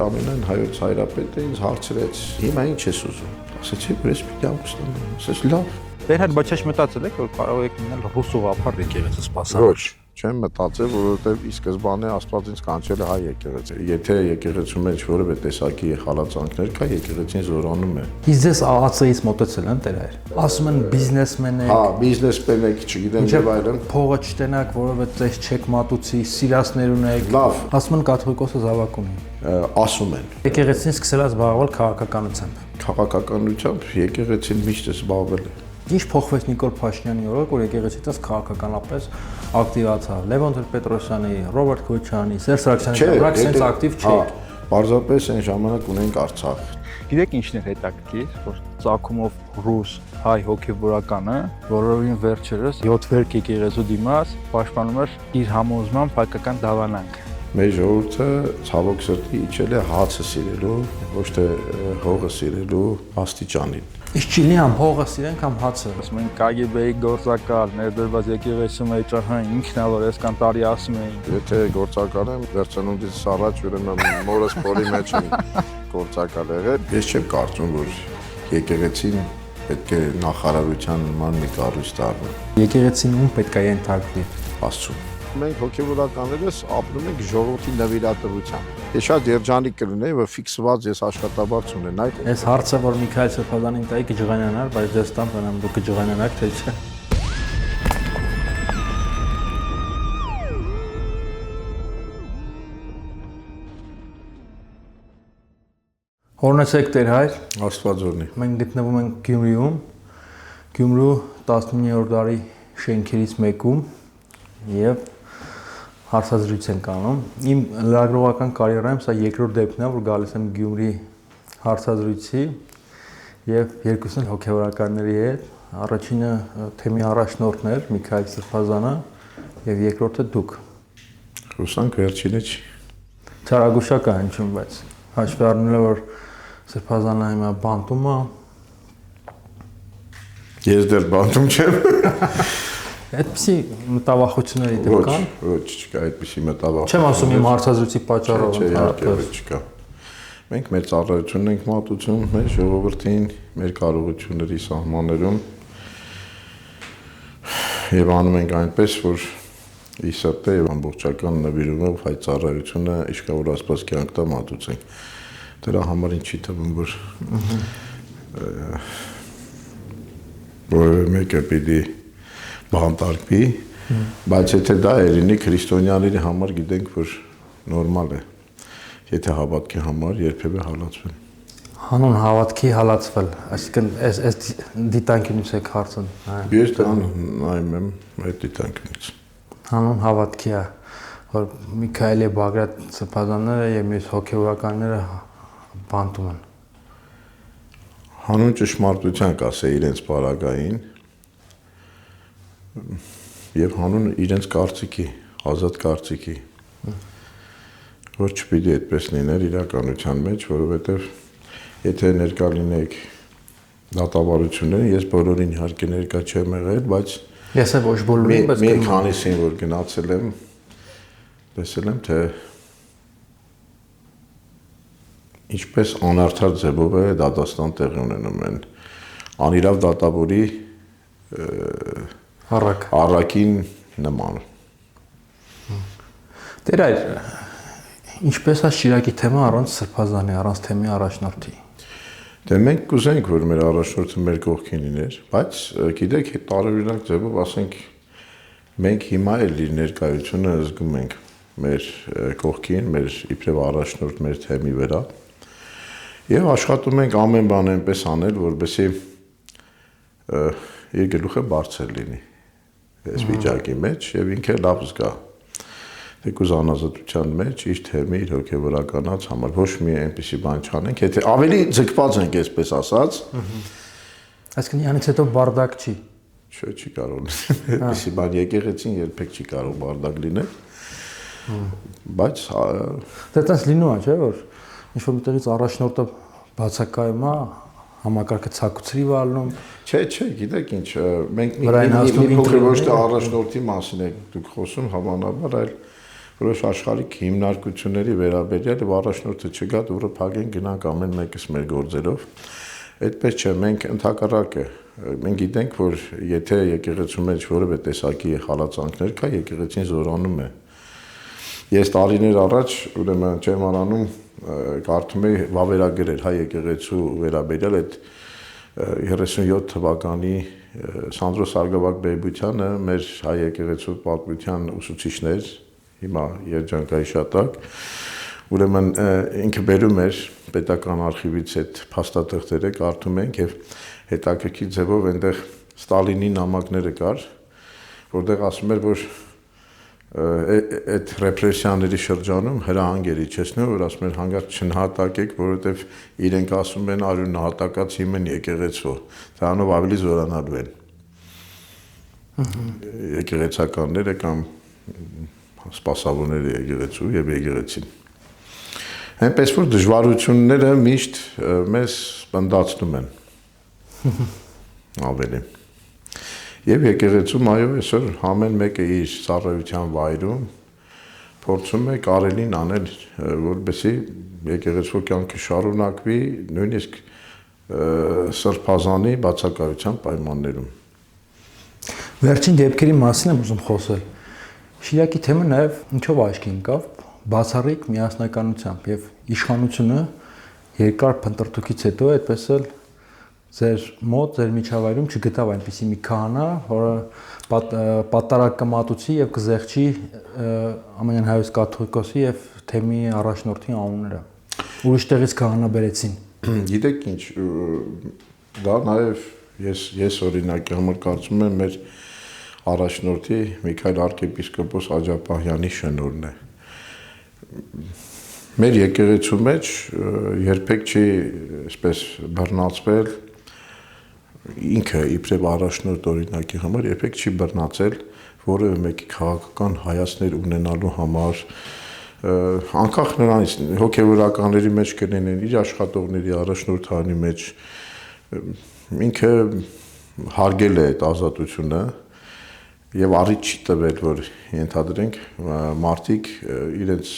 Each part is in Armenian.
Ամենայն հայոց հայրապետը ինձ հարցրեց. հիմա ինչ ես ուզում։ Ասացի, որ ես պիտի Աուգստան։ Ասաց, լավ։ Դեր հետ ոչ մտածել եք, որ կարող եք մնալ ռուս ուղղափառ եկեղեցի սպասարկիչ։ Ոչ, չեմ մտածել, որովհետև ի սկզբանե Աստված ինձ կանչել է հայ եկեղեցի։ Եթե եկեղեցու մեջ որևէ տեսակի խալացանքներ կա, եկեղեցին զորանում է։ Իսկ ձեզ ԱԱՑ-ից մոտեցել են տեր այր։ Ասում են բիզնեսմեն եք։ Հա, բիզնեսմեն եք, չգիտեմ եւ այլն։ Փողը չտենակ, որովհետև ձեզ չեք մատուցի, սիրասներ ունեք։ Լավ։ Ասում են կաթողիկոսը զավակ ունի։ Ասում են։ Եկեղեցին սկսել է զբաղվել քաղաքականությամբ։ Քաղաքականությամբ եկեղեցին միշտ զբաղվել է։ Ինչ փոխվեց Նիկոլ Փաշինյանի օրոք, որ եկեղեցիից քաղաքականապես ակտիվացավ։ Լևոն Տեր-Պետրոսյանի, Ռոբերտ Քոչյանի, Սերժ Սարգսյանի ժամանակ sense ակտիվ չէր։ Պարզապես այն ժամանակ ունենք Արցախ։ Գիտեք ինչն է հետաքրքիր, որ ցակումով ռուս հայ հոգեվորականը, որովին վերջերս 7 վերք եկեղեցու դիմաց պաշտպանում էր իր համոզմամբ հայկական դավանանք։ Մեր ժողովուրդը ցավոք սրտի իջել է հացը սիրելու, ոչ թե հողը սիրելու աստիճանին։ Իսկ չի լինի հողը սիրենք կամ հացը։ Ասում են KGB-ի գործակալ, ներդրված եկեղեցու մեջ ինքն է որ այսքան տարի ասում էին։ Եթե գործակալ եմ, վերցնունդից առաջ ուրեմն մորս փորի մեջ եմ գործակալ եղել։ Ես չեմ կարծում, որ եկեղեցին պետք է նախարարության նման մի կառույց դառնա։ Եկեղեցին ում պետք է ենթարկվի։ Աստծուն։ Մենք հոգևորականներս ապրում ենք ժողովրդի նվիրատվությամբ։ Ես շատ երջանիկ կլինեի, որ ֆիքսված ես աշխատավարձ ունենայի։ Այս հարցը, որ Միքայել Սրբազանին տայի կջղանանար, բայց դες տամ բանամ դուք կջղանանաք, թե չէ։ Օրնեցեք Տեր հայր։ Աստված օրհնի։ Մենք գտնվում ենք Գյումրիում, Գյումրու 19-րդ դարի շենքերից մեկում եւ հարցազրույց ենք անում։ Իմ լրագրողական կարիերայում սա երկրորդ դեպքն է, որ գալիս եմ Գյումրի հարցազրույցի եւ երկուսն էլ հոգեվորականների հետ։ Առաջինը թեմի առաջնորդն էր Միքայել Սրբազանը եւ երկրորդը դուք։ Հուսանք վերջինը չի։ Ցարագուշակ է հնչում, բայց հաշվի առնելով որ Սրբազանը հիմա բանտում է։ Ես դեռ բանտում չեմ։ Այդպիսի մտավախությունների դեպք կան։ Ոչ, չկա այդպիսի մտավախություն։ Չեմ ասում իմ հարցազրույցի պատճառով ընդհանրապես չկա։ Մենք մեր ծառայությունն ենք մատուցում մեր ժողովրդին, մեր կարողությունների սահմաններում եւ անում ենք այնպես, որ ի սրտե եւ ամբողջական նվիրումով հայ ծառայությունը իշկավոր Աստված կյանք տա մատուցենք։ Դրա համար ինչի թվում որ որևէ մեկը պիտի բանտարկվի, բայց եթե դա երինի քրիստոնյաների համար գիտենք, որ նորմալ է, եթե հավատքի համար երբևէ հալածվեն։ Հանուն հավատքի հալածվել, այսինքն այս դիտանկյունից եք հարցն։ Ես դրան նայում եմ այդ դիտանկյունից։ Հանուն հավատքի է, որ Միքայել Բագրատ Սրբազանները եւ մյուս հոգեվորականները բանտում են։ Հանուն ճշմարտության կասե իրենց բարագային եւ հանուն իրենց կարծիքի, ազատ կարծիքի, որ չպիտի այդպես լիներ իրականության մեջ, որովհետեւ եթե ներկա լինեք դատավարությունները, ես բոլորին իհարկե ներկա չեմ եղել, բայց ես էլ ոչ բոլորին, բայց մի քանիսին որ գնացել եմ, տեսել եմ թե ինչպես անարդար ձևով է դատաստան տեղի ունենում են անիրավ դատավորի առաքին նման։ Տեր այր, ինչպես է Շիրակի թեմա առանց Սրբազանի, առանց թեմի առաջնորդի։ Դե մենք կուզենք, որ մեր առաջնորդը մեր կողքին լիներ, բայց գիտեք, տարօրինակ ձևով ասենք մենք հիմա էլ իր ներկայությունը զգում ենք մեր կողքին, մեր իբրև առաջնորդ մեր թեմի վրա։ Եվ աշխատում ենք ամեն բան այնպես անել, որպեսզի իր գլուխը բարձր լինի այս վիճակի մեջ եւ ինքը լավ զգա։ Թեկուզ անազատության մեջ իր թեմի, իր հոգեվորականած համար ոչ մի այնպիսի բան չանենք, եթե ավելի ձգված ենք, այսպես ասած։ Այսինքն յանից հետո բարդակ չի։ Չէ, չի կարող լինել։ Այդպիսի բան եկեղեցին երբեք չի կարող բարդակ լինել։ Բայց դա տես լինում է, չէ՞ որ ինչ որ մտերից առաջնորդը բացակայում է, համակարգը ցակուցրի վալնում։ Չէ, գիտեք ինչ, մենք մի փոքր ոչ թե առաջնորդի մասին եք դուք խոսում հավանաբար, այլ որոշ աշխարհիկ հիմնարկությունների վերաբերյալ եւ առաջնորդը չգա, դուրը փակեն գնանք ամեն մեկս մեր գործերով։ Այդպես չէ, մենք ընդհակառակը մենք գիտենք, որ եթե եկեղեցու մեջ որևէ տեսակի հալածանքներ կա, եկեղեցին զորանում է։ Ես տարիներ առաջ, ուրեմն Չեմարանում կարդում էի վավերագրեր հայ եկեղեցու վերաբերյալ այդ 37 թվականի Սանդրոս Արգավակ Բեյբությանը մեր հայ եկեղեցու պատմության ուսուցիչներ, հիմա երջանկայի շատակ, ուրեմն ինքը բերում էր պետական արխիվից այդ փաստաթղթերը կարդում ենք եւ հետաքրքիր ձևով այնտեղ Ստալինի նամակները կար, որտեղ ասում էր, որ այդ ռեպրեսիաների շրջանում հրահանգ էր իջեցնում, որ ասում էր հանգարց չնահատակեք, որովհետև իրենք ասում են արյուն նահատակած հիմն եկեղեցու, դրանով ավելի զորանալու են եկեղեցականները կամ սպասավորները եկեղեցու եւ եկեղեցին։ Այնպես որ դժվարությունները միշտ մեզ բնդացնում են ավելի։ Եվ եկեղեցում այո այսօր ամեն մեկը իր ծառայության վայրում փորձում է կարելին անել, որպեսզի եկեղեցու կյանքը շարունակվի նույնիսկ սրբազանի բացակայության պայմաններում։ Վերջին դեպքերի մասին եմ ուզում խոսել։ Շիրակի թեման նաև ինչով աչքի ընկավ, բացառիկ միասնականությամբ եւ իշխանությունը երկար փնտրտուքից հետո այդպես էլ ձեր մոտ, ձեր միջավայրում չգտավ այնպիսի մի քահանա, որը պատարակամատուցի եւ կզեղչի Ամանյան հայոց կաթողիկոսի եւ թեմի առաջնորդի անունները։ Ուրիշ տեղից քահանա բերեցին։ Գիտեք ինչ, դա նաեւ ես օրինակի համար կարծում եմ մեր առաջնորդի Միքայել arczepiskopos Աջապահյանի շնորհն է։ Մեր եկեղեցու մեջ երբեք չի այսպես բռնացվել ինքը իբրև առաջնորդ օրինակի համար երբեք չի բռնացել որևէ մեկի քաղաքական հայացքներ ունենալու համար անկախ նրանից հոգևորականների մեջ կլինեն իր աշխատողների առաջնորդանի մեջ ինքը հարգել է այդ ազատությունը եւ առիթ չի տվել որ ենթադրենք մարդիկ իրենց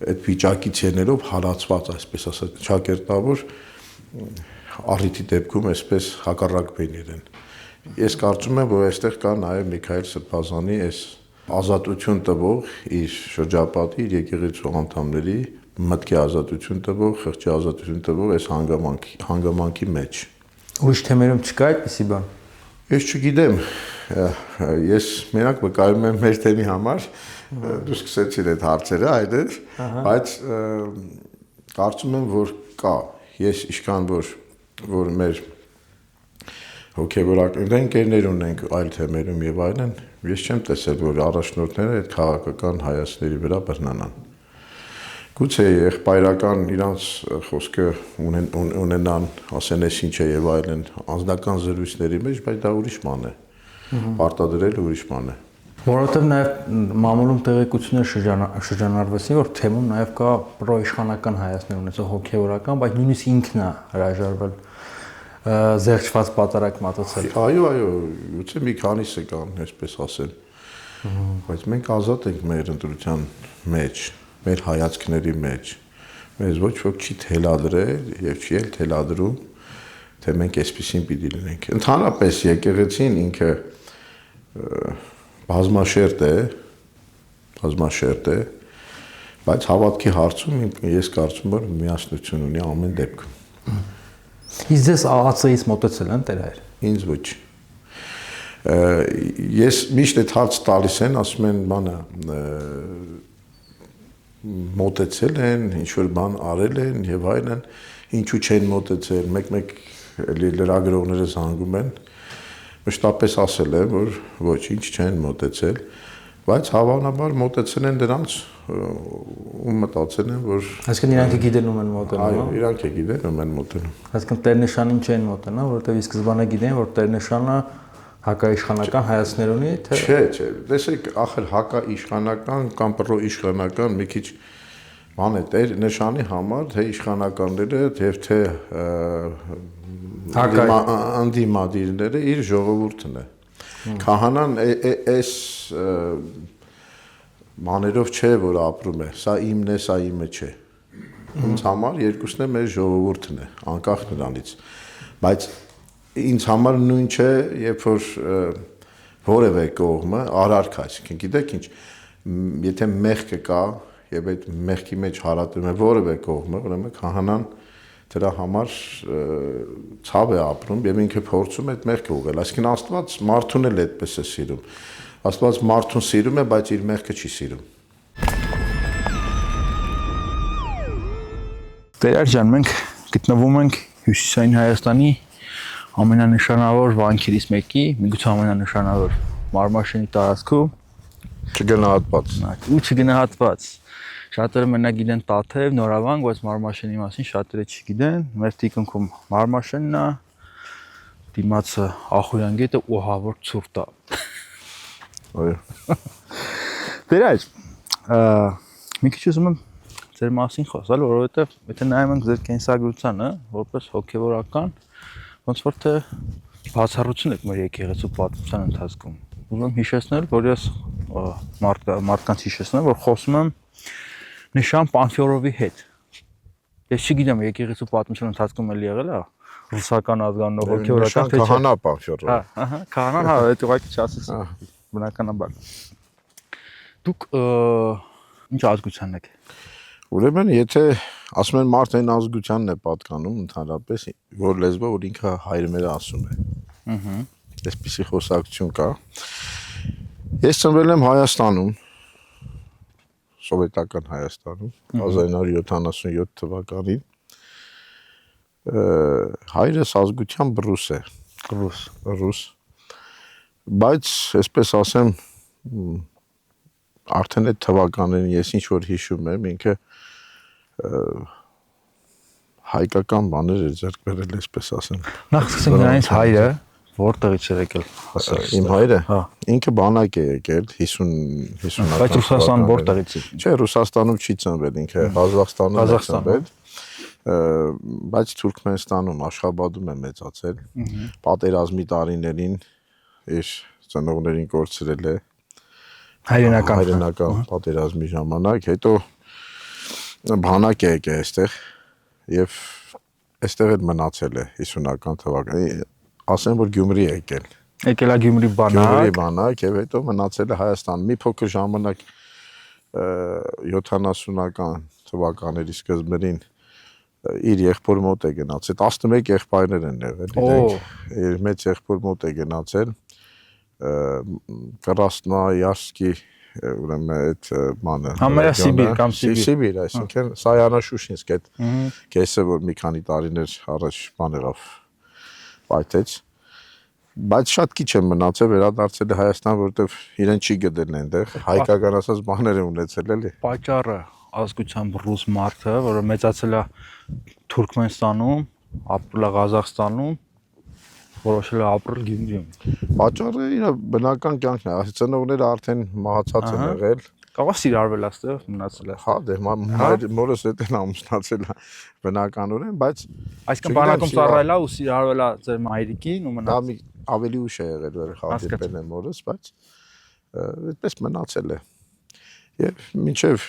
այդ վիճակից ելնելով հալածված այսպես ասած ճակերտավոր առիթի դեպքում այսպես հակառակվեն իրեն։ Ես կարծում եմ, որ այստեղ կա նաև Միքայել Սրբազանի այս ազատություն տվող իր շրջապատի, իր եկեղեցու անդամների մտքի ազատություն տվող, խղճի ազատություն տվող այս հանգամանքի մեջ։ Ուրիշ թեմերում չկա այդպիսի բան։ Ես չգիտեմ, ես մենակ վկայում եմ մեր թեմի համար, դու սկսեցիր այդ հարցերը այդպես, բայց կարծում եմ, որ կա, ես իշքան որ մեր հոգևորական ընկերներ ունենք այլ թեմերում եւ այլն, ես չեմ տեսել, որ առաջնորդները այդ քաղաքական հայացքների վրա բռնանան։ Գուցե եղբայրական իրանց խոսքը ունենան, ասեն էս ինչ է եւ այլն, անձնական զրույցների մեջ, բայց դա ուրիշ բան է։ Պարտադրել ուրիշ բան է։ Որովհետեւ նաեւ մամուլում տեղեկություններ շրջանառվեցին, որ թեմում նաեւ կա պրոիշխանական հայացքներ ունեցող հոգևորական, բայց նույնիսկ ինքն է հրաժարվել զեղչված պատարակ մատուցել։ Այո, ուցե մի քանիսը կան, այսպես ասեմ։ Բայց մենք ազատ ենք մեր ընտրության մեջ, մեր հայացքների մեջ։ Մեզ ոչ ոք չի թելադրել եւ չի էլ թելադրում, թե մենք այսպեսին պիտի լինենք։ Ընդհանրապես եկեղեցին ինքը բազմաշերտ է, բայց հավատքի հարցում ես կարծում եմ, որ միասնություն ունի ամեն դեպքում։ Իսկ ձեզ ԱԱՑ-ից մոտեցել են Տեր հայր։ Ինձ ոչ։ Ես միշտ այդ հարց տալիս են, ասում են բանը մոտեցել են, ինչ որ բան արել են եւ այլն, ինչու չեն մոտեցել, մեկ-մեկ լրագրողները զանգում են, մշտապես ասել են, որ ոչինչ չեն մոտեցել, բայց հավանաբար մոտեցել են դրանց ու մտածել են, որ այսինքն իրանք գիտեն ում են մոտենում։ Այո, իրանք գիտեն ում են մոտենում։ Այսինքն Տերնշանին չեն մոտենա, որովհետև ի սկզբանե գիտեն, որ Տերնշանը հակաիշխանական հայացքներ ունի, թե Չէ, տեսեք, ախր հակաիշխանական կամ պրոիշխանական մի քիչ բան է, Տերնշանի համար թե իշխանականները, թե անդիմադիրները իր ժողովուրդն է։ Քահանան այս մաներով չէ, որ ապրում է, սա իմն է, սա իմը չէ։ Ինձ համար երկուսն է մեր ժողովուրդն է, անկախ նրանից։ Բայց ինձ համար նույն չէ, երբ որ որևէ կողմը արարք, այսինքն գիտեք ինչ, եթե մեղքը կա եւ այդ մեղքի մեջ հարատում է որևէ կողմը, ուրեմն քահանան դրա համար ցավ է ապրում եւ ինքը փորձում է այդ մեղքը ուղղել։ Այսինքն Աստված մարդուն էլ այդպես է սիրում։ Աստված մարդուն սիրում է, բայց իր մեղքը չի սիրում։ Տերար ջան, մենք գտնվում ենք Հյուսիսային Հայաստանի ամենանշանավոր վանքերից մեկի, միգուցե ամենանշանավոր Մարմաշենի տարածքում Չգնահատված։ ու չգնահատված։ Շատերը մենակ գիտեն Տաթև, Նորավանք, բայց Մարմաշենի մասին շատերը չգիտեն։ Մեր թիկունքում Մարմաշենն է, դիմացը Ախուրյան գետը ու հավոր ցուրտը։ Այո։ Տերար, մի քիչ ուզում եմ ձեր մասին խոսալ, որովհետև եթե նայում ենք ձեր կենսագրությանը, որպես հոգևորական, ոնց որ թե բացառություն եք մեր եկեղեցու պատմության ընթացքում։ Ուզում եմ հիշեցնել, որ ես մարդկանց հիշեցնել, որ խոսում եմ Նշան Պանֆյորովի հետ։ Ես չգիտեմ եկեղեցու պատմության ընթացքում էլ եղել է ռուսական ազգանունով հոգևորական թե չէ։ Քահանա Պանֆյորով։ Ահա, քահանան, հա, այդ ուղղակի չասես։ Բնականաբար։ Դուք ինչ ազգության եք։ Ուրեմն, եթե ասում են մարդ այն ազգությանն է պատկանում ընդհանրապես, որ լեզվը որ ինքը հայրմերը ասում է։ Ահա։ Այսպիսի խոսակցություն կա։ Ես ծնվել եմ Հայաստանում, սովետական Հայաստանում, 1977 թվականին։ Հայրս ազգությամբ ռուս է։ Ռուս։ Բայց, այսպես ասեմ, արդեն այդ թվականներին ես ինչ որ հիշում եմ, ինքը հայկական բաներ էր ձեռք բերել, այսպես ասեմ։ Նախ սկսենք նրանից հայրը, որտեղից էր եկել։ Իմ հայրը։ Հա։ Ինքը բանակ է եկել 50. Բայց Ռուսաստան որտեղից է։ Չէ, Ռուսաստանում չի ծնվել, ինքը Ղազախստանում է ծնվել։ Բայց Թուրքմենստանում, Աշխաբադում է մեծացել։ Պատերազմի տարիներին իր ծնողներին կորցրել է հայրենական պատերազմի ժամանակ, հետո բանակ է եկել այստեղ եւ այստեղ էլ մնացել է 50-ական թվականին, ասեմ որ Գյումրի է եկել։ Եկել է Գյումրի բանակ եւ հետո մնացել է Հայաստանում։ Մի փոքր ժամանակ 70-ական թվականների սկզբներին իր եղբոր մոտ է գնացել, 11 եղբայրներ են եղել, իրենք իր մեծ եղբոր մոտ է գնացել, Կրասնոյարսկի, ուրեմն այդ բանը Համարասիբիր կամ Սիբիր, այսինքն Սայանաշուշինսկ այդ կեսը, որ մի քանի տարիներ առաջ բան եղավ պայթեց, բայց շատ քիչ է մնացել, վերադարձել է Հայաստան, որովհետև իրեն չի գտել այնտեղ, հայկական ասած բաներ է ունեցել էլի։ Պատճառը ազգությամբ ռուս մարդը, որը մեծացել է Թուրքմենստանում, ապրել է Ղազախստանում, որոշել է ապրել Գյումրիում։ Պատճառը իր բնական կյանքն է, ասի ծնողները արդեն մահացած են եղել։ Կարող սիրարվել աստեղ մնացել է։ Հա, դե մորս հետ են ամուսնացել բնականորեն, բայց այսինքն բանակում ծառայել է ու սիրարվել է ձեր մայրիկին ու մնաց։ Դա ավելի ուշ է եղել, որ հանդիպել են մորս, բայց այդպես մնացել է։ Եվ մինչև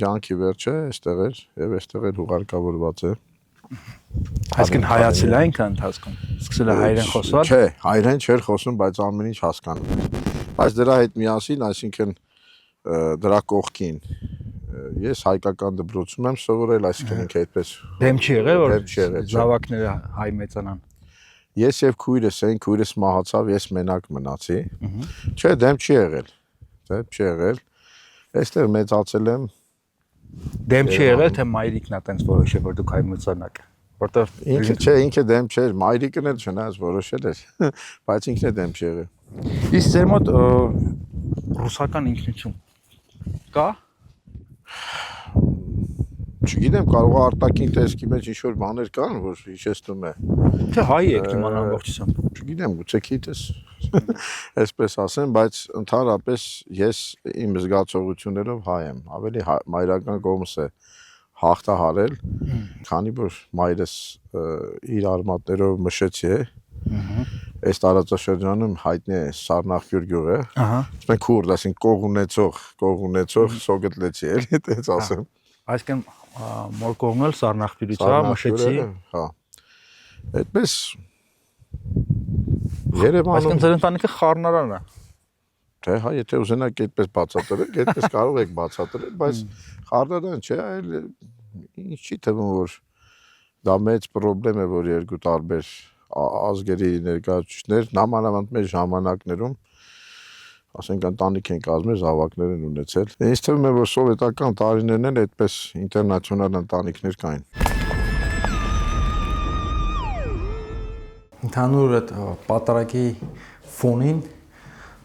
կյանքի վերջը այստեղ էր եւ այստեղ էլ հուղարկավորված է։ Այսինքն հայացել է ինքը ընթացքում։ Սկսել է հայերեն խոսալ։ Չէ, հայերեն չէր խոսում, բայց ամեն ինչ հասկանում էր։ Բայց դրա հետ միասին, այսինքն դրա կողքին ես հայկական դպրոցում եմ սովորել, այսինքն ինքը այդպես դեմ չի եղել, որ զավակները հայ մեծանան։ Ես եւ քույրս մահացավ, ես մենակ մնացի։ Չէ, դեմ չի եղել։ Դեմ չի եղել։ Այստեղ մեծացել եմ։ Դեմ չի եղել, թե մայրիկն է տենց որոշել, որ դուք հայ մեծանաք։ Որտեվ ինքը դեմ չէր, մայրիկն էլ չնայած որոշել էր, բայց ինքն է դեմ չի եղել։ Իսկ ձեր մոտ ռուսական ինքնություն կա։ Չգիտեմ, կարող է արտաքին տեսքի մեջ ինչ-որ բաներ կան, որ հիշեցնում է։ Թե հայ եք իման ամբողջությամբ։ Չգիտեմ, գուցե գիտես, այսպես ասեմ, բայց ընդհանրապես ես իմ զգացողություններով հայ եմ, ավելի մայրական կողմս է հաղթահարել, քանի որ մայրս իր արմատներով մշեցի է, Այս տարածաշրջանում հայտնի է Սառնախկյուր գյուղը։ Ահա։ Ասենք քուրդ, ասենք կող ունեցող սոգետնեցի էլի, այդպես ասեմ։ Այսինքն մոր կողմն էլ Սառնախկյուրից է, Մշեցի։ Հա։ Այդպես Երևանում Այսինքն ձեր ընտանիքը խառնարան է։ Թե հա, եթե ուզենաք այդպես բացատրել, այդպես կարող եք բացատրել, բայց խառնարան չէ, այլ ինչ չի թվում, որ դա մեծ խնդրեմ է, որ երկու տարբեր ազգերի ներկայացուցիչներ նամանավանդ մեր ժամանակներում ասենք ընտանիք են կազմել, զավակներ են ունեցել։ Ինձ թվում է, որ սովետական տարիներն էլ այդպես ինտերնացիոնալ ընտանիքներ կային։ Ընդհանուր այդ պատարագի ֆոնին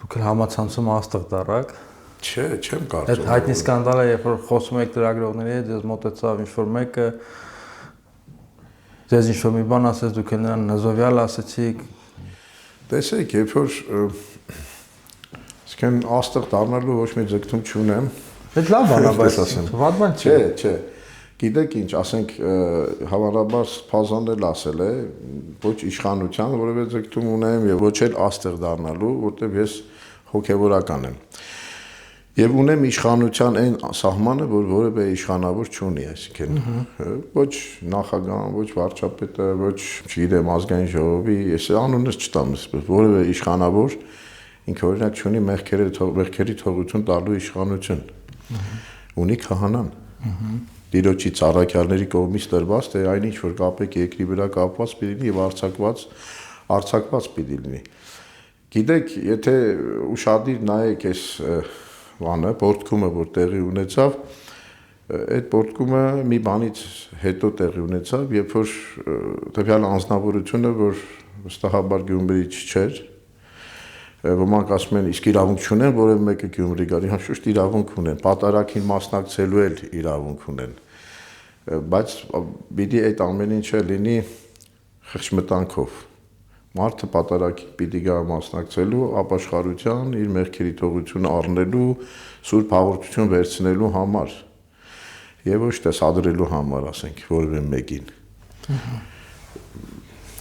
դուք էլ համացանցում աստղ դարակ։ Չէ, չեմ Այդ կարծում։ հայտնի սկանդալը, երբ որ խոսում եք լրագրողների հետ, ձեզ մոտեցավ ինչ-որ մեկը, ձեզ ինչ-որ մի բան ասեց, դուք էլ նրան նզովյալ ասեցիք։ Տեսեք, երբ որ ասեն աստղ դառնալու ոչ մի ձգտում չունեմ։ Այդ լավ բան է, բայց վատ բան չի։ Չէ։ Գիտեք ինչ, ասենք հավանաբար Սփազանն ասել է, ոչ իշխանության, որևէ ձգտում ունեմ եւ ոչ էլ աստղ դառնալու, որտեղ ես հոգեվորական եմ։ Եվ ունեմ իշխանության այն սահմանը, որ որևէ իշխանավոր չունի, այսինքն ոչ նախագահան, ոչ վարչապետը, ոչ, չգիտեմ, ազգային ժողովի, ես անունս չտամ, որևէ իշխանավոր ինքը օրինակ չունի մեղքերի թողություն տալու իշխանություն։ Ունի քահանան։ Տիրոջի ծառայքյալների կողմից տրված, թե այնինչ որ կապեք երկրի վրա կապված պիտի լինի եւ արձակված պիտի լինի։ Գիտեք, եթե ուշադիր նայեք այս բանը, պորտկումը, որ տեղի ունեցավ, այդ պորտկումը մի բանից հետո տեղի ունեցավ, երբ որ տվյալ անձնավորությունը, որ վստահաբար Գյումրիից չէր, ոմանք ասում են, իսկ իրավունք չունեն, որևէ մեկը Գյումրի գալի, հաշուշտ իրավունք ունեն, պատարագին մասնակցելու էլ իրավունք ունեն, բայց պիտի այդ ամեն ինչը լինի խղճմտանքով։ Մարդը պատարագին պիտի գա մասնակցելու, ապաշխարության, իր մեղքերի թողությունը առնելու, սուրբ հաղորդություն վերցնելու համար եւ ոչ թե սադրելու համար, ասենք, որևէ մեկին։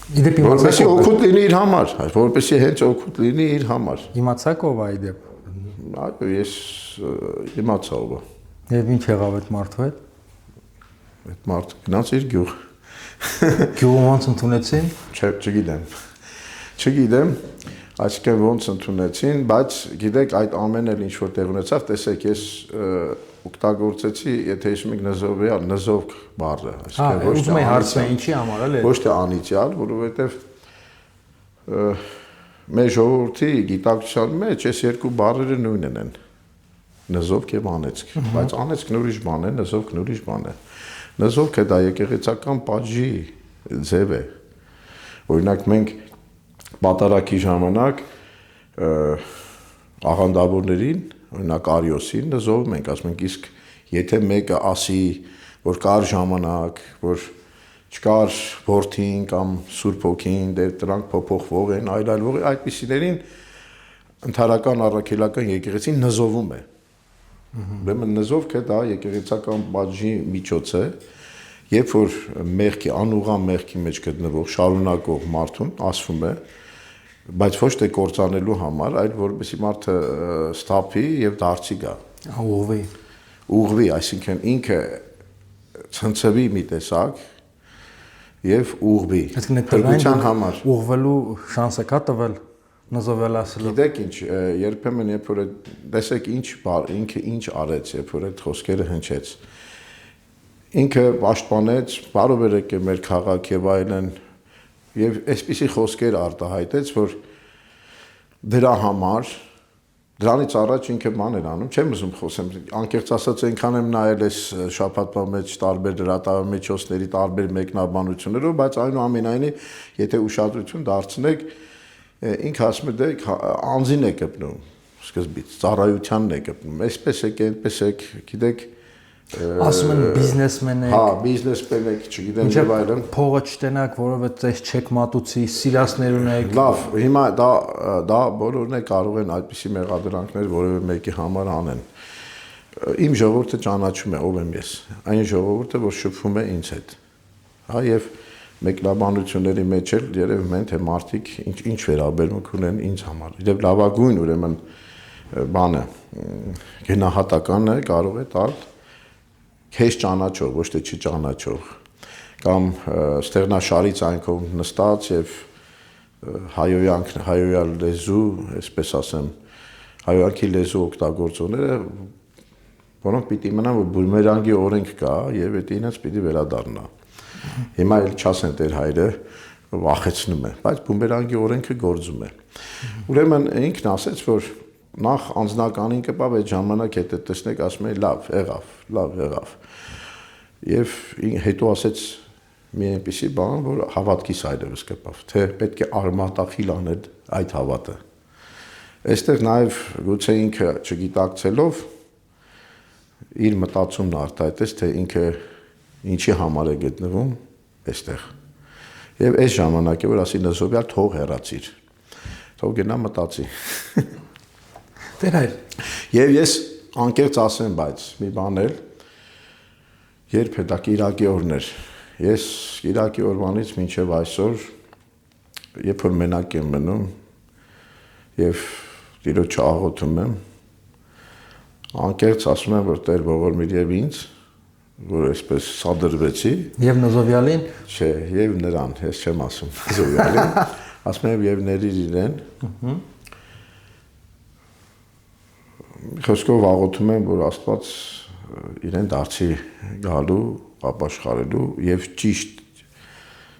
Իդեպ որպեսզի օգուտ լինի իր համար, որպեսզի հենց օգուտ լինի իր համար։ Իմացաք ով է իդեպ։ Այո, ես իմացա ով է։ Եվ ինչ եղավ այդ մարդու հետ։ Այդ մարդը գնաց իր գյուղ։ Գյուղում ոնց ընդունեցին։ Չգիտեմ, այսինքն ոնց ընդունեցին, բայց գիտեք, այդ ամենը ինչ որ տեղ ունեցավ, տեսեք, ես օգտագործեցի, եթե հիշում եք նզովք բառը, այսինքն ոչ թե հարցը ինչի համար էլ է։ Ոչ թե անիծյալ, որովհետև մեր ժողովրդի գիտակցության մեջ այս երկու բառերը նույնն են։ Նզովք եւ անեծք, բայց անեծքն ուրիշ բան է, նզովքն ուրիշ բան է։ Նզովքը դա եկեղեցական պատժի ձև է։ Օրինակ մենք պատարագի ժամանակ աղանդավորներին, օրինակ Արիոսին նզովում ենք, ասում ենք, իսկ եթե մեկը ասի, որ կար ժամանակ, որ չկար որդին կամ Սուրբ Հոգին, դեռ դրանք փոփոխվող են, այլայլվող, այդպիսիներին ընդհանրական առաքելական եկեղեցին նզովում է։ Ուրեմն նզովքը դա եկեղեցական պատժի միջոց է, երբ որ մեղքի անուղղան մեղքի մեջ գտնվող շարունակող մարդուն ասվում է, բայց ոչ թե կործանելու համար, այլ որպեսզի մարդը սթափի եւ դարձի գա։ Ուղղվի, այսինքն ինքը ցնցվի մի տեսակ եւ ուղղվի։ Փրկության համար։ Ուղղվելու շանսը կա տվել նզովել ասելու։ Գիտեք ինչ, երբեմն երբ որ տեսեք ինքը ինչ արեց, երբ որ այդ խոսքերը հնչեց։ Ինքը պաշտպանեց, բարով եկեք մեր քաղաք եւ այլն եւ այսպիսի խոսքեր արտահայտեց, որ դրա համար դրանից առաջ ինքը ման էր անում, չեմ ուզում խոսեմ, անկեղծ ասած այնքան եմ նայել այս շաբաթվա մեջ տարբեր լրատվամիջոցների տարբեր մեկնաբանություններով, բայց այնուամենայնիվ, եթե ուշադրություն դարձնեք, ինքը ասում է դե անձին է գտնում սկզբից, ծառայությանն է գտնում, այսպես եք, այնպես եք, գիտեք, ասում են բիզնեսմեն եք։ Հա, բիզնեսմեն եք, չգիտեմ եւ այլն։ Փողը չտենակ, որովհետեւ ես չեք մատուցի, սիրասներ ունեք։ Լավ, հիմա դա բոլորն է կարող են այդպիսի մեղադրանքներ որևէ մեկի համար անեն։ Իմ ժողովուրդը ճանաչում է ով եմ ես։ Այն ժողովուրդը, որ շփվում է ինձ հետ։ Հա, եւ մեկնաբանությունների մեջ էլ երևում են թե մարդիկ ինչ վերաբերմունք ունեն ինձ համար։ Եվ լավագույն ուրեմն բանը գնահատականը կարող է տալ քեզ ճանաչող, ոչ թե չճանաչող կամ ստեղնաշարի ցանկով նստած եւ հայոյան լեզու, այսպես ասեմ, հայոյանքի լեզու օգտագործողները, որոնք պիտի մնան, որ բումերանգի օրենք կա եւ դա ինձ պիտի վերադառնա։ Հիմա էլ չասեն դեր հայրը վախեցնում է, բայց բումերանգի օրենքը գործում է։ Ուրեմն ինքն ասեց, որ նախ անձնականին կպավ այդ ժամանակ հետո տեսնեք, ասում է լավ եղավ։ Եվ հետո ասեց մի այնպիսի բան, որ հավատքի սայլերս կպավ, թե պետք է արմատախիլ անել այդ հավատը։ Այստեղ նաև գուցե ինքը չգիտակցելով իր մտածումն արտահայտեց, թե ինքը ինչի համար է գտնվում այստեղ։ Եվ այս ժամանակ է, որ ասի Նզովյալ թող հեռացիր, թող գնա մտածի։ Տեր հայր։ Եվ ես անկեղծ ասեմ, բայց մի բան էլ, երբ է դա Կիրակի օրն էր, ես Կիրակի օրվանից մինչև այսօր, երբ որ մենակ եմ մնում եւ Տիրոջը աղոթում եմ, անկեղծ ասում եմ, որ Տեր ողորմիր եւ ինձ, որ այսպես սադրվեցի, Եվ Նզովյալին, չէ, եւ նրան, ես չեմ ասում Նզովյալին, ասում եմ եւ ների իրեն։ Խոսքով աղոթում եմ, որ Աստված իրեն դարձի գալու, ապաշխարելու եւ ճիշտ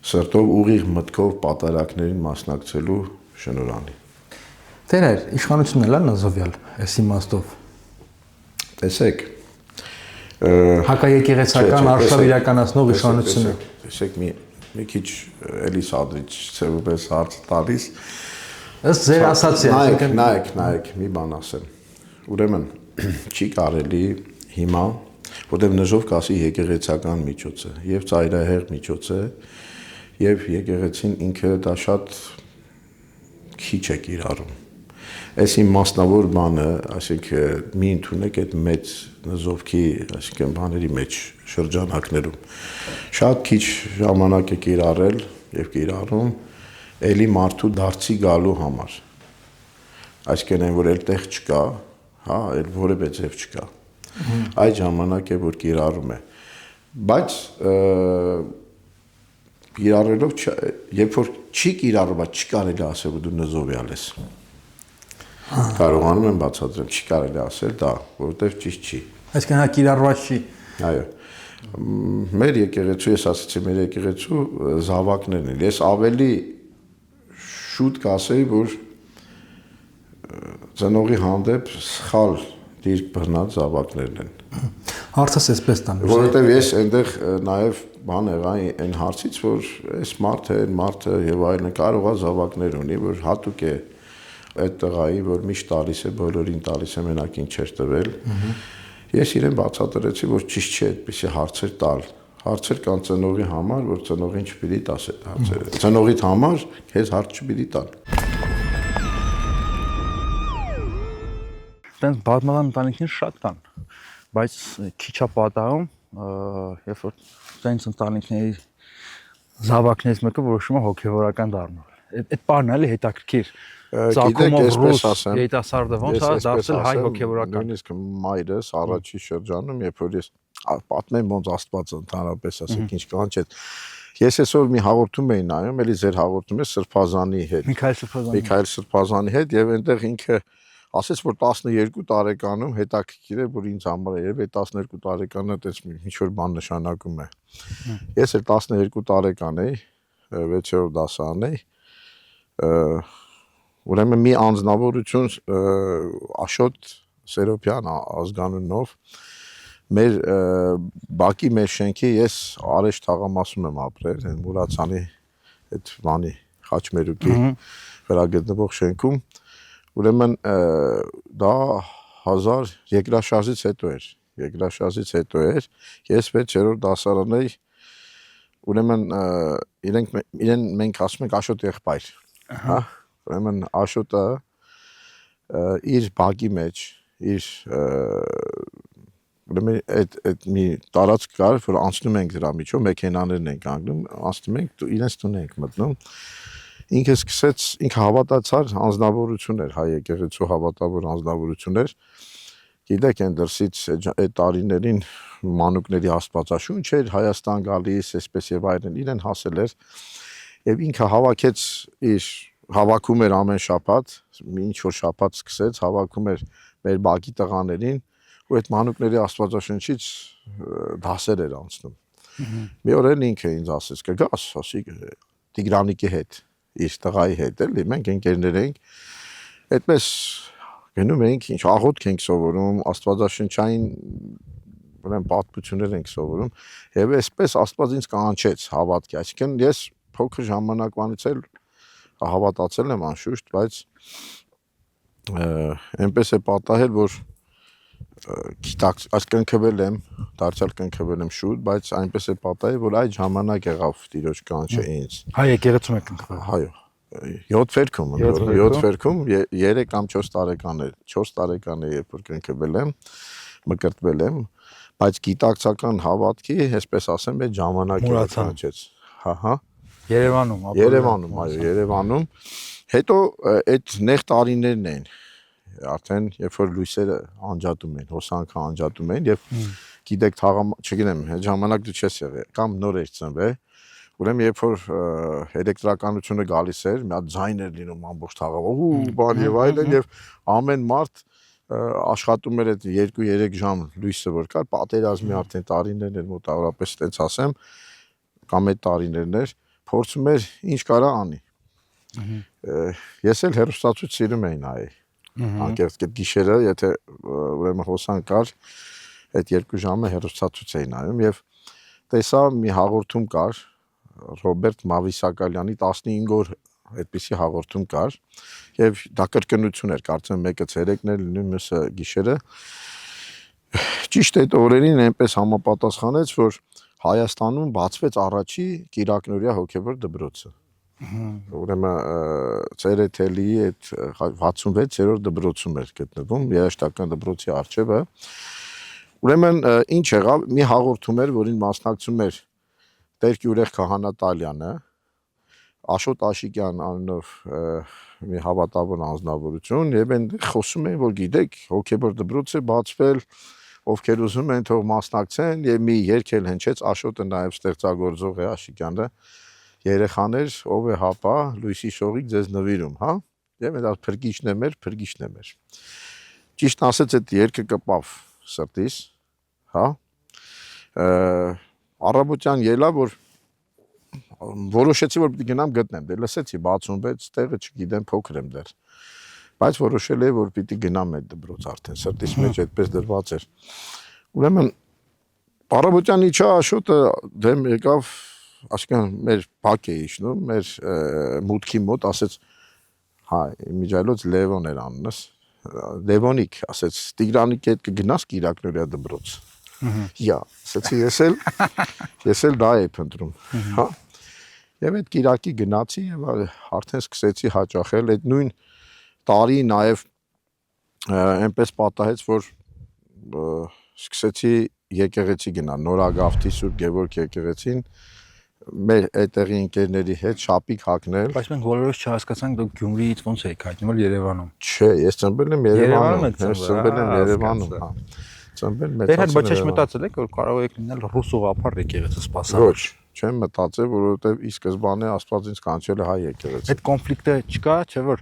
սրտով ուղիղ մտքով պատարակներին մասնակցելու շնորհանի։ Տեր հայր, իշխանությունն էլ է Նզովյալ, այս իմաստով։ Տեսեք, Հակաեկեղեցական արշավ իրականացնող իշխանությունը։ Տեսեք մի քիչ էլի սադրիչ ծեվպես հարց տալիս։ Ըստ ձեր ասացի, նայեք, մի բան ասեմ։ Ուրեմն չի կարելի հիմա, որտեղ Նժովկը ասի եկեղեցական միջոց է, եւ ծայրահեղ միջոց է, եւ եկեղեցին ինքը դա շատ քիչ է կիրառում։ Այս իմ մասնավոր բանը, այսինքն մի ընդունեք այդ մեծ Նզովքի, այսինքն բաների մեջ շրջանակներում շատ քիչ ժամանակ է կիրառել եւ կիրառում էլի մարդու դարձի գալու համար։ Այսինքն այն որ էլ տեղ չկա, հա, էլ որևէ ձև չկա։ Այդ ժամանակ է որ կիրառում է։ Բայց կիրառելով, երբ որ չի կիրառում, չկարելի ասել որ դու Նզովյալ ես։ Կարողանում եմ բացատրել, չի կարելի ասել դա, որովհետև ճիշտ չի։ Այսինքն հա կիրառված չի։ Այո։ Մեր եկեղեցու, ես ասացի, մեր եկեղեցու զավակներն են։ Ես ավելի շուտ կասեի, որ ծնողի հանդեպ սխալ դիրք բռնած զավակներն են։ Հարցս էսպես տան։ Որովհետև ես այնտեղ նաև բան եղա այն հարցից, որ այս մարդը եւ այլն կարող է զավակներ ունի, որ հատուկ է այդ տղայի, որ միշտ տալիս է, բոլորին տալիս է, մենակ ինչ էր տվել։ Ես իրեն բացատրեցի, որ ճիշտ չէ այդպիսի հարցեր տալ։ Հարցեր կան ծնողի համար, որ ծնողին չպիտի տաս այդ հարցերը։ Ծնողիդ համար քեզ հարց չպիտի տալ։ Տենց բազմական ընտանիքներ շատ կան, բայց քիչ է պատահում, երբ որ տենց ընտանիքների զավակներից մեկը որոշում է հոգևորական դառնալ։ Այդ բանն էլի հետաքրքիր։ Ծագումով ռուս երիտասարդը ոնց է դարձել հայ հոգևորական։ Նույնիսկ մայրս առաջի շրջանում, երբ որ ես պատմեմ ոնց Աստված ընդհանրապես ասեք ինչ կան չէ։ Ես այսօր մի հաղորդում էի նայում, էլի ձեր հաղորդումը Սրբազանի հետ։ Միքայել Սրբազանի հետ եւ այնտեղ ինքը ասեց որ 12 տարեկանում հետաքրքիր է որ ինձ համար է երբ 12 տարեկանը այդպես ինչ որ բան նշանակում է։ Ես էլ 12 տարեկան էի, 6-րդ դասարան էի։ Ուրեմն մի անձնավորություն Աշոտ Սերոբյան ազգանունով մեր բակի մեր շենքի ես Արեշ թաղամասում եմ ապրել, այն Մուրացանի այդ բանի Խաչմերուկի վրա գտնվող շենքում։ Ուրեմն դա 1000 երկրաշարժից հետո էր, ես 6-րդ դասարան էի, ուրեմն իրեն մենք ասում ենք Աշոտ եղբայր, հա, ուրեմն Աշոտը իր բակի մեջ, իր ուրեմն այդ մի տարածք կար, որ անցնում ենք դրա միջով, մեքենաներն են կանգնում, անցնում ենք, իրենց տուն ենք մտնում։ Ինքը սկսեց, ինքը հավատացար անձնավորություններ, հայ եկեղեցու հավատավոր անձնավորություններ։ Գիտեք, այն դրսից այդ տարիներին մանուկների աստվածաշունչ էր, Հայաստան գալիս, այսպես եւ այլն, իրեն հասել էր եւ ինքը հավաքեց իր հավաքում էր ամեն շաբաթ, ինչ որ շաբաթ սկսեց, հավաքում էր մեր բակի տղաներին ու այդ մանուկների աստվածաշնչից դասեր էր անցնում։ Մի օր էլ ինքը ինձ ասեց, կգաս, ասի Տիգրանիկի հետ, իր տղայի հետ էլի, մենք ընկերներ ենք, այդպես գնում ենք, ինչ աղոթք ենք սովորում, աստվածաշնչային ուրեմն պատմություններ ենք սովորում, եւ այսպես Աստված ինձ կանչեց հավատքի, այսինքն ես փոքր ժամանակվանից էլ հավատացել եմ անշուշտ, բայց այնպես է պատահել, որ գիտակ, կնքվել եմ, դարձյալ կնքվել եմ շուտ, բայց այնպես է պատահել, որ այդ ժամանակ եղավ Տիրոջ կանչը ինձ։ Հայ եկեղեցում եք ընկվել։ Այո, 7 ֆերքում, 7 ֆերքում 3 կամ 4 տարեկան էր, 4 տարեկան է, երբ որ կնքվել եմ, մկրտվել եմ, բայց գիտակցական հավատքի, այսպես ասեմ, այդ ժամանակը կանչեց։ Հա։ Երևանում, այո, Երևանում։ Հետո այդ նեղ տարիներն են, արդեն երբ որ լույսերը անջատում են, հոսանքը անջատում են եւ գիտեք չգիտեմ, այդ ժամանակ դու չես եղել, կամ նոր էր ծնվել, ուրեմն երբ որ էլեկտրականությունը գալիս էր, մի հատ ձայն էր լինում ամբողջ թաղով, բան եւ այլն եւ ամեն մարդ աշխատում էր այդ 2-3 ժամ լույսը որ կար, պատերազմի արդեն տարիներն էր մոտավորապես այդպես ասեմ, կամ այդ տարիներն էր, փորձում էր ինչ կարա անի։ Ես էլ հեռուստացույց սիրում էի նայել։ Անկեղծ գիշերը, եթե ուրեմն հոսան կար, այդ 2 ժամը հեռուստացույց էի նայում եւ տեսա մի հաղորդում կար Ռոբերտ Մավիսակալյանի 15 օր այդպիսի հաղորդում կար եւ դա կրկնություն էր, կարծեմ մեկը ցերեկն էր լինում, մյուսը գիշերը։ Ճիշտ այդ օրերին այնպես համապատասխանեց, որ Հայաստանում բացվեց առաջի Կիրակնորիա հոգևոր դպրոցը։ Ուրեմն Ցերեթելի այդ 66-րդ դպրոցում էր գտնվում, երաշտական դպրոցի առջևը։ Ուրեմն ինչ եղավ, մի հաղորդում էր, որին մասնակցում էր Տեր Գյուրեղ Քահանատալյանը, Աշոտ Աշիկյան անունով մի հավատավոր անձնավորություն, եւ այնտեղ խոսում էին, որ գիտեք, հոգևոր դպրոցը բացվել, ովքեր ուզում են թող մասնակցեն, եւ մի երգ էլ հնչեց, Աշոտը նաեւ ստեղծագործող է Աշիկյանը, երեխաներ, ով է հապա, լույսի շողիկ ձեզ նվիրում, հա? Եվ այդ փրկիչն է մեր։ Ճիշտ ասած այդ երգը կպավ սրտիս, հա? Առավոտյան ելա, որ որոշեցի, որ պիտի գնամ գտնեմ, դե լսեցի 66 տեղը չգիտեմ, փոքր եմ դեռ։ Բայց որոշել եմ, որ պիտի գնամ այդ դպրոց արդեն, սրտիս մեջ այդպես դրված էր։ Ուրեմն առավոտյան իջա Աշոտը դեմ եկավ, ասկան մեր բակ է իջնում, մեր մուտքի մոտ ասեց, հա, իմիջայլոց Լևոն էր անունս, Լևոնիկ, ասեց, Տիգրանիկի հետ կգնաս Կիրակնորիա դպրոց։ Յա, ասեցի ես էլ դա եմ փնտրում, հա։ Եվ այդ Կիրակի գնացի եւ արդեն սկսեցի հաճախել այդ նույն տարի նաեւ այնպես պատահեց, որ սկսեցի եկեղեցի գնալ, Նորագավթի Սուրբ Գևորգ եկեղեցին մեր այդտեղի ընկերների հետ շապիկ հագնել։ Բայց մենք բոլորս չհասկացանք դուք Գյումրիից ոնց եք հայտնվել Երևանում։ Չէ, ես ծնվել եմ Երևանում, հա։ Ծնվել մեծացել։ Դե հետ ոչ մտածել եք, որ կարող եք լինել ռուս ուղղափառ եկեղեցի սպասավոր։ Ոչ, չեմ մտածել, որովհետև ի սկզբանե Աստված ինձ կանչել է հայ եկեղեցի։ Այդ կոնֆլիկտը չկա, չէ՞ որ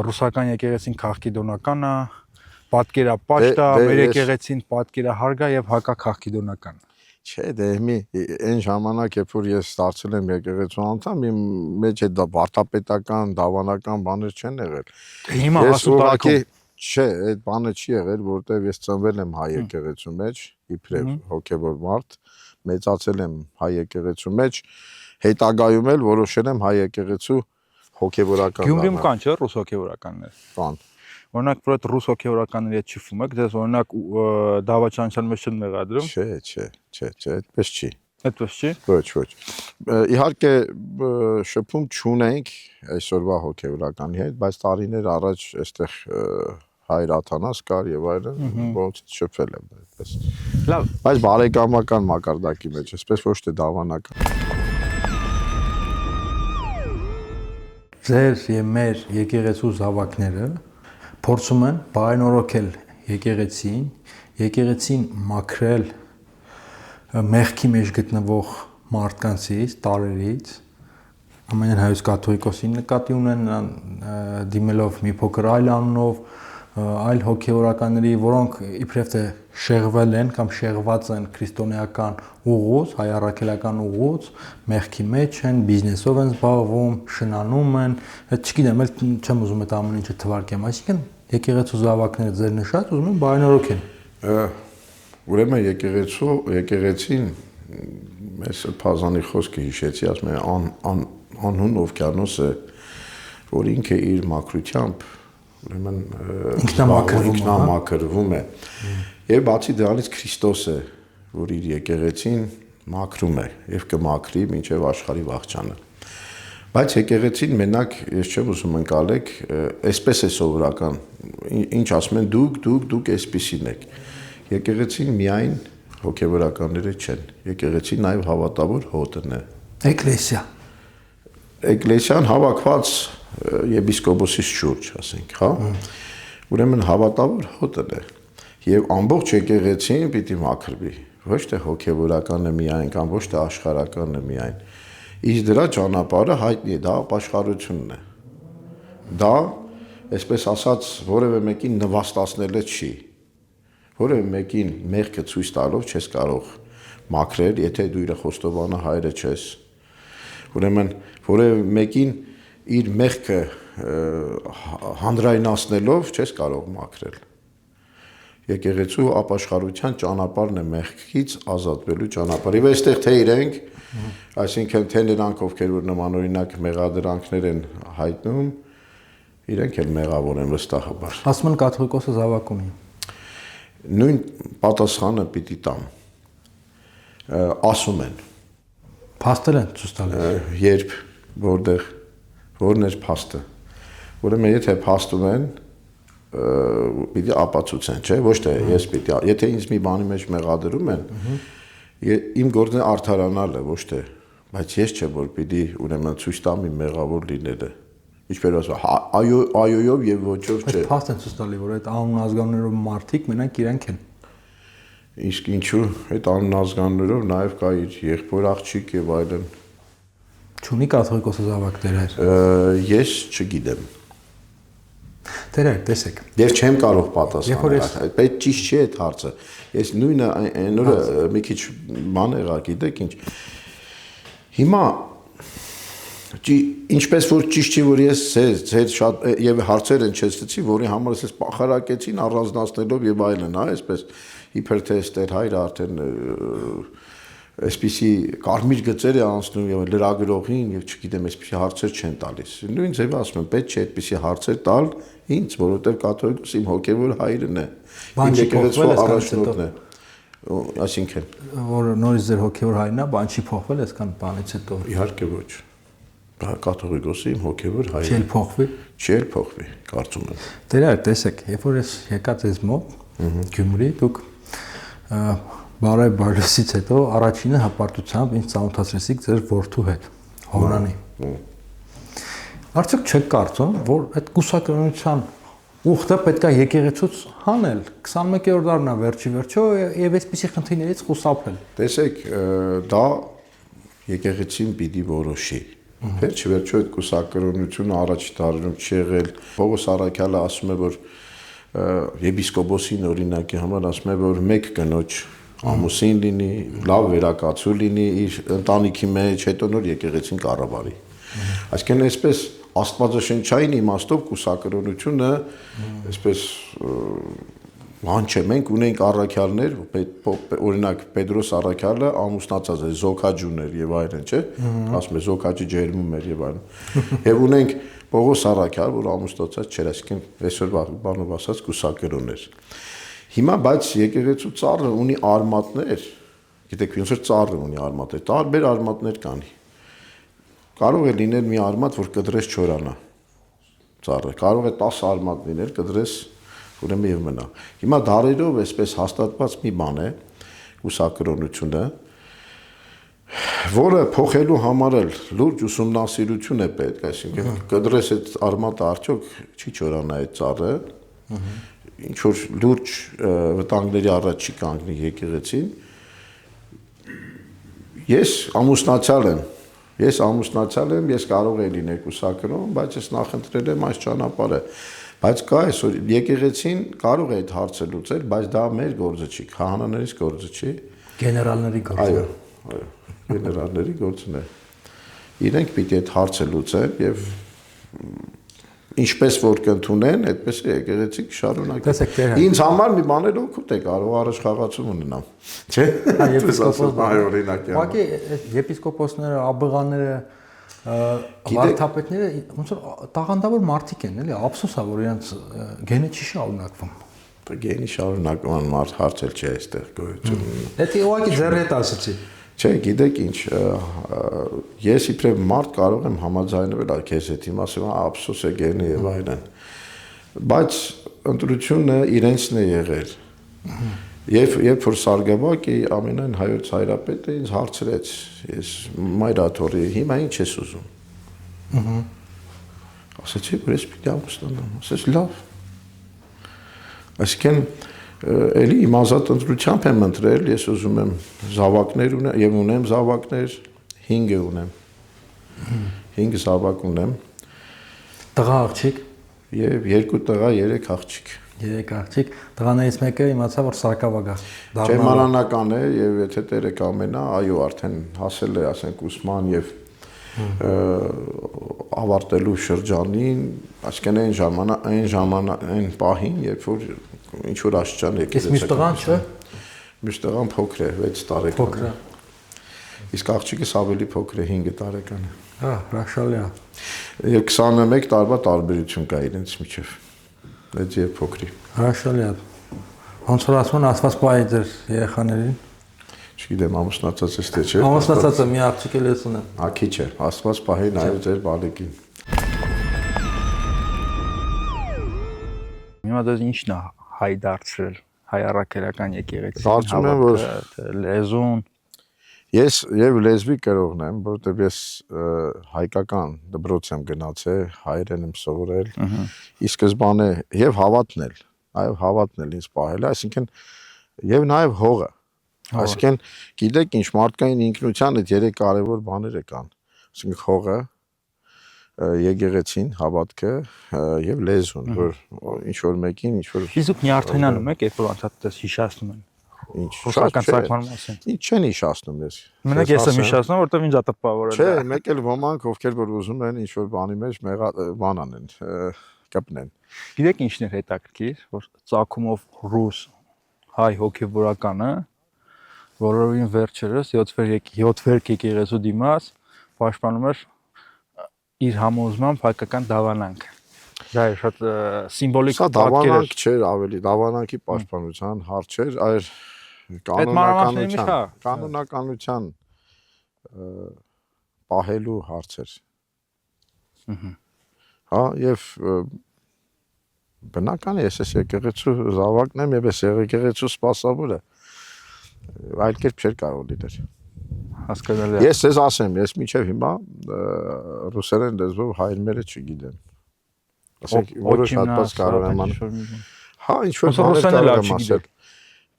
ռուսական եկեղեցին քաղաքիդոնական է, պատկերապաշտ է, մեր եկեղեցին պատկերահարգ է եւ հակաքաղաքիդոնական։ Չէ, դե մի այն ժամանակ, երբ որ ես դարձել եմ եկեղեցու անդամ, իմ մեջ այդ վարդապետական, դավանական բաներ չեն եղել։ Հիմա ասում տարիքում չէ, այդ բանը չի եղել, որովհետև ես ծնվել եմ հայ եկեղեցու մեջ, իբրև հոգևոր մարդ, մեծացել եմ հայ եկեղեցու մեջ, հետագայում էլ որոշել եմ հայ եկեղեցու հոգևորական։ Գյումրիում կան չէ՞ ռուս հոգևորականներ։ Կան։ Օրինակ, որ այդ ռուս հոգևորականների հետ շփվում եք, դες օրինակ դավաճանության մեջ չեն մեղադրում։ Չէ, այդպես չի։ Այդպես չի։ Ոչ։ Իհարկե շփում չունենք այսօրվա հոգևորականի հետ, բայց տարիներ առաջ այստեղ հայր Աթանաս կար եւ այլն, ոնց շփվել եմ այդպես։ Լավ, Բայց բարեկամական մակարդակի մեջ, այսպես ոչ թե դավանական։ Ձեր եւ մեր եկեղեցու զավակները փորձում են բարենորոգել եկեղեցին մաքրել մեղքի մեջ գտնվող մարդկանցից, տարերից, ամենայն հայոց կաթողիկոսին նկատի ունեն դիմելով մի փոքր այլ անունով, այլ հոգևորականների, որոնք իբրև թե շեղվել են կամ շեղված են քրիստոնեական ուղուց, հայ առաքելական ուղուց, մեղքի մեջ են, բիզնեսով են զբաղվում, շնանում են, չգիտեմ, էլ չեմ ուզում այդ ամեն ինչը թվարկեմ, այսինքն եկեղեցու զավակները ձեր նշած ուզում են բարենորոգել։ Ուրեմն եկեղեցին մեզ Փազանի խոսքը հիշեցի, ասում է անհուն Օվկիանոս է, որ ինքը իր մաքրությամբ ուրեմն ինքնամաքրվում է։ Եվ բացի դրանից Քրիստոս է, որ իր եկեղեցին մաքրում է եւ կմաքրի մինչեւ աշխարհի վաղճանը։ Բայց եկեղեցին մենակ ես չեմ ուզում ընկալեք, այսպես է սովորական, ինչ ասում են դուք այսպեսին եք։ Եկեղեցին միայն հոգևորականները չեն, եկեղեցին նաև հավատավոր հոտն է։ Էկլեսիան հավաքված եպիսկոպոսի շուրջ, ասենք, հա։ Ուրեմն հավատավոր հոտն է։ Եվ ամբողջ եկեղեցին պիտի մաքրվի, ոչ թե հոգևորականը միայն կամ ոչ թե աշխարհականը միայն։ Իսկ դրա ճանապարհը հայտնի է, դա ապաշխարությունն է։ Դա, այսպես ասած, որևէ մեկին նվաստացնելը չի։ Որևէ մեկին մեղքը ցույց տալով չես կարող մաքրել, եթե դու իր խոստովանը հայրը չես։ Ուրեմն որևէ մեկին իր մեղքը հանրայնացնելով չես կարող մաքրել։ Եկեղեցու ապաշխարության ճանապարհն է մեղքից ազատվելու ճանապարհը։ Եվ այստեղ թե իրենք, այսինքն թե նրանք, ովքեր որ նմանօրինակ մեղադրանքներ են հայտնում, իրենք էլ մեղավոր են վստահաբար։ Ասում են կաթողիկոսը զավակում է։ Նույն պատասխանը պիտի տամ, ասում են։ Փաստել են ցույց տալիս։ Երբ, որտեղ, որն էր փաստը։ Ուրեմն եթե փաստում են, պիտի ապացուցեն, չէ՞, ոչ թե ես պիտի, եթե ինձ մի բանի մեջ մեղադրում են, իմ գործն է արդարանալը, ոչ թե, բայց ես չէ որ պիտի ուրեմն ցույց տամ իմ մեղավոր լինելը։ Ինչպես ասում, այոյով եւ ոչով չէ։ Բայց փաստ են ցույց տալի, որ այդ անուն ազգաններով մարդիկ մենակ իրենք են։ Իսկ ինչու այդ անուն ազգաններով նաեւ կա իր եղբոր աղջիկ եւ այլն։ Չունի կաթողիկոսը զավակ դերեր։ Ես չգիտեմ։ Դերեր, տեսեք։ Ես չեմ կարող պատասխանել։ Բայց ճիշտ չի այդ հարցը։ Ես նույնը այն օրը մի քիչ բան եղա, գիտեք ինչ։ Հիմա ինչպես որ ճիշտ չի որ ես ձեր շատ եւ հարցեր են չեցեցի, որի համար ես պախարակեցին առանձնացնելով եւ այլն, հա, այսպես իբր թե ստեր հայրը արդեն այսպիսի կարմիր գծեր է անցնում եւ լրագրողին եւ չգիտեմ այսպիսի հարցեր չեն տալիս։ Նույն ձևը ասում եմ, պետք չէ այդպիսի հարցեր տալ ինձ, որովհետեւ կաթողիկոս իմ հոգեվոր հայրն է։ Իմ եկեղեցու առաջնորդն է։ Այսինքն որ նորից ձեր հոգեվոր հայրն է, բան չի փոխվել այսքան բանից հետո։ Իհարկե ոչ։ Կաթողիկոսի իմ հոգեվոր հայրը։ Չի փոխվի։ Չի փոխվի, կարծում եմ։ Դերեր, տեսեք, երբ որ ես եկա ձեզ մոտ Գյումրի, դուք բարայ բարլուսից հետո առաջինը հպարտությամբ ինձ ծանոթացրեցիք ձեր որդու հետ, Հովնանի։ Արդյոք չեք կարծում, որ այդ կուսակրոնության ուխտը պետք է եկեղեցուց հանել 21-րդ դարն է վերջի եւ այսպիսի խնդիրներից խուսափել։ Տեսեք, դա եկեղեցին պիտի որոշի։ Վերջի այդ կուսակրոնությունը առաջի տարիներում չի եղել։ Պողոս Առաքյալը ասում է, որ եպիսկոպոսին օրինակի համար ասում է, որ մեկ կնոջ ամուսին լինի, լավ վերակացու լինի իր ընտանիքի մեջ, հետո նոր եկեղեցին կառավարի։ Այսինքն այսպես աստվածաշնչային իմաստով կուսակրոնությունը այսպես բան չէ, մենք ունենք առաքյալներ, օրինակ Պետրոս առաքյալը ամուսնացած է, զոքաջուն էր եւ այլն, չէ՞, ասում է զոքաջի ջերմում էր եւ այլն։ Եվ ունենք Պողոս առաքյալ, որ ամուսնացած չէր, այսինքն այսօր բանով ասած կուսակրոն էր։ Հիմա բայց եկեղեցու ծառը ունի արմատներ, գիտեք, ոնց որ ծառը ունի արմատներ, տարբեր արմատներ կան։ Կարող է լինել մի արմատ, որ կդրես չորանա։ Ծառը կարող է 10 արմատ լինել, կդրես ուրեմն եւ մնա։ Հիմա դարերով այսպես հաստատված մի բան է ուսակրոնությունը, որը փոխելու համար էլ լուրջ ուսումնասիրություն է պետք, այսինքն կդրես այդ արմատը արդյոք չի չորանա այդ ծառը, ինչ որ լուրջ վտանգների առաջ չի կանգնի եկեղեցին։ Ես ամուսնացյալ եմ, ես կարող եմ լինել ուսակրոն, բայց ես նախընտրել եմ այս ճանապարհը։ Բայց կա այսօր եկեղեցին կարող է այդ հարցը լուծել, բայց դա մեր գործը չի, քահանաներից գործը չի, Գեներալների գործը։ այո, գեներալների գործն է։ Իրենք պիտի այդ հարցը լուծեն եւ ինչպես որ կընդունեն, այդպես է եկեղեցի կշարունակի։ Ինձ համար մի բան էլ օգուտ է կարող առաջխաղացում ունենամ։ Չէ՞։ Ուղղակի եպիսկոպոսները, աբղաները, վարդապետները ոնց որ տաղանդավոր մարդիկ են, էլի, ափսոս է, որ իրենց գենը չի շարունակվում։ Գենի շարունակման հարց էլ չի այստեղ գոյություն։ Դա ուղղակի ձեռի հետ ասեցի։ Չէ, գիտեք ինչ, ես իբրև մարդ կարող եմ համաձայնվել այ քեզ հետ, հիմա ասեմ, ափսոս է գենը եւ այլն։ Բայց ընտրությունը իրենցն է եղել։ Երբ որ Սարգսակի ամենայն հայոց հայրապետը ինձ հարցրեց, ես մայրաթորի, հիմա ինչ ես ուզում։ Ասացի, որ ես պիտի ամուսնանամ, ասես լավ։ Այսինքն էլի իմ ազատ ընտրությամբ եմ ընտրել, ես ուզում եմ զավակներ ունեմ եւ ունեմ զավակներ, 5 ունեմ։ 5 զավակ ունեմ։ Տղա աղջիկ Եվ 2 տղա, 3 աղջիկ։ 3 աղջիկ, տղաներից մեկը իմացա, որ Սարգսակա Չեմանանական է եւ եթե Տերը կամենա, այո, արդեն հասել է, ասենք, ուսման եւ ավարտելու շրջանին, այսինքն այն պահին, երբ որ ինչ որ աշճան եկեղեցի։ Իսկ մյուս տղան չէ։ Մյուս տղան փոքր է, 6 տարեկան։ Փոքր է։ Իսկ աղջիկս ավելի փոքր է, 5 տարեկան է։ Հա, հրաշալի է։ Եվ 21 տարվա տարբերություն կա իրենց միջև։ Այդ եւ փոքրի։ Հրաշալի է։ Ոնց որ ասում են, Աստված պահի ձեր երեխաներին։ Չգիտեմ, ամուսնացած ես թե չէ։ Ամուսնացած եմ, մի աղջիկ էլ ես ունեմ։ Հա, քիչ է, Աստված պահի նաեւ ձեր բալիկին։ Հիմա դες ինչն է հայ դարձրել, հայ առաքելական եկեղեցին, Կարծում եմ, որ լեզուն։ Ես եւ լեզվի կրողն եմ, որովհետեւ ես հայկական դպրոց եմ գնացել, հայերեն եմ սովորել։ Ի սկզբանե եւ հավատն էլ, այո, հավատն էլ ինձ պահել է, այսինքն եւ նաեւ հողը։ Այսինքն, գիտեք ինչ, մարդկային ինքնության այդ 3 կարևոր բաները կան։ Այսինքն հողը, եկեղեցին, հավատքը եւ լեզուն, որ ինչ որ մեկին, ինչ որ Իսկ նյարդայնանում եք, երբ որ անդադար հիշացնում են։ Ինչ ռուսական ցակման մասին։ Ինչ չեն հիշացնում ես։ Մենակ ես եմ հիշացնում, որտեղ ինձ է տպավորել։ Չէ, մեկ էլ ոմանք, ովքեր որ ուզում են ինչ որ բանի մեջ բան անեն, կպնեն։ Գիտեք ինչն է հետաքրքիր, որ ցակումով ռուս հայ հոգեվորականը, որովին վերջերս 7 վերք եկեղեցու դիմաց պաշտպանում էր իր համոզմամբ հայկական դավանանք։ Դա է շատ սիմվոլիկ պատկեր է։ Դավանանք չէր ավելի, դավանանքի պաշտպանության հարց չէր, այլ կանոնականության պահելու հարցեր։ Հա, եւ բնական է, ես եկեղեցու զավակն եմ եւ ես եկեղեցու սպասավորը։ Այլ կերպ չէր կարող լինել։ Հասկանալի է։ Ես ձեզ ասեմ, ես մինչև հիմա ռուսերեն լեզվով հայերմերը չգիտեմ։ Ասենք, որոշ հատված կարող եմ անել։ Հա, ինչ որ բաներ կարող եմ ասել։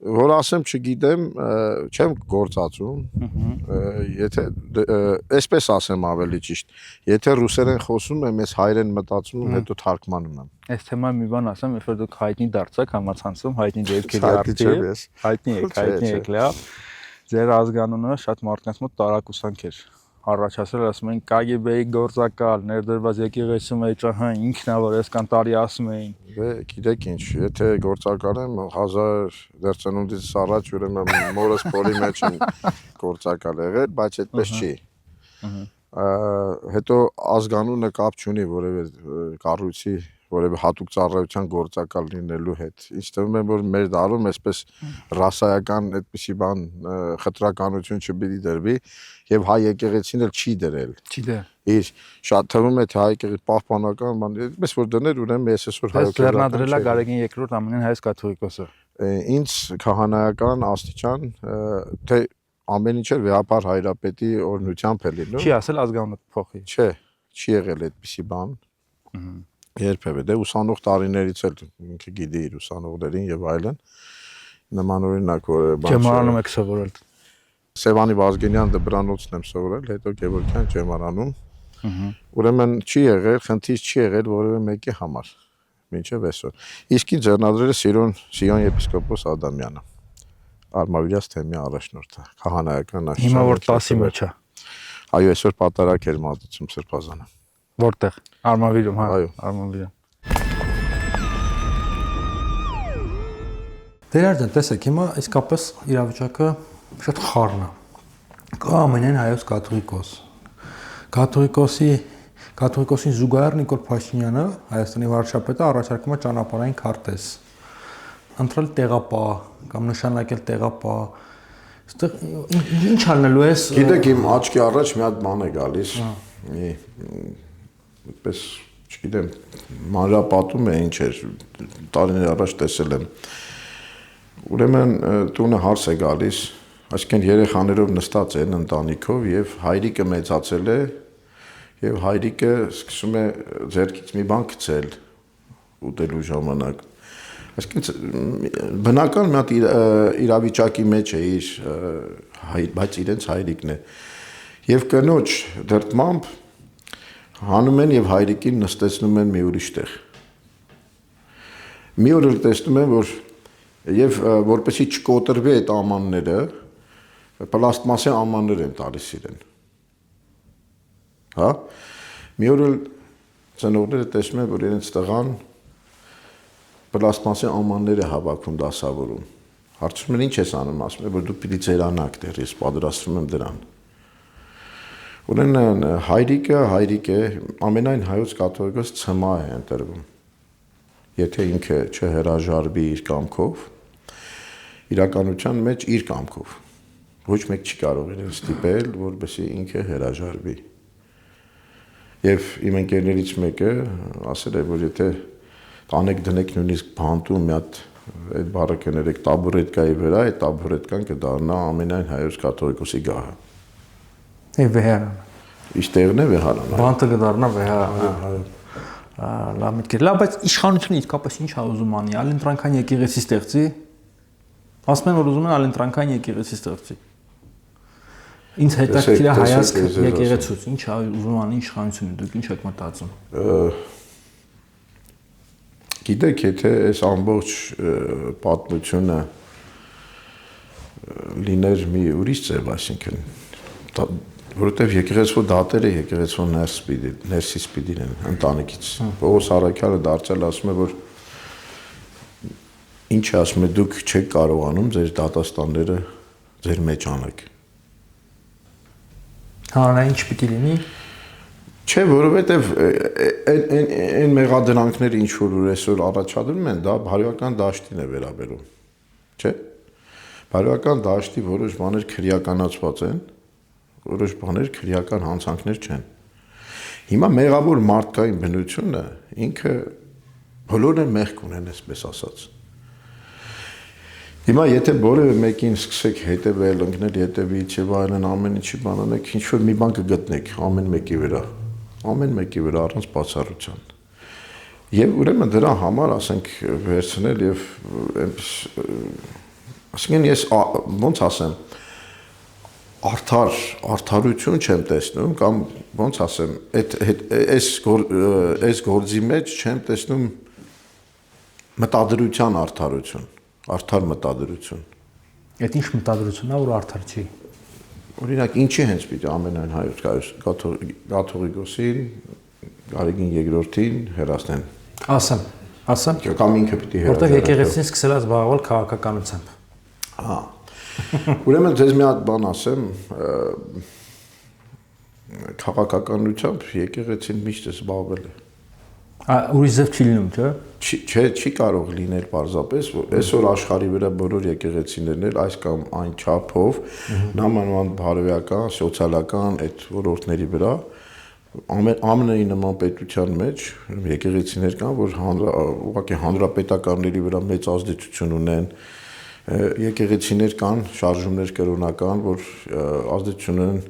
Որ ասեմ չգիտեմ, չեմ գործածում, եթե այսպես ասեմ ավելի ճիշտ, եթե ռուսերեն խոսում եմ, ես հայերեն մտածում եմ, հետո թարգմանում եմ։ Այս թեմայի մի բան ասեմ, երբ որ դուք հայտնի դարձաք համացանցում, հայտնի դեպքերի արդի, հայտնի եք, լավ։ Ձեր ազգանունը շատ մարդկանց մոտ տարակուսանք էր առաջացրել, ասում են KGB-ի գործակալ, ներդրված եկեղեցու մեջ, ահա ինքն է, որ այսքան տարի ասում էին։ Գիտեք ինչ, եթե գործակալ եմ 1000 դերցնունդից առաջ ուրեմն մորս փոլի մեջ եմ գործակալ եղել, բայց այդպես չի։ Հետո ազգանունը կապ չունի որևէ կառույցի որևէ հատուկ ծառայության գործակալ լինելու հետ։ Ինչ թվում է, որ մեր դարում այսպես ռասայական այդպիսի բան խտրականություն չպիտի դրվի եւ հայ եկեղեցին էլ չի դրել։ Չի դե։ Իր շատ թվում է թե հայ եկեղեցի պահպանական բան, այդպես որ դներ ուրեմն ես այսօր Այս լեռնադրելա Գարեգին II ամենայն հայոց կաթողիկոսը։ Ինձ քահանայական աստիճան թե ամեն ինչ էլ վեհապար հայրապետի օրհնությամբ է լինում։ Չի ասել ազգանունը փոխի։ Չէ, չի եղել այդպիսի բան։ Երբևէ դե ուսանող տարիներից էլ ինքը գիտի իր ուսանողներին եւ այլն նմանօրինակ որ բան Ջեմարանում եք սովորել։ Սևանի Վազգենյան դպրանոցն եմ սովորել, հետո Գևորգյան ջեմարանում։ Ուրեմն չի եղել, խնդիր չի եղել որևէ մեկի համար մինչև այսօր։ Իսկ ինձ ձեռնադրել է Սիոն եպիսկոպոս Ադամյանը։ Արմավիրյաց թեմի առաջնորդը, քահանայական աշճան։ Հիմա որ 10-ի մեջ է։ Այո, այսօր պատարագ էր մատուցում Սրբազանը։ Որտեղ։ Արմավիրում, հա։ Այո։ Արմավիրում։ Դերարձան, տեսեք, հիմա իսկապես իրավիճակը շատ խառն է։ Կա ամենայն հայոց կաթողիկոս։ Կաթողիկոսին զուգահեռ Նիկոլ Փաշինյանը, Հայաստանի վարչապետը առաջարկում է ճանապարհային քարտեզ։ Ընտրել տեղապահ կամ նշանակել տեղապահ։ Այստեղ ինչ անելու ես։ Գիտեք, իմ աչքի առաջ մի հատ բան է գալիս։ Այդպես, չգիտեմ, մանրապատում է ինչ էր, տարիներ առաջ տեսել եմ։ Ուրեմն տունը հարս է գալիս, այսինքն երեխաներով նստած են ընտանիքով եւ հայրիկը մեծացել է եւ հայրիկը սկսում է ձեռքից մի բան գցել ուտելու ժամանակ։ Այսինքն բնական մի հատ իրավիճակի մեջ է իր բայց իրենց հայրիկն է։ Եվ կնոջ դրտմամբ հանում են եւ հայրիկին նստեցնում են մի ուրիշ տեղ։ Մի օր էլ տեսնում են, որ եւ որպեսի չկոտրվի այդ ամանները, պլաստմասե ամաններ են տալիս իրեն։ Հա? Մի օր էլ ծնողները տեսնում են, որ իրենց տղան պլաստմասե ամաններ է հավաքում դասավորում։ Հարցում են ինչ ես անում, ասում են, որ դու պիտի ծերանաք դեռ, ես պատրաստվում եմ դրան։ Ուրեմն հայրիկը ամենայն հայոց կաթողիկոս ցմա է ընտրվում։ Եթե ինքը չհրաժարվի իր կամքով, իրականության մեջ իր կամքով, ոչ մեկ չի կարող իրեն ստիպել, որպեսզի ինքը հրաժարվի։ Եվ իմ ընկերներից մեկը ասել է, որ եթե տանեք դնեք նույնիսկ բանտում մի հատ այդ բառը կներեք տաբուրետկայի վրա, այդ տաբուրետկան կդառնա ամենայն հայոց կաթողիկոսի գահը։ Եվ վեհարան։ Իշ տեղն է վեհարան։ Բանտը կդառնա վեհարան։ Լավ միտքեր։ Լավ, բայց իշխանությունը իսկապես ինչ է ուզում անի, ալենտրանքային եկեղեցի ստեղծի։ Ասում են, որ ուզում են ալենտրանքային եկեղեցի ստեղծի։ Ինչ հետաքրքիր է հայացք եկեղեցուց, ինչ է ուզում անի իշխանությունը, դուք ինչ եք մտածում։ Գիտեք, եթե այս ամբողջ պատմությունը լիներ մի ուրիշ ձև, այսինքն որովհետև եկեղեցու դատերը եկեղեցու ներսից պիտի լինեն ընտանիքից։ Պողոս Առաքյալը դարձյալ ասում է, որ ինչ ասում է, դուք չեք կարողանում ձեր դատաստանները ձեր մեջ անեք։ Հանրային ինչ պիտի լինի։ Չէ, որովհետև այն մեղադրանքները ինչ որ այսօր առաջադրում են, դա բարոյական դաշտին է վերաբերում։ Չէ՞։ Բարոյական դաշտի որոշ բաներ քրեականացված են, որոշ բաներ քրեական հանցանքներ չեն։ Հիմա մեղավոր մարդկային բնությունը ինքը բոլորն են մեղք ունեն, այսպես ասած։ Հիմա եթե որևէ մեկին սկսեք հետևել, ընկնել հետևից եւ այլն ամեն ինչի բան անեք, ինչ որ մի բան կգտնեք ամեն մեկի վրա առանց բացառության։ Եվ ուրեմն դրա համար, ասենք, վերցնել եւ այնպես ասենք ես ոնց ասեմ, արդարություն չեմ տեսնում կամ ոնց ասեմ, այս գործի մեջ չեմ տեսնում մտադրության արդարություն, արդար մտադրություն։ Այդ ինչ մտադրությունն է, որ արդար չի։ Օրինակ, ինչի հենց պիտի ամենայն հայոց կաթողիկոսին, Գարեգին II-ին հեռացնեն։ Ասեմ։ Կամ ինքը պիտի հեռացնեն։ Որտեղ եկեղեցին սկսել է զբաղվել քաղաքականությամբ։ Հա։ Ուրեմն ձեզ մի հատ բան ասեմ, քաղաքականությամբ եկեղեցին միշտ է զբաղվել է։ Ուրիշ ձև չի լինում, չէ՞։ Չի կարող լինել պարզապես, որ այսօր աշխարհի վրա բոլոր եկեղեցիներն էլ այս կամ այն չափով նամանավանդ բարոյական, սոցիալական այդ ոլորտների վրա ԱՄՆ-ի նման պետության մեջ եկեղեցիներ կան, որ ուղղակի հանրապետականների վրա մեծ ազդեցություն ունեն, եկեղեցիներ կան, շարժումներ կրոնական, որ ազդեցություն ունեն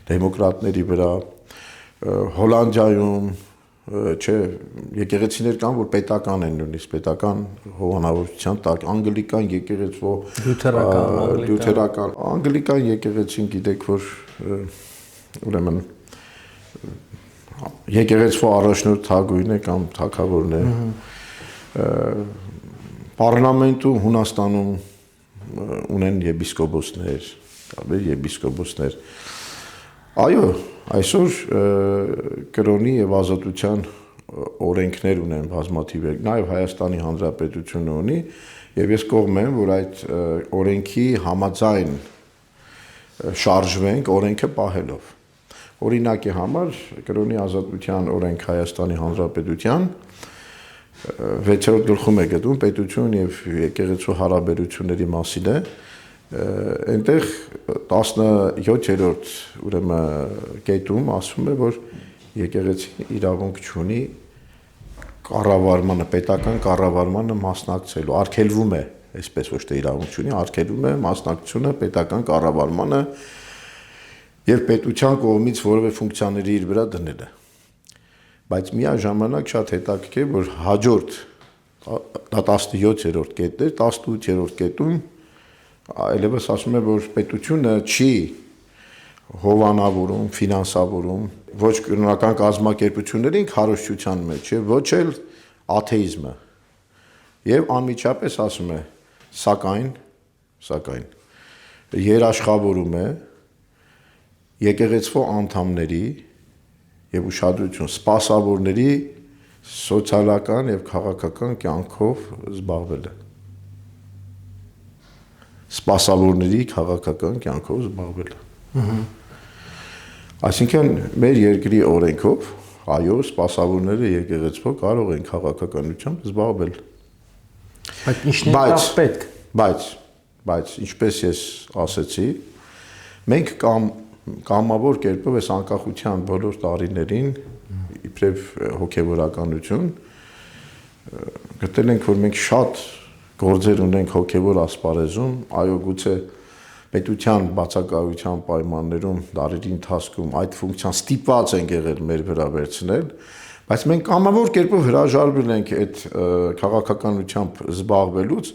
դեմոկրատների վրա, Հոլանդիայում չէ, եկեղեցիներ կան, որ պետական են նույնիսկ պետական հովանավորության տակ, անգլիկան եկեղեցու, լյութերական, անգլիկան եկեղեցին գիտեք, որ ուրեմն եկեղեցու առաջնորդ թագուհին է կամ թագավորն է, պարլամենտում Հունաստանում ունեն եպիսկոպոսներ, եպիսկոպոսներ, այո, այսօր կրոնի եւ ազատության օրենքներ ունեն բազմաթիվ, նաեւ Հայաստանի Հանրապետությունը ունի եւ ես կողմ եմ, որ այդ օրենքի համաձայն շարժվենք օրենքը պահելով։ Օրինակի համար կրոնի ազատության օրենք Հայաստանի Հանրապետության 6-րդ գլխում է գտնում պետություն եւ եկեղեցու հարաբերությունների մասին է, այնտեղ 17-րդ ուրեմն կետում ասում է, որ եկեղեցին իրավունք չունի կառավարմանը, պետական կառավարմանը մասնակցելու, արգելվում է, այսպես ոչ թե իրավունք չունի, արգելվում է մասնակցությունը պետական կառավարմանը եւ պետության կողմից որևէ ֆունկցիաների իր վրա դնելը։ Բայց միաժամանակ շատ հետաքրքիր է, որ հաջորդ 17-րդ կետն է, 18-րդ կետում այլևս ասում է, որ պետությունը չի հովանավորում, ֆինանսավորում ոչ կրոնական կազմակերպություններին քարոզչության մեջ, ոչ էլ աթեիզմը։ Եվ անմիջապես ասում է, սակայն երաշխավորում է եկեղեցու անդամների եւ ուշադրություն սպասավորների սոցիալական եւ քաղաքական կյանքով զբաղվելը։ Սպասավորների քաղաքական կյանքով զբաղվելը։ Այսինքն մեր երկրի օրենքով, այո, սպասավորները եկեղեցու կարող են քաղաքականությամբ զբաղվել։ Բայց ինչն է պետք։ Բայց ինչպես ես ասեցի, մենք կամավոր կերպով այս անկախության բոլոր տարիներին իբրև հոգևորականություն գտել ենք, որ մենք շատ գործեր ունենք հոգևոր ասպարեզում, այո, գուցե պետության բացակայության պայմաններում դարերի ընթացքում այդ ֆունկցիան ստիպված են եղել մեր վրա վերցնել, բայց մենք կամավոր կերպով հրաժարվել ենք այդ քաղաքականությամբ զբաղվելուց,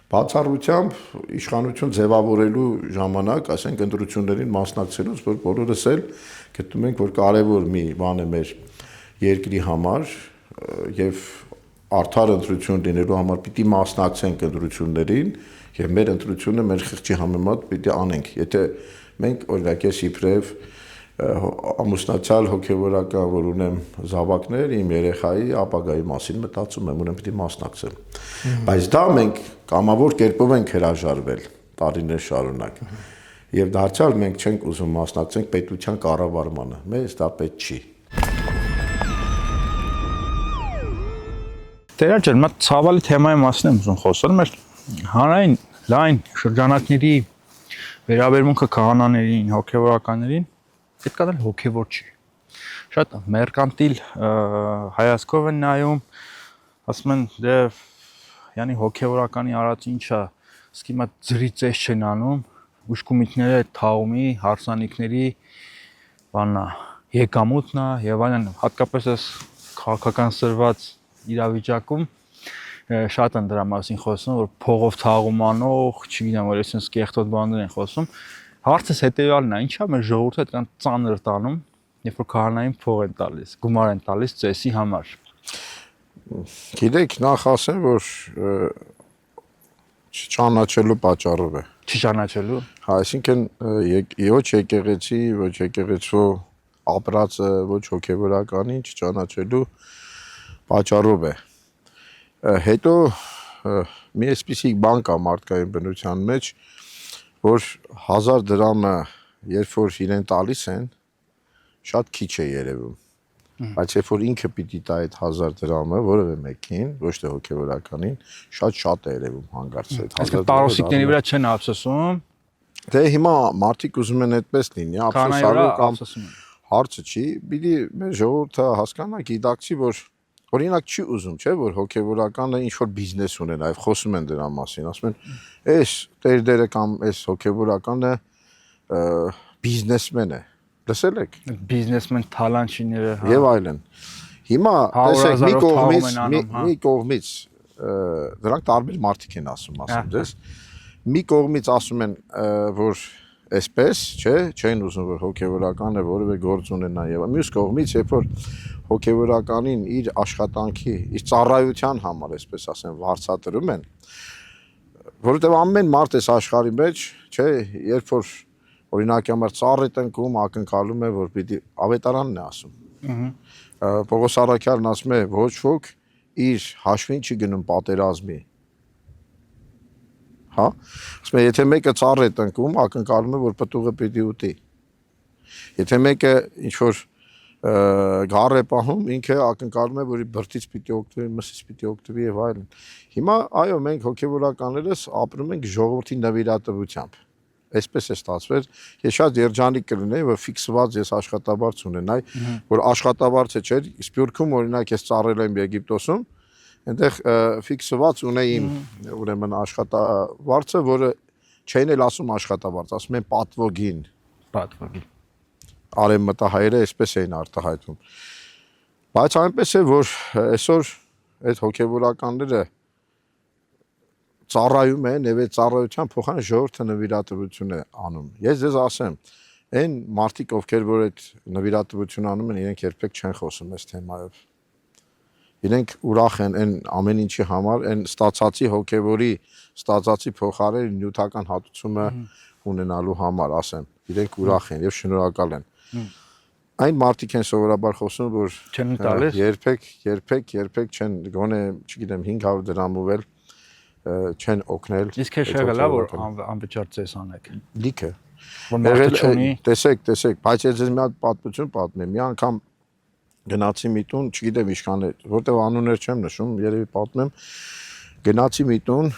բացառությամբ իշխանություն ձևավորելու ժամանակ, ասենք ընտրություններին մասնակցելուց, որ բոլորս էլ գտնում ենք, որ կարևոր մի բան է մեր երկրի համար եւ արդար ընտրություն լինելու համար պիտի մասնակցենք ընտրություններին եւ մեր ընտրությունը մեր խղճի համեմատ պիտի անենք։ Եթե մենք օրինակ ես իբրև ամուսնացյալ հոգևորական, որ ունեմ զավակներ, իմ երեխայի ապագայի մասին մտածում եմ, ունեմ պիտի մասնակցեմ։ Բայց դա մենք կամավոր կերպով ենք հրաժարվել տարիներ շարունակ։ Եվ դարձյալ մենք չենք ուզում մասնակցենք պետության կառավարմանը։ Մեզ դա պետք չի։ Տեր ջան, մա ցավալի թեմայի մասին եմ ուզում խոսել, մեր հանրային լայն շրջանակների վերաբերմունքը քահանաներին, հոգևորականներին պետք է դալ հոգևոր չի։ Շատ մերկանտիլ հայացքով են նայում, ասում են դե յանի հոգևորականի արած ինչա, իսկ հիմա ծրի ծես չեն անում, ուշքումիկները թաղումի, հարսանիքների բաննա, եկամուտն է եւ այլն, հատկապես այս քաղաքական սրված իրավիճակում շատ են դրա մասին խոսում, որ փողով թաղում անող, չգիտեմ, որ այսպես կեղտոտ բաներ են խոսում։ Հարցս հետեւյալն է, ինչա մեր ժողովուրդը այդքան ծանր տանում, երբ որ քահանային փող են տալիս, գումար են տալիս ծեսի համար։ Գիտեք, նախ ասեմ, որ չճանաչելու պատճառով է։ Չճանաչելու։ Հա, այսինքն ոչ եկեղեցի, ոչ եկեղեցու ապրածը, ոչ հոգևորականին չճանաչելու պատճառով է։ Հետո մի այսպիսի բան կա մարդկային բնության մեջ, որ 1000 դրամը երբ որ իրեն տալիս են, շատ քիչ է երևում։ Բայց երբ որ ինքը պիտի տա այդ 1000 դրամը որևէ մեկին, ոչ թե հոգևորականին, շատ է երևում հանգարց այդ 1000 Այսինքն տարոսիկների վրա չեն ափսոսում, դե հիմա մարդիկ ուզում են այդպես լինի, ափսոսալու կամ հարցը չի, պիտի մեր ժողովուրդը հասկանա, գիտակցի, որ օրինակ չի ուզում, չէ, որ հոգևորականը ինչ որ բիզնես ունենա, այլ խոսում են դրա մասին, ասում են, այս տերդերը կամ այս հոգևորականը բիզնեսմեն է։ Լսել եք։ բիզնեսմեն թալանչիները, Եվ այլն։ Հիմա տեսեք, մի կողմից դրանք տարբեր մարդիկ են ասում ձեզ։ Մի կողմից ասում են, որ այսպես, չէ, չեն ուզում որ հոգևորականը որևէ գործ ունենա եւ մյուս կողմից երբ որ հոգևորականին իր աշխատանքի, իր ծառայության համար, այսպես ասեմ, վարձատրում են, որովհետեւ ամեն մարդ էս աշխարհի մեջ, չէ, երբ որ օրինակի համար ծառ է տնկում, ակնկալում է որ պիտի ավետարանն է ասում։ Պողոս Առաքյալն ասում է ոչ ոք իր հաշվին չի գնում պատերազմի։ Հա, ասում է, եթե մեկը ծառ է տնկում, ակնկալում է, որ պտուղը պիտի ուտի։ Եթե մեկը ինչ-որ գառ է պահում, ինքը ակնկալում է, որ բրդից պիտի օգտվի, մսից պիտի օգտվի եւ այլն։ Հիմա, այո, մենք հոգեվորականներս ապրում ենք ժողովրդի նվիրատվությամբ։ Այսպես է ստացվել, ես շատ երջանիկ կլինեի, որ ֆիքսված ես աշխատավարձ ունենայի, որ աշխատավարձը չէր, Սփյուռքում օրինակ ես ծառայել եմ Եգիպտոսում, այնտեղ ֆիքսված ունեի իմ ուրեմն աշխատավարձը, որը չէին էլ ասում աշխատավարձ, ասում են պատվոգին։ Արևմտահայերը այսպես էին արտահայտվում։ Բայց այնպես է, որ այսօր այդ հոգևորականները ծառայում են եւ այդ ծառայության փոխարեն ժողովրդը նվիրատվություն է անում։ Ես ձեզ ասեմ, այն մարդիկ, ովքեր որ այդ նվիրատվություն անում են, իրենք երբեք չեն խոսում այս թեմայով։ Իրենք ուրախ են այն ամեն ինչի համար, այն ստացածի հոգևորի, ստացածի փոխարեն նյութական հատուցումը ունենալու համար, ասեմ։ Իրենք ուրախ են եւ շնորհակալ են։ Այն մարդիկ են սովորաբար խոսում, որ չեն տալիս, երբեք չեն, գոնե, չգիտեմ, 500 դրամով էլ չեն օգնել։ Իսկ հեշեղը լավ որ անվճար ծես անեք։ Լիքը։ Որ մարդը չունի։ Տեսեք, բայց ես ձեզ մի հատ պատմություն պատմեմ։ Մի անգամ գնացի մի տուն, չգիտեմ ինչքան է, որտեղ անուններ չեմ նշում, երևի պատմեմ։ Գնացի մի տուն,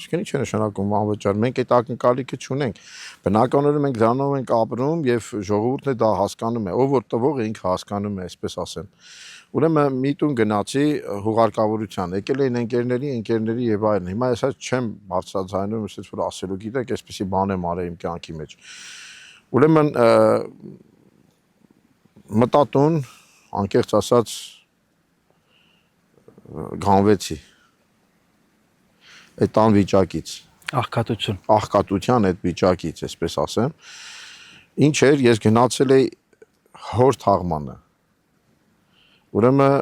Ինչքան չի նշանակում անվճար, մենք այդ ակնկալիքը չունենք։ Բնականորեն մենք դրանով ենք ապրում եւ ժողովուրդն է դա հասկանում է, ով որ տվող է ինքը հասկանում է, այսպես ասեմ։ Ուրեմն մի տուն գնացի հուղարկավորության, եկել էին ընկերների եւ այլն։ Հիմա ես հա չեմ բարձրաձայնում, ասես որ ասելու գիտեք, այսպեսի բան եմ արել իմ կյանքի մեջ։ Ուրեմն մտա տուն, անկեղծ ասած գանվեցի այդ անվիճակից, աղքատության այդ վիճակից, այսպես ասեմ, ինչ էր, ես գնացել էի հոր թաղմանը, ուրեմն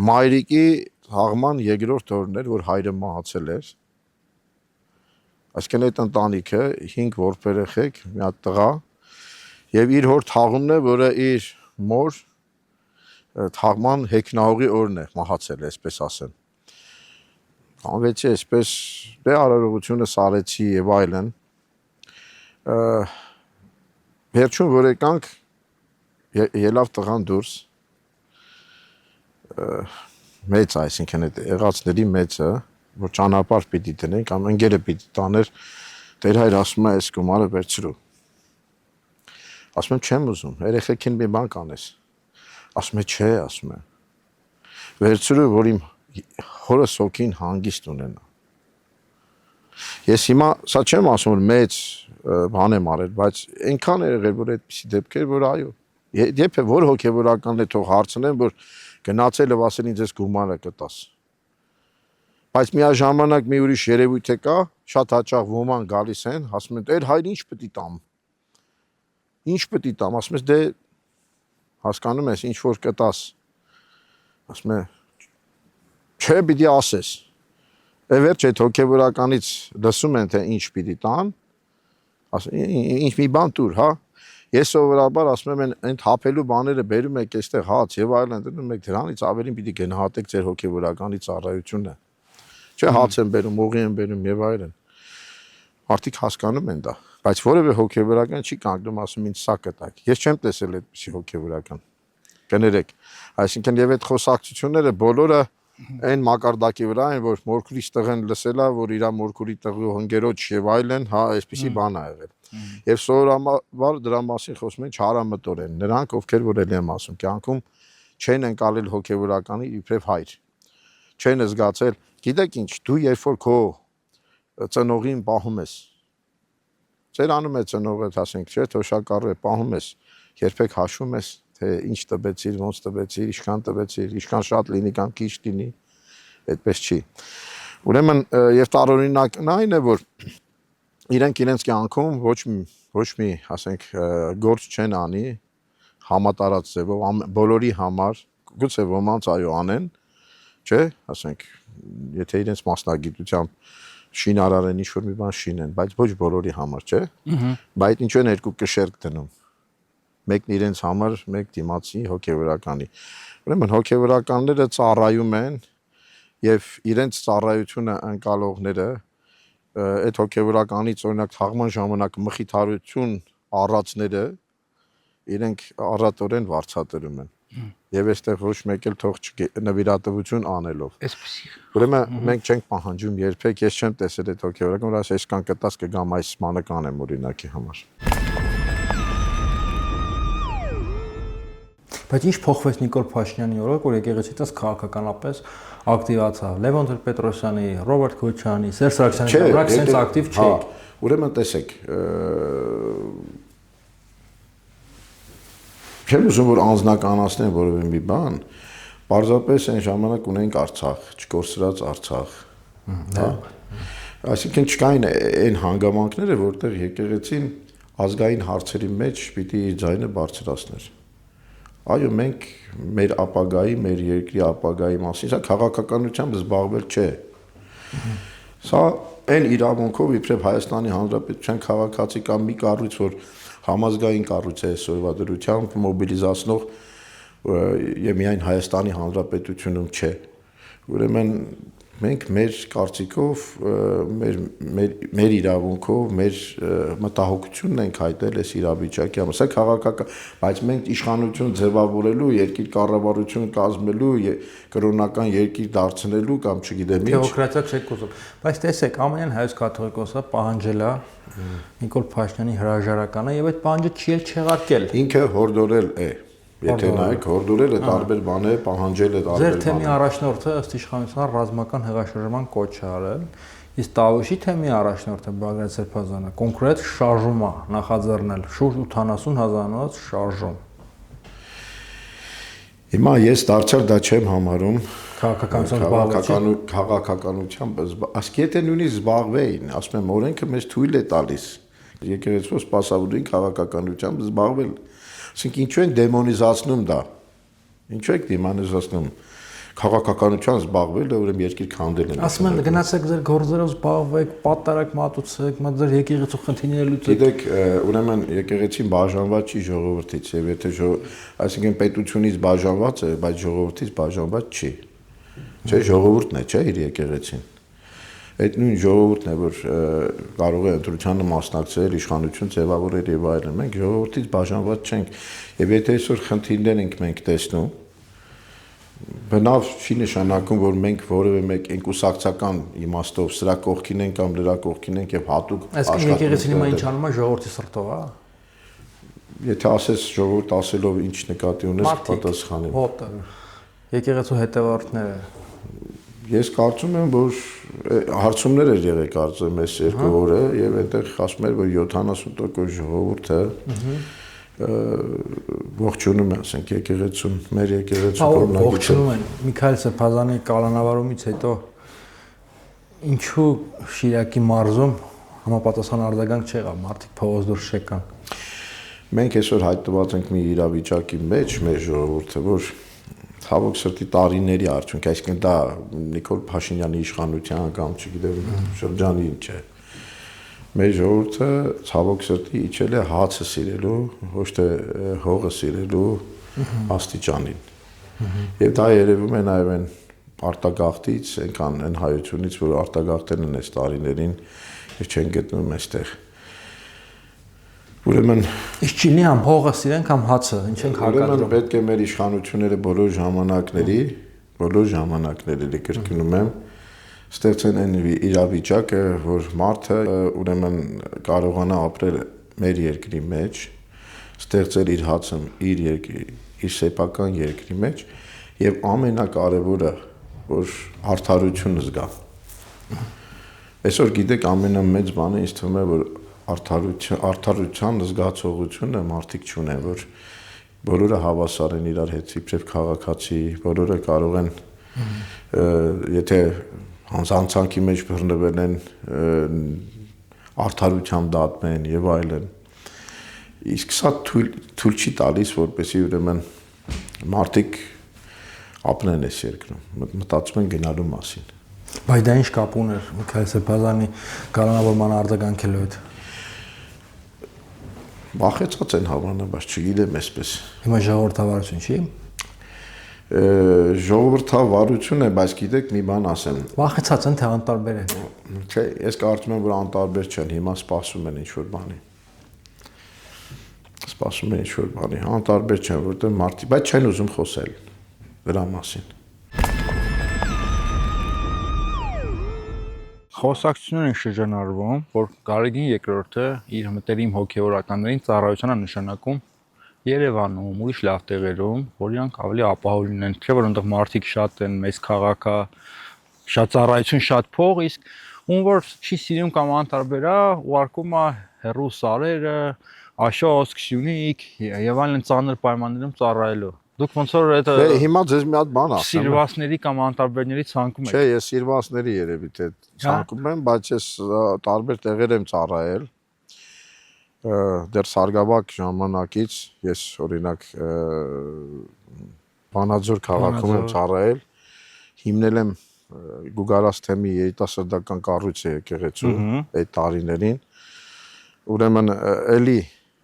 մայրիկի թաղման երկրորդ օրն էր, որ հայրը մահացել էր, այսինքն այդ ընտանիքը 5 որբ երեխեք, մի հատ տղա, եւ իր հոր թաղումն է, որը իր մոր թաղման հեքնահողի օրն է մահացել, այսպես ասեմ։ Անվեցի այսպես, դե արարողությունը սարեցի եւ այլն։ Վերջում որ եկանք ելավ տղան դուրս, մեծ, այսինքն այդ եղածների մեծը, որ ճանապարհ պիտի տնենք, կամ ընկերը պիտի տաներ, Տեր հայր ասում է այս գումարը վերցրու։ Ասում եմ չեմ ուզում, երեխեքին մի բան կանես։ Ասում է չէ, ասում է։ Վերցրու, որ իմ հորս հոգին հանգիստ ունենա։ Ես հիմա սա չեմ ասում որ մեծ բան եմ արել, բայց այնքան է եղել որ այդպիսի դեպքեր որ այո։ Եթե որ հոգևորականն է թող հարցնեն որ գնացել եւ ասել ինձ այս գումարը կտաս։ Բայց միաժամանակ մի ուրիշ երևույթ է կա, շատ հաճախ ոման գալիս են, ասում են «Տեր հայր ինչ պետք է տամ»։ Ինչ պետք է տամ, ասում ես դե հասկանում ես ինչ որ կտաս։ Ասում է չէ, պիտի ասես։ Վերջ այդ հոգևորականից լսում են թե ինչ պիտի տան, ինչ մի բան տուր, հա։ Ես սովորաբար ասում եմ այն թափելու բաները բերում եք այստեղ հաց եւ այլն, դնում եք դրանից ավելին պիտի գնահատեք ձեր հոգևորականի ծառայությունը։ Չէ, հաց են բերում, ուղի են բերում եւ այլն։ Մարդիկ հասկանում են դա, բայց որևէ հոգևորական չի կանգնում ասում ինձ սա կտակ։ Ես չեմ տեսել այդպիսի հոգևորական։ կներեք։ Այսինքն եւ այդ խոսակցությունները բոլորը այն մակարդակի վրա են, որ մորքուրի տղեն լսելա, որ իր մորքուրի տղու հնգերոջ եւ այլն, հա, այսպեսի բան ա եղել։ Եվ սովորաբար դրա մասին խոսում են չարամտորեն, նրանք, ովքեր որ ելի եմ ասում, կյանքում չեն ընկալել հոգեվորականի իբրև հայր։ Չեն զգացել, գիտեք ինչ, դու երբ որ քո ծնողին պահում ես, ծերանում է ծնողդ, ասենք, չէ, թոշակառու է պահում ես, երբեք հաշվում ես, թե ինչ տվեցիր, ոնց տվեցիր, ինչքան շատ լինի կամ քիչ լինի, այդպես չի։ Ուրեմն եւ տարօրինակն այն է, որ իրենք իրենց կյանքում ոչ մի, ասենք, գործ չեն անի համատարած ձևով բոլորի համար, գուցե ոմանց այո անեն, չէ, ասենք, եթե իրենց մասնագիտությամբ շինարար են ինչ-որ մի բան շինեն, բայց ոչ բոլորի համար, չէ։ Բայց ինչու են երկու կշերկ դնում։ Մեկն իրենց համար, մեկ դիմացի հոգեվորականի։ Ուրեմն հոգեվորականները ծառայում են եւ իրենց ծառայությունը ընկալողները այդ հոգեվորականից օրինակ թաղման ժամանակ մխիթարություն առածները իրենք առատորեն վարձատրում են։ Եվ այստեղ ոչ մեկ էլ թող նվիրատվություն անելով։ Այսպեսի։ Ուրեմն մենք չենք պահանջում երբեք, ես չեմ տեսել այդ հոգեվորական, որ այսքան կտած կգամ այս մանը կանեմ օրինակի համար։ Բայց ինչ փոխվեց Նիկոլ Փաշինյանի օրոք, որ եկեղեցիից քաղաքականապես ակտիվացավ։ Լևոն Տեր-Պետրոսյանի, Ռոբերտ Քոչյանի, Սերժ Սարգսյանի դրանք sense ակտիվ չէին։ Ուրեմն տեսեք, չեմ ուզում որ անձնականացնեմ որևէ մի բան, պարզապես այն ժամանակ ունենք Արցախ, չկորսրած Արցախ, հա։ Այսինքն չկային այն հանգամանքները, որտեղ եկեղեցին ազգային հարցերի մեջ պիտի իր ձայնը բարձրացներ։ Այո, մենք մեր ապագայի, մեր երկրի ապագայի մասին, սա քաղաքականությամբ զբաղվել չէ։ Սա այն իրավունքով իբրև Հայաստանի Հանրապետության քաղաքացի կամ մի կառույց, որ համազգային կառույց է այսօրվա դրությամբ մոբիլիզացնող եւ միայն Հայաստանի Հանրապետությունում չէ։ Ուրեմն մենք մեր կարծիքով, մեր իրավունքով, մեր մտահոգությունն ենք հայտնել այս իրավիճակի համար։ Սա քաղաքական, բայց մենք իշխանություն ձևավորելու, երկիր կառավարություն կազմելու, կրոնական երկիր դարձնելու կամ չգիտեմ ինչ։ Թեոկրատիա չեք ուզում։ Բայց տեսեք, ամենայն հայոց կաթողիկոսը պահանջել է Նիկոլ Փաշինյանի հրաժարականը եւ այդ պահանջը չի էլ չեղարկել։ Ինքը հորդորել է։ Եթե նայեք, հորդորել է տարբեր բաներ, պահանջել է տարբեր բաներ։ Ձեր թեմի առաջնորդը ըստ իշխանության ռազմական հեղաշրջման կոչ է արել, իսկ Տավուշի թեմի առաջնորդը Բագրատ Սրբազանը կոնկրետ շարժում է նախաձեռնել, շուրջ 80,000-ով շարժում։ Հիմա ես դարձյալ դա չեմ համարում քաղաքականությամբ, ասկի եթե նույնիսկ զբաղվեին, ասում եմ, օրենքը մեզ թույլ է տալիս եկեղեցու սպասավորին քաղաքականությամբ զբաղվել։ Այսինքն ինչու են դեմոնիզացնում դա։ Ինչու եք դեմոնիզացնում քաղաքականության զբաղվելը, ուրեմն երկիր քանդել են։ Ասում են գնացեք ձեր գործերով զբաղվեք, պատարակ մատուցեք, ձեր եկեղեցու խնդիրները լուծեք։ Գիտեք, ուրեմն եկեղեցին բաժանված չի ժողովրդից, եւ եթե այսինքն պետությունից բաժանված է, բայց ժողովրդից բաժանված չի։ Չէ, ժողովուրդն է, չէ, իր եկեղեցին։ Այդ նույն ժողովուրդն է, որ կարող է ընտրությանը մասնակցել, իշխանություն ձևավորել եւ այլն։ Մենք ժողովրդից բաժանված չենք, եւ եթե այսօր խնդիրներ ենք մենք տեսնում, բնավ չի նշանակում, որ մենք որևէ մեկ ինքուսակցական իմաստով սրա կողքին ենք կամ դրա կողքին ենք եւ հատուկ աշխատում։ Այսինքն եկեղեցին հիմա ինչ անում է ժողովրդի սրտով, հա։ Եթե ասես ժողովուրդ ասելով ինչ նկատի ունես, պատասխանեմ։ Հոտը։ Եկեղեցու հետևորդները։ Ես կարծում եմ, որ հարցումներ էր եղել կարծեմ այս երկու օրը եւ այնտեղ ասում էր, որ 70% ժողովուրդը ողջունում է, ասենք, եկեղեցուն, մեր եկեղեցու կողմնակիցը։ Ողջունում են։ Միքայել Սրբազանի կալանավարումից հետո ինչու Շիրակի մարզում համապատասխան արձագանք չեղավ, մարդիկ փողոց դուրս չեկան։ Մենք այսօր հայտնված ենք մի իրավիճակի մեջ, մեր ժողովուրդը, որ ցավոք սրտի տարիների արդյունք, այսինքն դա Նիկոլ Փաշինյանի իշխանության կամ չգիտեմ շրջանի ինչ է։ Մեր ժողովուրդը ցավոք սրտի իջել է հացը սիրելու, ոչ թե հողը սիրելու աստիճանին։ Եվ դա երևում է նաև այն արտագաղթից, այնքան այն հայությունից, որ արտագաղթել են այս տարիներին եւ չեն գտնում այստեղ։ Ուրեմն Իսկ ճինի համ հողը սիրենք, համ հացը, ինչ ենք ուրեմն հակադրում։ պետք է մեր իշխանությունները բոլոր ժամանակների կրկնում եմ, ստեղծեն այն իրավիճակը, որ մարդը ուրեմն կարողանա ապրել մեր երկրի մեջ, ստեղծել իր հացը իր սեփական երկրի մեջ եւ ամենակարևորը, որ արդարությունը զգա։ Այսօր գիտեք ամենամեծ բանը ինձ թվում է, որ արդարության զգացողությունը մարդիկ չունեն, որ բոլորը հավասար են իրար հետ, իբրև քաղաքացի, բոլորը կարող են եթե հանցանքի մեջ բռնվել են արդարությամբ դատվեն եւ այլն։ Իսկ սա թույլ չի տալիս, որպեսզի ուրեմն մարդիկ ապրեն այս երկրում, մտածում են գնալու մասին։ Բայց դա ինչ կապ ուներ Միքայել Սեփազյանի կառավարման արձագանքելու հետ։ Վախեցած են հավանաբար, չգիտեմ այսպես։ Հիմա ժողովրդավարություն չի։ Ժողովրդավարություն է, բայց գիտեք մի բան ասեմ։ Վախեցած են թե անտարբեր են։ Չէ, ես կարծում եմ, որ անտարբեր չեն, հիմա սպասում են ինչ-որ բանի։ Սպասում են ինչ-որ բանի, անտարբեր չեն, որտեղ մարդիկ, բայց չեն ուզում խոսել դրա մասին։ Խոսակցություններ են շրջանառվում, որ Գարեգին II-ը իր մտերիմ հոգևորականներին ծառայության է նշանակում Երևանում, ուրիշ լավ տեղերում, որ իրանք ավելի ապահով լինեն, չէ՞ որ այնտեղ մարդիկ շատ են, մեծ քաղաք է, շատ ծառայություն, շատ փող, իսկ ում որ չի սիրում կամ անտարբեր է, ուղարկում է հեռու սարերը, Աշոտ, Քսյունիք եւ այլն ծանր պայմաններում ծառայելու։ Դուք ոնց որ այդ հիմա ձեզ մի հատ բան ասեմ։ սիրվածների կամ անտարբերների ցանկում եք։ Չէ, ես սիրվածների երևի թե ցանկում եմ, բայց ես տարբեր տեղեր եմ ծառայել։ Դեռ Սարգսակ ժամանակից ես օրինակ Վանաձոր քաղաքում եմ ծառայել, հիմնել եմ Գուգարաց թեմի երիտասարդական կառույցը եկեղեցու այդ տարիներին։ Ուրեմն էլի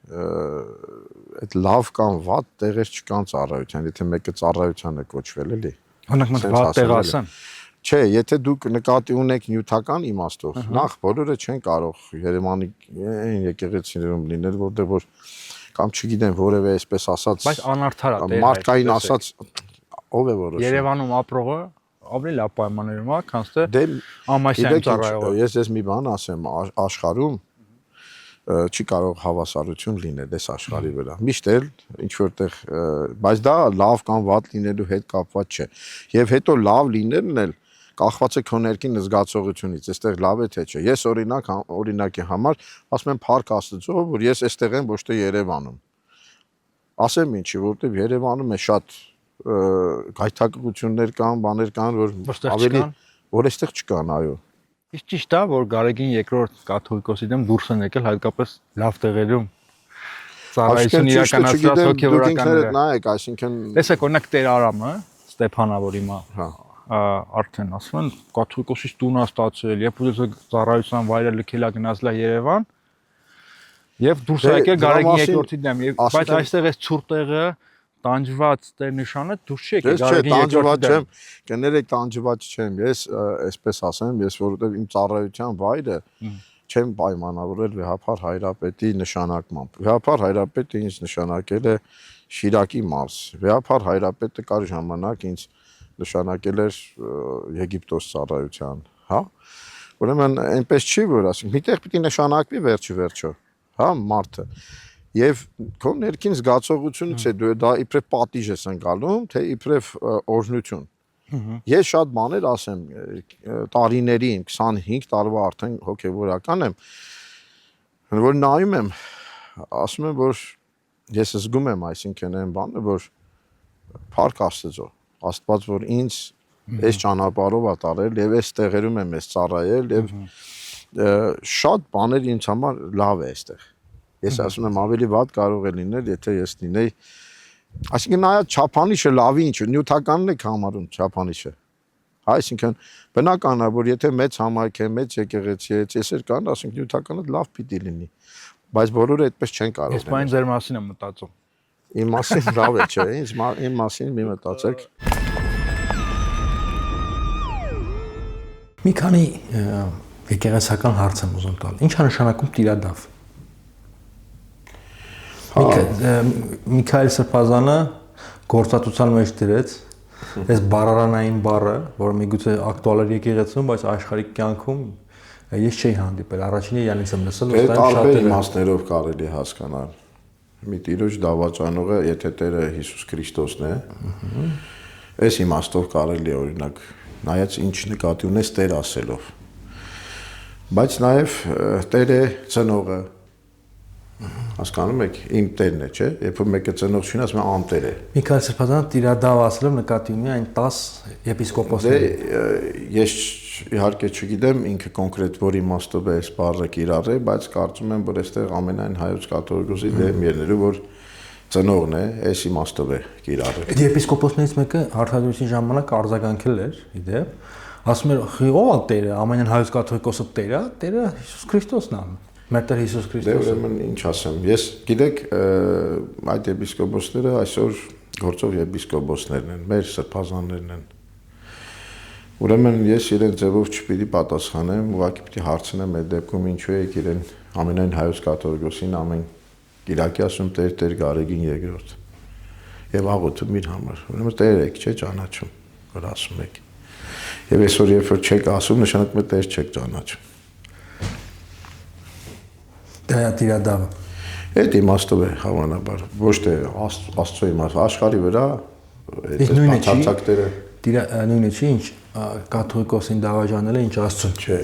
այդ լավ կամ վատ տեղեր չկան ծառայության, եթե մեկը ծառայության է կոչվել էլի։ Օրինակ մենք վատ տեղ ասեմ։ Չէ, եթե դուք նկատի ունեք նյութական իմաստով, նախ բոլորը չեն կարող Երևանի այն եկեղեցիներում լինել, որտեղ որ կամ չգիտեմ, որևէ այսպես ասած, բայց անարդար է տեղ։ Մարդկային ասած ով է որոշում։ Երևանում ապրողը ավելի լավ պայմաններում է, քան թե Ամասյանի ծառայողը։ Ես մի բան ասեմ, աշխարհում չի կարող հավասարություն լինել այս աշխարհի վրա։ Միշտ էլ ինչ որտեղ, բայց դա լավ կամ վատ լինելու հետ կապված չէ։ Եվ հետո լավ լինելն էլ կախված է քո ներքին զգացողությունից, այստեղ լավ է թե չէ։ Ես օրինակի համար ասում եմ Փառք Աստծո, որ ես այստեղ եմ ոչ թե Երևանում։ Ասեմ ինչի, որտեղ Երևանում է շատ գայթակղություններ կան, բաներ կան, որ ավելի որ այստեղ չկան, այո։ Իսկ ճիշտ է, որ Գարեգին II կաթողիկոսի դեմ դուրս են եկել հատկապես լավ տեղերում ծառայություն իրականացրած հոգևորականները։ Նայեք, այսինքն տեսեք օրինակ Տեր Արամը, Ստեփանավոր հիմա արդեն ասում են կաթողիկոսից տուն է ստացել, երբ ուզեց ծառայության վայրը լքել է գնացել Երևան եւ դուրս է եկել Գարեգին II-ի դեմ, բայց այստեղ այս ցուրտ տեղը տանջված Տեր նշանը դուրս չի եկել Գարեգին II-ի դեմ։ Կներեք տանջված չեմ, ես այսպես ասեմ, ես որովհետեւ իմ ծառայության վայրը չեմ պայմանավորել Վեհափար Հայրապետի նշանակմամբ։ Վեհափար Հայրապետը ինձ նշանակել է Շիրակի մարզ։ Վեհափար Հայրապետը կար ժամանակ ինձ նշանակել էր Եգիպտոս ծառայության, հա։ Ուրեմն այնպես չի որ ասենք, միտեղ պիտի նշանակվի վերջը, հա, մարդը։ Եվ քո ներքին զգացողությունից է դու դա իբրև պատիժ ես ընկալում, թե իբրև օրհնություն։ Ես շատ բաներ ասեմ, տարիների 25 տարվա արդեն հոգևորական եմ, որ նայում եմ, ասում եմ, որ ես զգում եմ, այսինքն այն բանը, որ Փառք Աստծո, Աստված, որ ինձ այս ճանապարհով է տարել եւ այս տեղերում եմ ես ծառայել եւ շատ բաներ ինձ համար լավ է այստեղ։ Ես ասում եմ ավելի վատ կարող է լինել, եթե ես լինեի, այսինքն նայած չափանիշը լավի ինչ, նյութականն եք համարում չափանիշը։ Այսինքն բնական է, որ եթե մեծ համայնք է, մեծ եկեղեցի է, ծեսեր կան, ասենք նյութականը լավ պիտի լինի, բայց բոլորը այդպես չեն կարող։ Ես բան ձեր մասին եմ մտածում։ Իմ մասին լավ է, չէ՞, իմ մասին մի մտածեք։ Մի քանի եկեղեցական հարց եմ ուզում տալ։ Ինչ է նշանակում տիրադավ։ Միքայել Սրբազանը գործատության մեջ դրեց այս բարարանային բառը, որը միգուցե ակտուալ էր եկեղեցում, բայց աշխարհիկ կյանքում ես չէի հանդիպել։ Առաջինը Յանից եմ լսել, Դե ըստ այն տարբեր շատերը իմաստներով կարելի հասկանալ։ Մի տիրոջ դավաճանողը, եթե Տերը Հիսուս Քրիստոսն է, այս իմաստով կարելի է օրինակ նայած ինչ նկատի ունես Տեր ասելով։ Բայց նաև Տեր է ծնողը, հասկանում եք, իմ Տերն է, չէ՞։ Երբ որ մեկը ծնող չունի, ասում է անտեր է։ Միքայել Սրբազանը տիրադավ ասելով նկատի ունի այն 10 եպիսկոպոսների։ Ես իհարկե չգիտեմ ինքը կոնկրետ որ իմաստով է այս բառը կիրառել, բայց կարծում եմ, որ այստեղ ամենայն հայոց կաթողիկոսի դեմ ելնելու, որ ծնողն է, այս իմաստով է կիրառել։ Այդ եպիսկոպոսներից մեկը հարցադրության ժամանակ արձագանքել էր, իդեպ, ասում էր, ով է Տերը, ամենայն հայոց կաթողիկոսը Տերը, Տերը Հիսուս Քրիստոսն է։ Մեր Տեր Հիսուս Դե Քրիստոսը։ ուրեմն ինչ ասեմ, ես գիտեք, այդ եպիսկոպոսները այսօր գործող եպիսկոպոսներն են, մեր սրբազաններն են։ Ուրեմն ես իրեն ձևով չպիտի պատասխանեմ, ուղղակի պիտի հարցնեմ այդ դեպքում ինչու է իրեն ամենայն հայոց կաթողիկոսին ամեն Կիրակի ասում Տեր Գարեգին երկրորդ։ Եվ աղոթում իր համար։ Ուրեմն Տեր եք, չէ՞ ճանաչում, որ ասում եք։ Եվ այսօր երբ որ չեք ասում, նշանակում է Տեր չեք ճանաչում։ Դա է տիրադավը։ Այդ իմաստով է հավանաբար, ոչ թե Աստծո իմաստով, աշխարհի վրա Իսկ նույնը չի։ բացարձակները Նույնը չի, ինչ կաթողիկոսին դավաճանել է, ինչ Աստծուն։ չէ։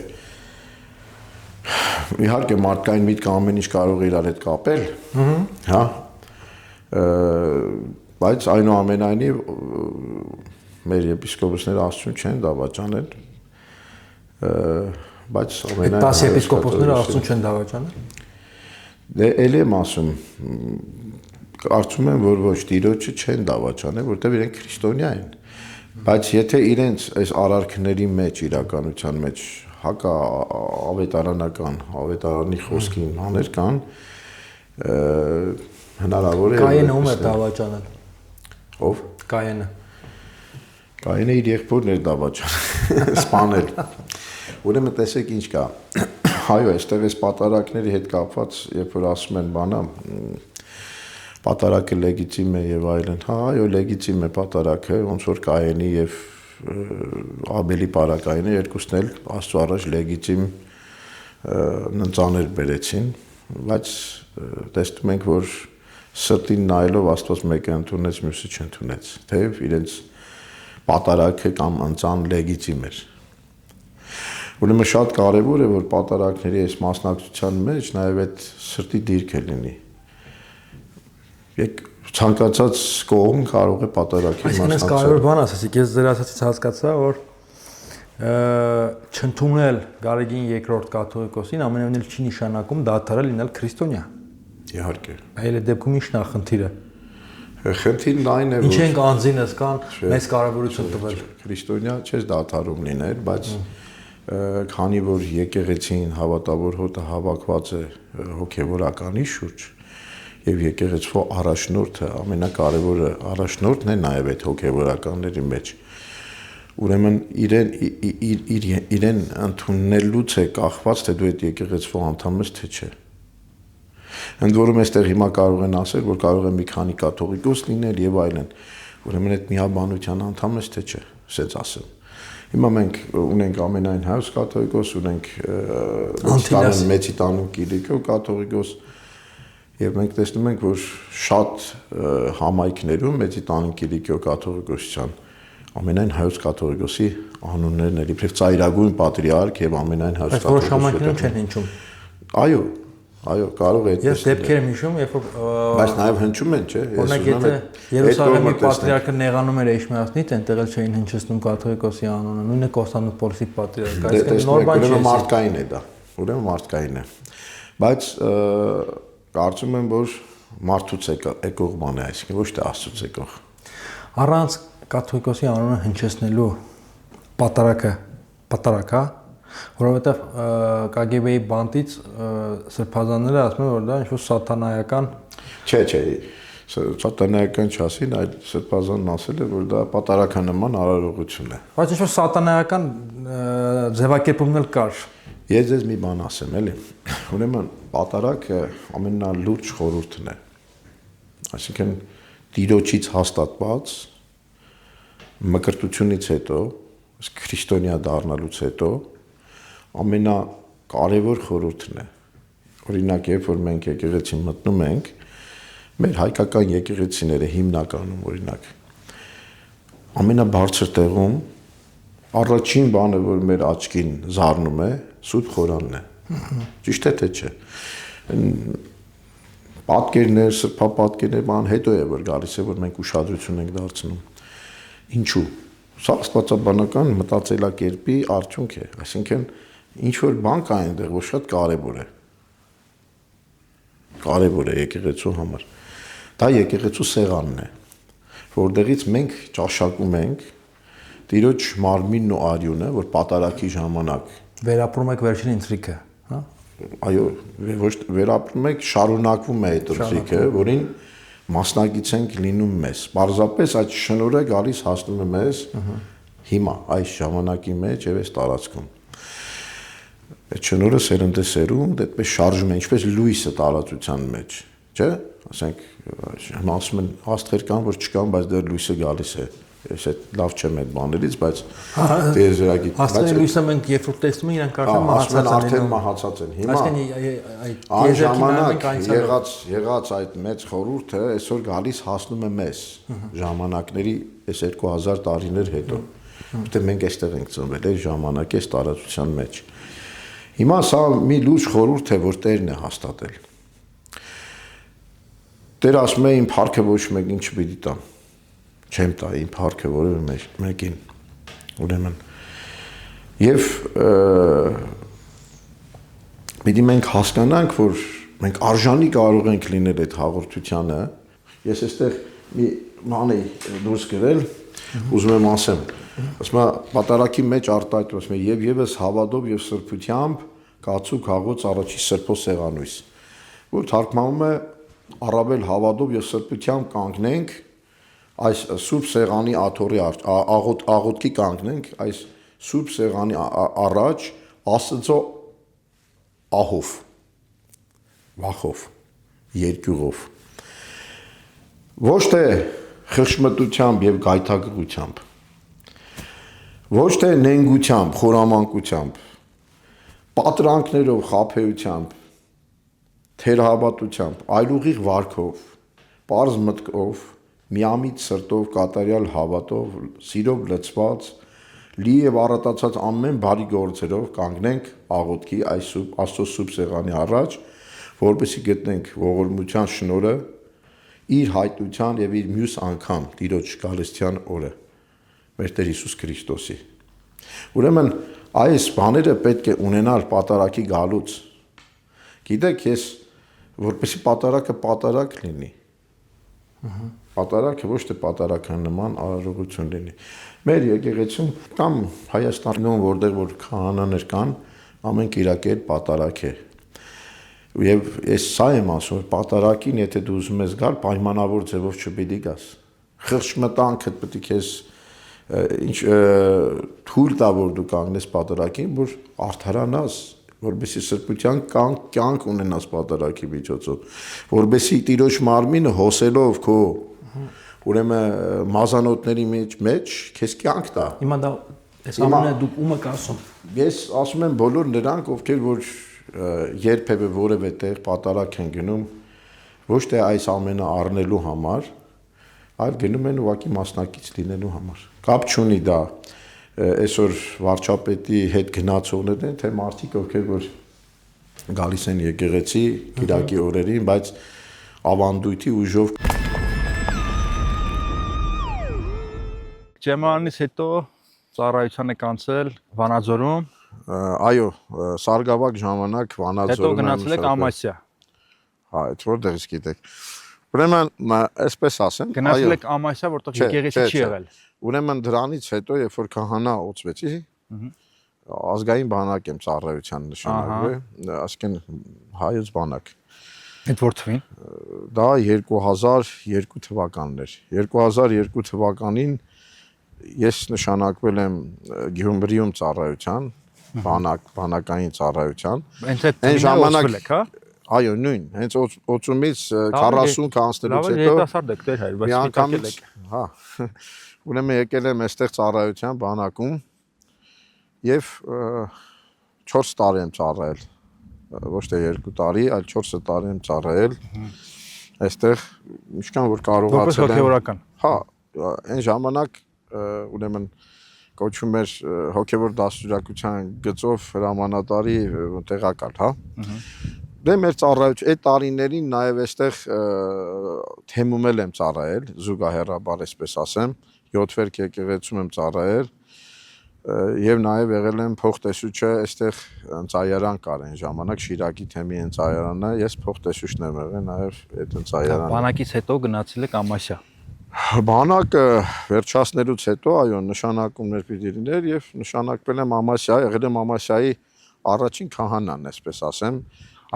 Իհարկե մարդկային միտքը ամեն ինչ կարող է իրար հետ կապել, հա, բայց այնուամենայնիվ մեր եպիսկոպոսները Աստծուն չեն դավաճանել, բայց ամենայն 10 եպիսկոպոսները Աստծուն չեն դավաճանել։ Դե ելի եմ ասում, կարծում եմ, որ ոչ տիրոջը չեն դավաճանել, որտեղ իրենք քրիստոնյա են, բայց եթե իրենց այս արարքների մեջ, իրականության մեջ հակա ավետարանական, ավետարանի խոսքին հաներ կան, հնարավոր է Կայենը ում է դավաճանել։ Ով? Կայենը։ Կայենը իր եղբորն էր դավաճանել, սպանել։ Ուրեմն տեսեք ինչ կա։ Այո, այստեղ այս պատարակների հետ կապված, երբ որ ասում են բանա, պատարակը լեգիտիմ է եւ այլն։ Հա, այո, լեգիտիմ է պատարակը, ոնց որ Կայենի եւ Աբելի պարակայինը երկուսն էլ Աստծո առաջ լեգիտիմ նծաներ բերեցին, բայց տեսնում ենք, որ սրտին նայելով Աստված մեկը ընդունեց, մյուսը չընդունեց, թեև իրենց պատարակը կամ ընծան լեգիտիմ էր։ Ուրեմն շատ կարևոր է, որ պատարակների այս մասնակցության մեջ նաև այդ սրտի դիրքը լինի։ Եկ ցանկացած կողմ կարող է պատարակի մասնակցել։ Այսինքն կարևոր բան ասացիք, ես ձեր ասացից հասկացա, որ չընդունել Գարեգին երկրորդ կաթողիկոսին ամենևին չի նշանակում դադարել լինել քրիստոնյա։ Իհարկե։ Այլ այդ դեպքում ի՞նչն է խնդիրը։ Խնդիրն այն է, որ Ինչ ենք անձինս կան մեծ կարևորություն տվել։ Քրիստոնյա չես դադարում լինել, բայց քանի որ եկեղեցին հավատավոր հոտը հավաքված է հոգևորականի շուրջ, եւ եկեղեցու առաջնորդը ամենակարևորը առաջնորդն է նաեւ այդ հոգեվորականների մեջ ուրեմն իրեն ընդունելուց է կախված թե դու այդ եկեղեցու անդամ ես թե չէ ընդ որում այստեղ հիմա կարող են ասել որ կարող է մի քանի կաթողիկոս լինել եւ այլն ուրեմն այդ միաբանության անդամ ես թե չէ ասեց ասեմ հիմա մենք ունենք ամենայն հայոց կաթողիկոս ունենք մեծիտանու կիրիկո կաթողիկոս Եվ մենք տեսնում ենք, որ շատ համայնքներում մեծիտանու կիրիկո կաթողիկոսության ամենայն հայոց կաթողիկոսի անուններն են, իբրև ծայրագույն պատրիարք եւ ամենայն հայոց կաթողիկոսի։ Բայց որոշ համայնքներում չեն հնչում։ Այո, կարող է այդպես։ Ես դեպքեր եմ հիշում, երբ որ բայց նաեւ հնչում են, չէ՞։ Օրինակ եթե Երուսաղեմի պատրիարքը նեղանում էր Էշմիածնից, այնտեղ էլ չէին հնչեցնում կաթողիկոսի անունը, նույնը Կոստանդնուպոլսի պատրիարքը, այսինքն նոր բան չէ։ Ուրեմն մարդկային է դա։ Ուրեմն մարդկային է։ Բայց Կարծում եմ, որ մարդուց եկող բան է, այսինքն ոչ թե Աստծուց եկող։ Առանց կաթողիկոսի անունը հնչեցնելու պատարակա, որովհետև KGB-ի բանտից սրբազանները ասում են, որ դա ինչ-որ սատանայական Չէ, սատանայական չասին, այլ սրբազանն ասել է, որ դա պատարականման արարողություն է։ Բայց ինչ-որ սատանայական ձևակերպումն էլ կար։ Ես ձեզ մի բան ասեմ, էլի։ Ուրեմն պատարակը ամենալուրջ խորհուրդն է։ Այսինքն Տիրոջից հաստատված մկրտությունից հետո, քրիստոնյա դառնալուց հետո ամենակարևոր խորհուրդն է։ Օրինակ, երբ որ մենք եկեղեցին մտնում ենք, մեր հայկական եկեղեցիները հիմնականում օրինակ ամենաբարձր տեղում առաջին բանը, որ մեր աչքին զարնում է, Սուրբ Խորանն է։ Ճիշտ է թե չէ։ Պատկերներ, սրբապատկերներ, բան հետո է որ գալիս է, որ մենք ուշադրություն ենք դարձնում։ Ինչու՞։ Սա աստվածաբանական մտածելակերպի արդյունք է, այսինքն ինչ որ բան կա այնտեղ, որ շատ կարևոր է։ Կարևոր է եկեղեցու համար։ Դա եկեղեցու սեղանն է, որտեղից մենք ճաշակում ենք Տիրոջ մարմինն ու արյունը, որ պատարակի ժամանակ Վերապրում եք վերջին ընթրիքը, հա։ Այո, ոչ վերապրում եք, շարունակվում է այդ ընթրիքը, որին մասնակից ենք լինում մեզ։ Պարզապես այդ շնորհը գալիս հասնում է մեզ հիմա այս ժամանակի մեջ եւ այս տարածքում։ Այդ շնորհը սերնդեսերում դեպս շարժում է, ինչպես լույսը տարածության մեջ, չէ՞։ Ասենք հիմա ասում են աստղեր կան, որ չկան, բայց դեռ լույսը գալիս է։ Ես այդ լավ չեմ այդ բաներից, բայց դերերագի։ Աստղերի լույսը մենք երբ որ տեսնում ենք, իրանք արդեն մահացած են։ Հիմա այս ժամանակ եղած այդ մեծ խորհուրդը այսօր գալիս հասնում է մեզ ժամանակների այս 2000 տարիներ հետո։ Որտեղ մենք այստեղ ենք ծնվել այս ժամանակի այս տարածության մեջ։ Հիմա սա մի լուրջ խորհուրդ է, որ Տերն է հաստատել։ Տերը ասում է իմ փառքը ոչ մեկին չպիտի տամ։ Չեմ տա իմ փառքը որևէ մեկին։ Ուրեմն եւ պիտի մենք հասկանանք, որ մենք արժանի կարող ենք լինել այդ հաղորդությանը։ Ես այստեղ մի բան էի դուրս գրել, ուզում եմ ասեմ։ Ասում եմ պատարակի մեջ արտահայտվում ասում է եւ եւս հավատով եւ սրբությամբ կացու քաղոց առաջի սրբո սեղանույս, որ թարգմանվում է առավել հավատով եւ սրբությամբ կանգնենք այս սուրբ սեղանի աթոռի աղոթքի կանգնենք այս սուրբ սեղանի առաջ Աստծո ահով վախով երկյուղով ոչ թե խղճմտությամբ եւ գայթակղությամբ ոչ թե նենգությամբ խորամանկությամբ պատրանքներով խաբեությամբ թերհավատությամբ այլ ուղիղ վարքով պարզ մտքով միամիտ սրտով կատարյալ հավատով սիրով լցված լի եւ առատացած ամեն բարի գործերով կանգնենք աղոթքի այս Աստծո սուրբ սեղանի առաջ, որպեսզի գտնենք ողորմության շնորհը իր հայտնության եւ իր մյուս անգամ Տիրոջ գալստյան օրը մեր Տեր Հիսուս Քրիստոսի։ Ուրեմն այս բաները պետք է ունենալ պատարակի գալուց։ Գիտեք, ես որպեսզի պատարակը պատարակ լինի։ Պատարակը ոչ թե պատարական նման արարողություն լինի։ Մեր եկեղեցում կամ Հայաստանում, որտեղ որ քահանաներ կան, ամեն կիրակեր պատարակ է։ Եվ ես սա եմ ասում, որ պատարակին, եթե դու ուզում ես գալ, պայմանավոր ձևով չպիտի գաս։ Խղճմտանքդ պետք է քեզ ինչ թույլ տա, որ դու կանգնես պատարակին, որ արդարանաս, որբեսի սրբության կյանք ունենաս պատարակի միջոցով, որբեսի Տիրոջ մարմինը հոսելով քո ուրեմն մազանոթների մեջ քեզ կյանք տա։ Հիմա դա այս ամենը դուք ում եք ասում։ Ես ասում եմ բոլոր նրանք, ովքեր որ երբևէ որևէ տեղ պատարակ են գնում, ոչ թե այս ամենը առնելու համար, այլ գնում են ուղղակի մասնակից լինելու համար։ Կապ չունի դա այսօր վարչապետի հետ գնացողներն են, թե մարդիկ, ովքեր որ գալիս են եկեղեցի կիրակի օրերին, բայց ավանդույթի ուժով Ջեմանից հետո ծառայության եք անցել Վանաձորում։ Այո, Սարգսակ ժամանակ Վանաձորում։ Հետո գնացել եք Ամասիա։ Հա, այդ որտեղից գիտեք։ Ուրեմն, այսպես ասեմ, գնացել եք Ամասիա, որտեղ եկեղեցի չի եղել։ Ուրեմն դրանից հետո, երբ որ քահանա ոցվեցի, ազգային բանակ եմ ծառայության նշանակվել, ասկեն հայոց բանակ։ Այդ որ թվին։ Դա 2002 թվականն էր։ 2002 թվականին ես նշանակվել եմ Գյումրիում ծառայության, բանակային ծառայության։ Այն ժամանակ, հա։ Այո, նույն, հենց օծումից 40 կանցնելուց հետո Երիտասարդ եք դեր հայր, բայց սպիտակել եք։ հա, ուրեմն եկել եմ այստեղ ծառայության բանակում եւ 4 տարի եմ ծառայել, ոչ թե 2 տարի, այլ 4 տարի եմ ծառայել այստեղ, ինչքան որ կարողացել եմ։ Որպես հոգևորական։ Հա, այն ժամանակ ուրեմն կոչվում էր հոգևոր դաստիարակության գծով հրամանատարի տեղակալ, հա։ Դե մեր ծառայություն այդ տարիներին նաև այստեղ թեմում եմ ծառայել, զուգահեռաբար այսպես ասեմ, 7 վերք եկեղեցում եմ ծառայել եւ նաև եղել եմ փոխտեսուչը այստեղ ընծայարան կար այն ժամանակ Շիրակի թեմի ընծայարանն է, ես փոխտեսուչն եմ եղել նաև այդ ընծայարանը։ Բանակից հետո գնացել եք Ամասիա։ Բանակը վերջացնելուց հետո այո նշանակումներ պիտի լիներ եւ նշանակվել եմ Ամասիա, եղել եմ Ամասիայի առաջին քահանան, այսպես ասեմ։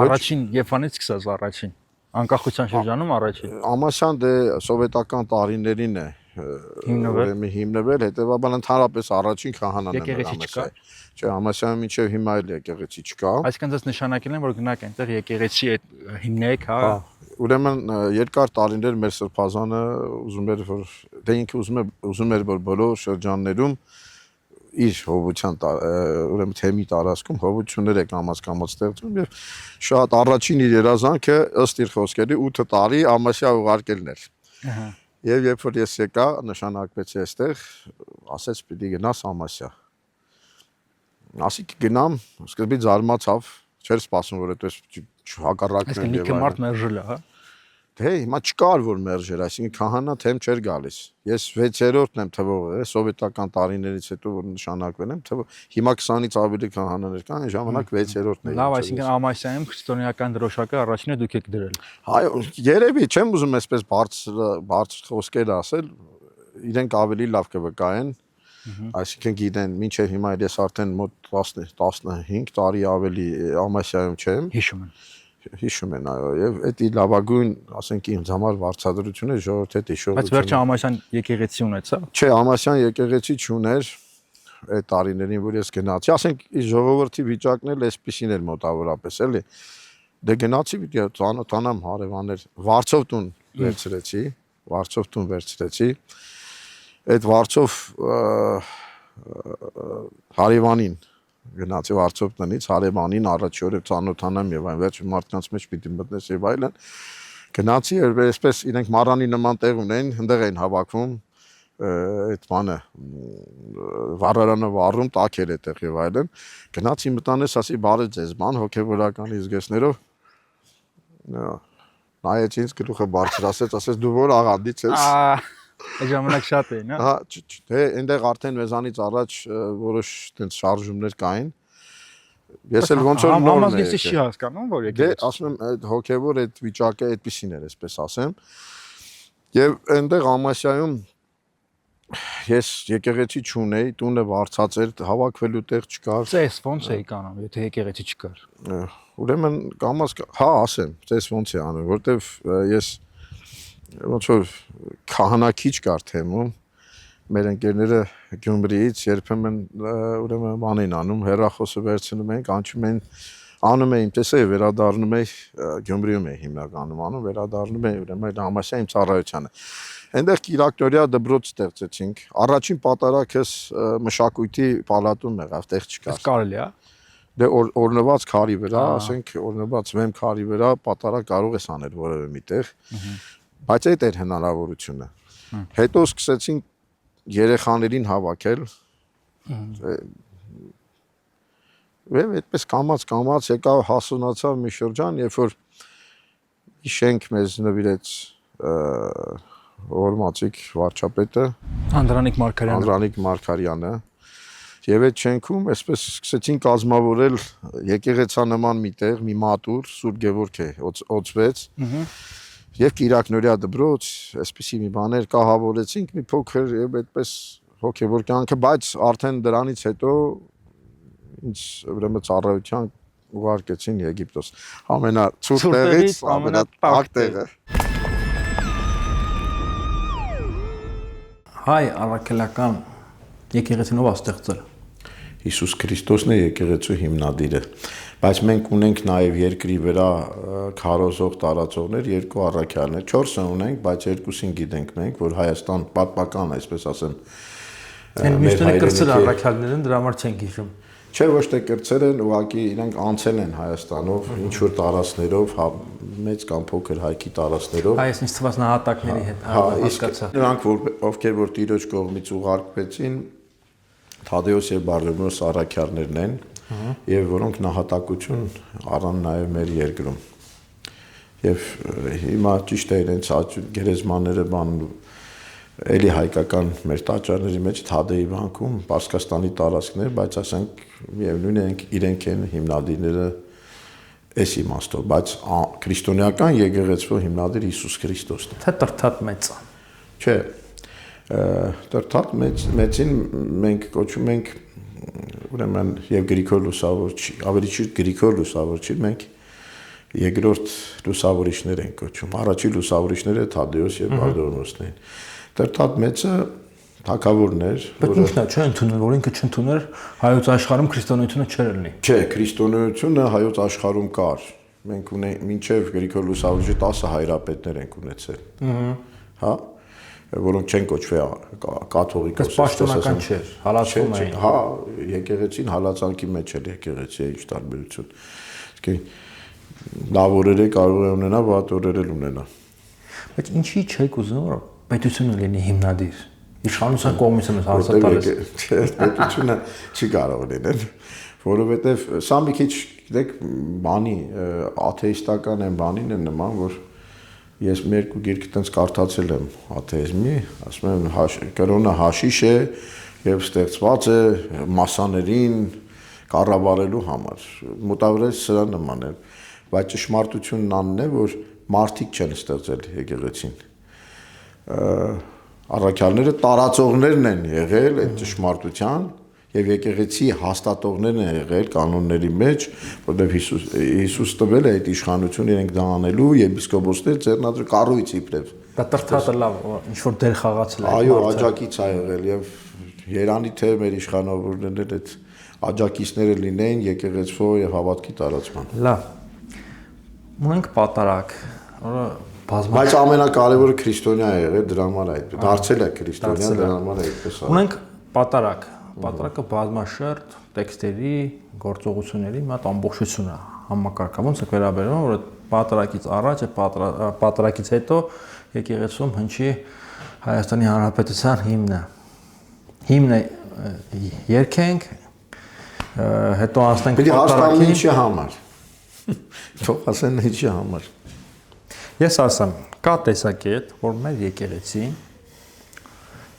Առաջին Եփանից սկսած առաջին անկախության շրջանում առաջին։ Ամասյան դե սովետական տարիներին է հիմնվել, հետեւաբար ընդհանրապես առաջին քահանան է Ամասիայի։ Չէ, Ամասիայում մինչև հիմա էլ եկեղեցի չկա։ Այսինքն դες նշանակել են որ գնաք այնտեղ եկեղեցի այդ հիմնեք, հա։ Ուրեմն երկար տարիներ մեր սրբազանը ուզում էր որ դե ինքը ուզում էր որ բոլոր շրջաններում իր հովության ուրեմն թեմի տարածքում հովություններ է կամաց ստեղծում եւ շատ առաջին իր երազանքը ըստ իր խոսքերի 8 տարի Ամասիա ուղարկելն էր։ Ահա։ Եվ երբ որ ես եկա, նշանակվեցի այստեղ, ասեց պիտի գնաս Ամասիա։ Ասիկ գնամ, սկզբից զարմացավ, չէր սպասում որ այդպես հակառակն է եւ մարդ մերժել է, հա։ Դե հիմա չկար որ մերժեր, այսինքն քահանա թեմ չէր գալիս։ Ես 6-րդն եմ թվով, սովետական տարիներից հետո որ նշանակվել եմ, թվով հիմա 20-ից ավելի քահանաներ կան, այն ժամանակ 6-րդն էր։ Լավ, այսինքն Ամասիայում քրիստոնեական դրոշակը առաջինը դուք եք դրել։ Այո, երևի չեմ ուզում այսպես բարձր խոսքեր ասել, իրենք ավելի լավ կվկայեն, այսինքն գիտեն, մինչև հիմա ես արդեն մոտ 10-15 տարի ավելի Ամասիայում չեմ։ Հիշում են, այո, եւ այդ լավագույն, ասենք ինձ համար վարձատրություն է ժողովրդի հիշողությունը։ Բայց վերջը Ամասյան եկեղեցի ունեցա։ Չէ, Ամասյան եկեղեցի չուներ այդ տարիներին, որ ես գնացի, ասենք ժողովրդի վիճակն էլ այսպեսին էր մոտավորապես, էլի։ Դե գնացի, պիտի ծանոթանամ հարևաններ, Վարչով տուն վերցրեցի։ Այդ Վարչով հարևանին գնացի Վարչով տնից հարևանին առաջի օրը ծանոթանամ եւ այն վերջ մարդկանց մեջ պիտի մտնես եւ այլն գնացի եւ այսպես իրենք մարանի նման տեղ ունեն այնտեղ են հավաքվում այդ բանը վառարանը վառում տակեր այդտեղ եւ այլն գնացի մտանես ասի բարի ձեզ բան հոգեվորական իզգեսներով նայեց ինձ գլուխը բարձրացեց ասեց դու որ աղանդից ես Այդ ժամանակ շատ էին, հա։ Հա, դե այնտեղ արդեն մեզանից առաջ որոշ այդպես շարժումներ կային։ Ես էլ ոնց որ նորն եմ։ Ես չի հասկանում, որ եկել։ Դե ասում եմ, այդ հոգևոր այդ վիճակը այդպեսին էր, այսպես ասեմ։ Եվ այնտեղ Ամասիայում ես եկեղեցի չունեի, տունը վարձած էր, հավաքվելու տեղ չկար։ Ծես ոնց էի անում, եթե եկեղեցի չկար։ Ուրեմն կամաց, հա, ասեմ, ծես ոնց է անում, որտեվ ես ոնց որ քահանակիչ կար թեմում մեր ընկերները Գյումրիից երբեմն ուրեմն բան են անում հեռախոսը վերցնում են կանչում են անում էին տեսա վերադառնում էի Գյումրիում էի հիմնականում անում վերադառնում էի ուրեմն Ամասիա իմ ծառայությանը այնտեղ Կիրակտորիա դպրոց ստեղծեցինք առաջին պատարակս մշակույթի պալատում եղավ տեղ չկար կարելի է դե օրնված քարի վրա ասենք օրնված վեմ քարի վրա պատարակ կարող ես անել որևէ միտեղ բայց այդ էր հնարավորությունը հետո սկսեցին երեխաներին հավաքել Եվ այդպես կամաց եկավ հասունացավ մի շրջան, երբ որ իշենք մեզ նվիրեց Օրմացիկ վարչապետը Անդրանիկ Մարգարյանը եւ այդ շենքում այսպես սկսեցին կազմավորել եկեղեցանման մի տեղ, մի մատուր, Սուրբ Գևորգ է օծվեց եւ Կիրակնորիա դպրոց, այսպեսի մի բաներ կահավորեցինք, մի փոքր եւ այդպես հոգեվոր կյանքը, բայց արդեն դրանից հետո ինձ ուրեմն ծառայության ուղարկեցին Եգիպտոս ամենացուրտ տեղից ամենատակ տեղը Հայ առաքելական եկեղեցին ով է ստեղծել Հիսուս Քրիստոսն է եկեղեցու հիմնադիրը Բայց մենք ունենք նաև երկրի վրա քարոզող տարածողներ, երկու առաքյալներ, 4-ը ունենք, բայց երկուսին գիտենք մենք, որ Հայաստան պատմական, այսպես ասեմ, Այն միշտորեն կրծել առաքյալներ են, դրա համար չենք հիշում։ Չէ, ոչ թե կրծել են, ուղղակի իրենք անցել են Հայաստանով, ինչ որ տարածքներով, մեծ կամ փոքր հայքի տարածքներով։ Այս ինձ թվաց նահատակների հետ հասկացա։ Նրանք ովքեր որ Տիրոջ կողմից ուղարկվեցին, Թադեոս եւ Բարդոմեոս առաքյալներն են, եւ որոնք նահատակություն առան նաեւ մեր երկրում։ Եվ հիմա ճիշտ է իրենց գերեզմանները էլի հայկական մեր տաճարների մեջ Թադեի վանքում Պարսկաստանի տարածքներ, բայց ասենք միևնույն է իրենք են հիմնադիրները այս իմաստով, բայց քրիստոնեական եկեղեցու հիմնադիր Հիսուս Քրիստոսն է։ Թե Տրթատ մեծը։ Չէ։ Տրթատ մեծին մենք կոչում ենք ուրեմն եւ Գրիգոր Լուսավորչի, ավելի ճիշտ Գրիգոր Լուսավորչի մենք երկրորդ լուսավորիչներ են կոչում։ Առաջի լուսավորիչները Թադեոս եւ Բարդոմեոսն են։ Տրթատ մեծը թագավորն էր, որը ինքն է չէ ընդունել, որ ինքը չընդուներ հայոց աշխարհում քրիստոնեությունը չէր լինի։ Չէ, քրիստոնեությունը հայոց աշխարհում կար։ Մենք ունենք մինչև Գրիգոր Լուսավորչի 10 հայրապետներ ենք ունեցել։ Հա, որոնք չեն կոչվել կաթողիկոս։ Պաշտոնական չէր, հալածվում էին։ Հա, եկեղեցին հալածանքի մեջ էր եկեղեցի, ինչ տարբերություն։ Իսկ լավ օրերը կարող է ունենա, վատ օրերը ունենա։ Բայց ինչի չեք ուզում որ պետությունը լինի հիմնադիր։ Իշխանության կողմից եմ հարցը տալիս։ Չէ, պետությունը չի կարող լինել, որովհետև սա մի քիչ, գիտեք, բանի աթեիստական են բանին են նման, որ ես մի երկու գիրք տենց կարդացել եմ աթեիզմի, ասում եմ կրոնը հաշիշ է եւ ստեղծված է մասաներին կառավարելու համար։ Մոտավորապես սրա նման է, բայց ճշմարտությունն անն է, որ մարդիկ չեն ստեղծել եկեղեցին։ Առաքյալները տարածողներն են եղել այդ ճշմարտության եւ եկեղեցի հաստատողներն են եղել կանոնների մեջ, որտեղ Հիսուս տվել է այդ իշխանությունը իրենք դա անելու եպիսկոպոսներ ձեռնադրել կառույց իբրև։ Դա Տրթատը լավ ինչ որ դեր խաղացել է։ Այո, աջակից է եղել եւ Երանի թե մեր իշխանավորներն այդ աջակիցները լինեն եկեղեցու եւ հավատքի տարածման։ Լավ։ Ունենք պատարակ, որը Բայց ամենակարևորը քրիստոնյա է եղել, դրա համար այդ դարձել է քրիստոնյա, դրա համար այդպես է։ Ունենք պատարակ։ Պատարակը բազմաշերտ տեքստերի, գործողությունների մի հատ ամբողջություն է համակարգը։ Ոնց է վերաբերվում, որ պատարակից առաջ է պատարակից հետո եկեղեցում հնչի Հայաստանի Հանրապետության հիմնը։ Հիմնը երգենք, հետո անցնենք պատարակին։ Ինչի համար։ Թող ասեն ինչի համար։ Ես ասեմ, կա տեսակետ, որ մեր եկեղեցին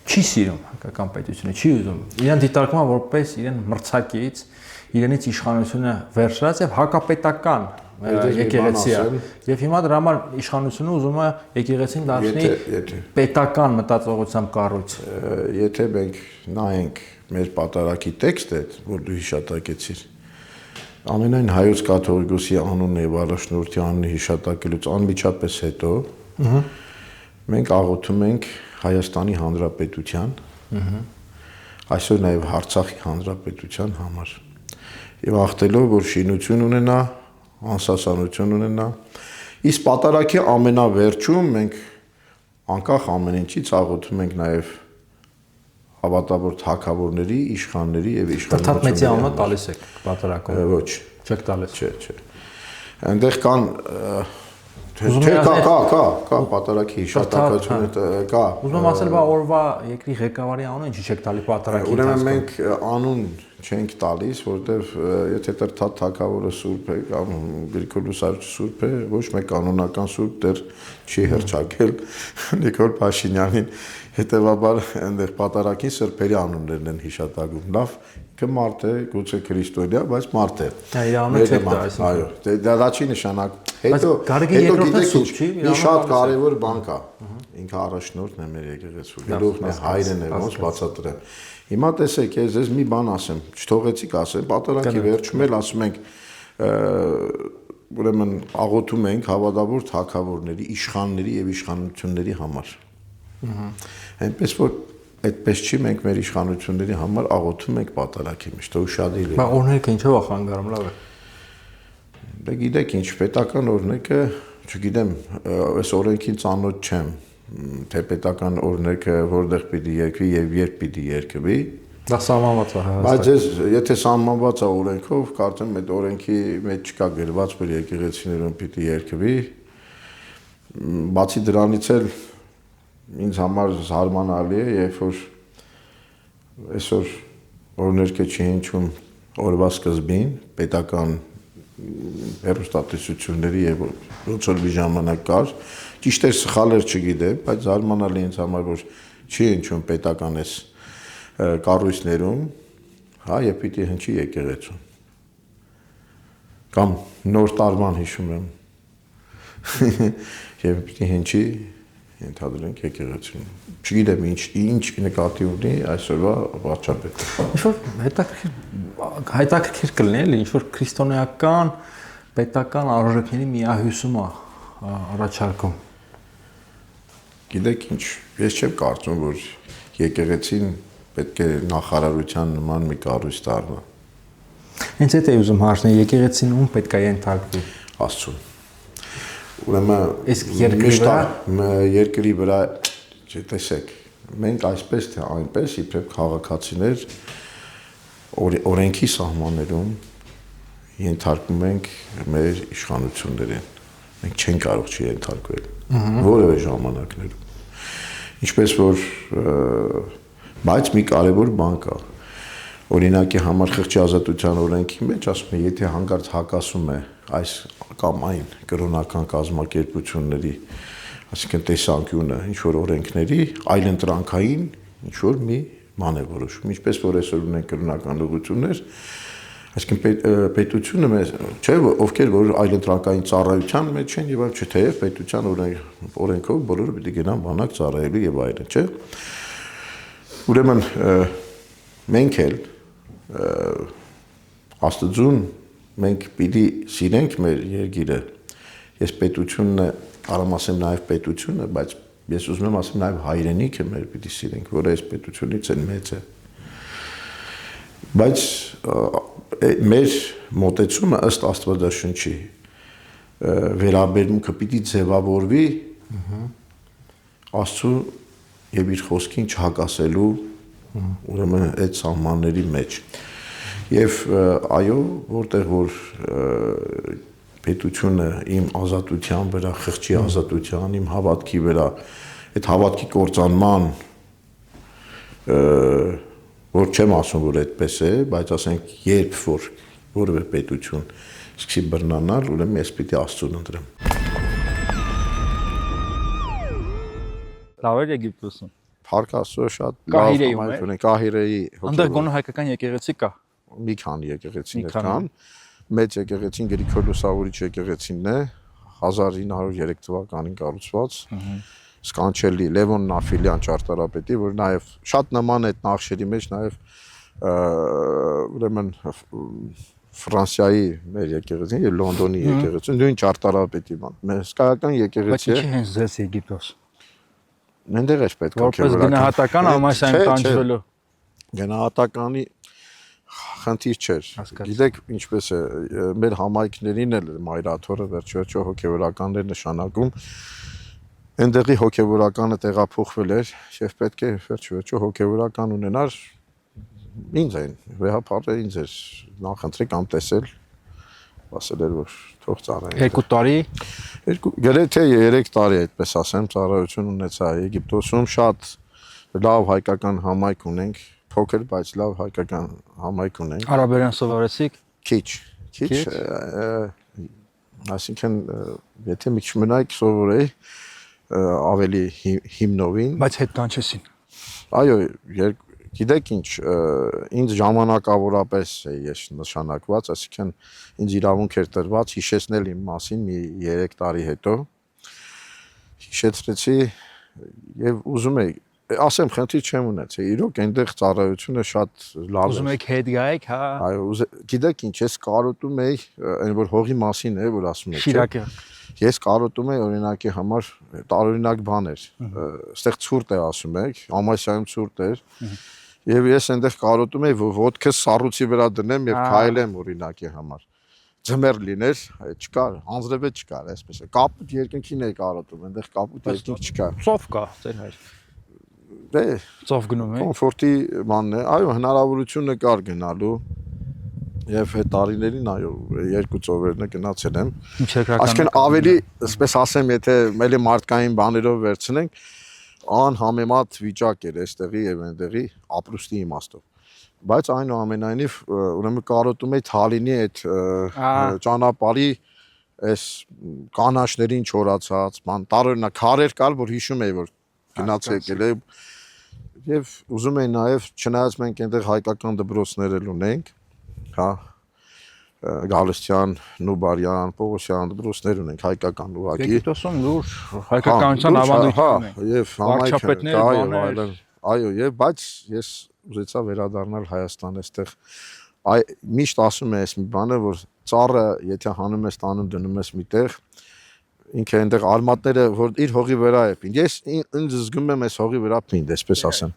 չի սիրում հայկական պետությունը, չի ուզում։ Իրեն դիտարկում է որպես իրեն մրցակից, իրենից իշխանությունը վերցրած եւ հակապետական եկեղեցի է։ Եվ հիմա դրա համար իշխանությունը ուզում է եկեղեցին դարձնի պետական մտածողությամբ կառույց։ Եթե մենք նայենք մեր պատարակի տեքստը, որ դու հիշատակեցիր, ամենայն հայոց կաթողիկոսի անունն եւ առաջնորդի անունը հիշատակելուց անմիջապես հետո մենք աղոթում ենք Հայաստանի Հանրապետության, այսօր նաեւ Արցախի Հանրապետության համար եւ աղթելով, որ շինություն ունենա, անսասանություն ունենա, իսկ պատարակի ամենավերջում մենք անկախ ամեն ինչից աղոթում ենք նաեւ հավատավոր թագավորների, իշխանների եւ իշխանությունների։ Տրթատ մեծի անունը տալիս եք պատարակում։ Ոչ, չեք տալիս։ Չէ։ Այնտեղ կան կա պատարակի հիշատակությունը կա։ Ուզում ասել, բա օրվա երկրի ղեկավարի անունը ինչի չեք տալի պատարակի։ Ուրեմն մենք անուն չենք տալիս, որտեվ եթե Տրթատ թագավորը սուրբ է կամ Գրիգոր Լուսավորչը սուրբ է, ոչ մեկ կանոնական սուրբ դեռ չի հռչակել Նիկոլ Փաշինյանին, հետեւաբար այնտեղ պատարակի սրբերի անուններն են հիշատակում։ Լավ, ինքը մարդ է, գուցե քրիստոնյա, բայց մարդ է։ Իր անունը չեք տա, այսինքն։ Այո, դա չի նշանակում։ Հետո գիտեք, մի շատ կարևոր բան կա։ Ինքը առաջնորդն է մեր եկեղեցու, գլուխն է, հայրն է, ոնց բացատրեմ։ Հիմա տեսեք, ես մի բան ասեմ, չթողեցիք ասեմ, պատարակի վերջում էլ ասում ենք, ուրեմն աղոթում ենք հավատավոր թագավորների, իշխանների եւ իշխանությունների համար։ Այնպես որ այդպես չի, մենք մեր իշխանությունների համար աղոթում ենք պատարակի միշտ, ուշադիր եք։ Բա օրհներքը ինչով է խանգարում, լավ է։ Դե գիտեք ինչ, պետական օրենքը, չգիտեմ, այս օրենքին ծանոթ չեմ, թե պետական օրենքը որտեղ պիտի երկվի եւ երբ պիտի երկվի։ Դա սահմանված է Բայց ես եթե սահմանված է օրենքով, կարծեմ այդ օրենքի մեջ չկա գրված, որ եկեղեցիներում պիտի երկվի։ Բացի դրանից էլ ինձ համար զարմանալի է, երբ որ այսօր օրենքը չի հնչում օրվա սկզբին պետական հեռուստատեսությունների եւ ոնց որ մի ժամանակ կար, ճիշտ է սխալ էր չգիտեմ, բայց զարմանալի ինձ համար որ չի հնչում պետական այս կառույցներում, հա, եւ պիտի հնչի եկեղեցում։ Կամ նոր տարվան հիշում եմ։ Եվ պիտի հնչի ընդհանրենք եկեղեցում։ Չգիտեմ ինչ նկատի ունի այսօրվա վարչապետը։ Ինչ-որ հետաքրքիր կլինի էլի, ինչ-որ քրիստոնեական պետական արժեքների միահյուսում է առաջարկում։ Գիտեք ինչ, ես չեմ կարծում, որ եկեղեցին պետք է նախարարության նման մի կառույց դառնա։ Հենց այդ է ուզում հարցնել, եկեղեցին ում պետք է ենթարկվի։ Աստծուն։ Ուրեմն իսկ երկրի վրա տեսեք, մենք այսպես թե այնպես իբրև քաղաքացիներ օրենքի սահմաններում ենթարկում ենք մեր իշխանություններին։ Մենք չենք կարող չենթարկվել որևէ ժամանակներում։ Ինչպես որ բայց մի կարևոր բան կա։ Օրինակի համար խղճի ազատության օրենքի մեջ ասում է, եթե հանկարծ հակասում է այս կամ այն կրոնական կազմակերպությունների, այսինքն տեսանկյունը ինչ որ օրենքների, այլընտրանքային ինչ որ մի բան է որոշում, ինչպես որ այսօր ունենք կրոնական ուղղություններ, այսինքն պետությունը մեզ, չէ, ովքեր որ այլընտրանքային ծառայության մեջ են եւ այլ, չթեև պետության օրենքով բոլորը պիտի գնան բանակ ծառայելու եւ այլն, չէ։ Ուրեմն մենք էլ Աստծուն մենք պիտի սիրենք մեր երկիրը։ Ես պետությունն արամ ասեմ նաև պետությունը, բայց ես ուզում եմ ասեմ նաև հայրենիքը մեր պիտի սիրենք, որը այս պետությունից են մեծ է։ Բայց մեր մոտեցումը ըստ Աստվածաշնչի վերաբերմունքը պիտի ձևավորվի Աստծու եւ իր խոսքին չհակասելու ուրեմն այդ սահմանների մեջ։ Եվ այո, որտեղ որ պետությունը իմ ազատության վրա, խղճի ազատության, իմ հավատքի վրա, այդ հավատքի կործանման, որ չեմ ասում, որ այդպես է, բայց ասենք երբ որ որևէ պետություն սկսի բռնանալ, ուրեմն ես պիտի Աստծուն ընտրեմ։ Լավ էր Եգիպտոսում։ Փառք Աստծո, շատ լավ ունենք Կահիրեի։ Այնտեղ գոնե հայկական եկեղեցի կա։ Մի քանի եկեղեցիներ կան։ Մեծ եկեղեցին Գրիգոր Լուսավորիչ եկեղեցին է 1903 թվականին կառուցված։ Սկանչելի Լևոն Նաֆիլյան ճարտարապետի, որ նաև շատ նման է այդ նախշերի մեջ նաև ուրեմն Ֆրանսիայի մեր եկեղեցին եւ Լոնդոնի եկեղեցին նույն ճարտարապետի բան։ Մեր սկայական եկեղեցի է։ Բայց ինչի հենց ձեզ Եգիպտոս։ Այնտեղ է պետք է որպես գնահատական ամասային տանջվելու։ Գնահատականի խնդիր չէր։ Գիտեք ինչպես է մեր համայնքներին էլ մայրաթորը վերջ-վերջո հոգեվորականներ նշանակում այնտեղի հոգեվորականը տեղափոխվել էր եւ պետք է վերջ-վերջո հոգեվորական ունենար ինձ այն վեհապարը ինձ էր նախընտրի կամ տեսել ասել էր որ թող ծառայեն 2 տարի գրեթե 3 տարի այդպես ասեմ ծառայություն ունեցա Եգիպտոսում շատ լավ հայկական համայնք ունենք փոքր բայց լավ հայկական համայնք ունենք արաբերեն սովորեցիք քիչ այսինքն եթե մի քիչ մնայք սովորեի ավելի հիմնովին բայց հետ կանչեսին այո գիտեք ինչ ինձ ժամանակավորապես է ես նշանակված այսինքն ինձ իրավունք էր տրված հիշեցնել իմ մասին մի 3 տարի հետո հիշեցրեցի եւ ուզում եի ասեմ խնդիր չեմ ունեցել իրոք այնտեղ ծառայությունը շատ լավ է ուզում եք հետ գայեք հա այո գիտեք ինչ ես կարոտում եի այն որ հողի մասին է որ ասում եք Շիրակը ես կարոտում եի օրինակի համար տարօրինակ բան էր այստեղ ցուրտ է ասում եք ամասյայում ցուրտ էր եւ ես այնտեղ կարոտում եի որ ոտքս սառույցի վրա դնեմ եւ քայլեմ օրինակի համար ձմեռ լիներ, չկար, անձրևը չկար, այսպես է։ Կապույտ երկնքին է կարոտում, այնտեղ կապույտ երկինք չկար։ Ծով կա, ձեր հայր։ Դե Ծով գնում եք։ կոմֆորտի բանն է, այո, հնարավորությունը կար գնալու։ Եվ այդ տարիներին այո, երկու ծովերն է գնացել եմ։ Ինչ երկրական։ Այսինքն ավելի, ասես ասեմ, եթե մելի մարդկային բաներով վերցնենք, անհամեմատ վիճակ էր այստեղի եւ այնտեղի ապրուստի իմաստով։ Բայց այնուամենայնիվ ուրեմն կարոտում էի Թալինի այդ ճանապարհի այս կանաչներին չորացած, ման տարօրինակ քարեր կար, որ հիշում էի, որ գնաց եկել է եւ ուզում էի նաեւ չնայած մենք այնտեղ հայկական դպրոցներ էլ ունենք, հա Գալստյան, Նուբարյան, Պողոսյան դպրոցներ ունենք հայկական ուղղակի։ Եգիպտոսում լուրջ հայկականության ավանդույթ ունենք։ Եւ համայնքներ, այո, այո, եւ բայց ես ուզեցա վերադառնալ Հայաստան այստեղ միշտ ասում եմ այս մի բանը, որ ծառը եթե հանում ես տանում դնում ես միտեղ ինքը այնտեղ արմատները որ իր հողի վրա է պինդ։ Ես ինձ զգում եմ այս հողի վրա պինդ, այսպես ասեմ։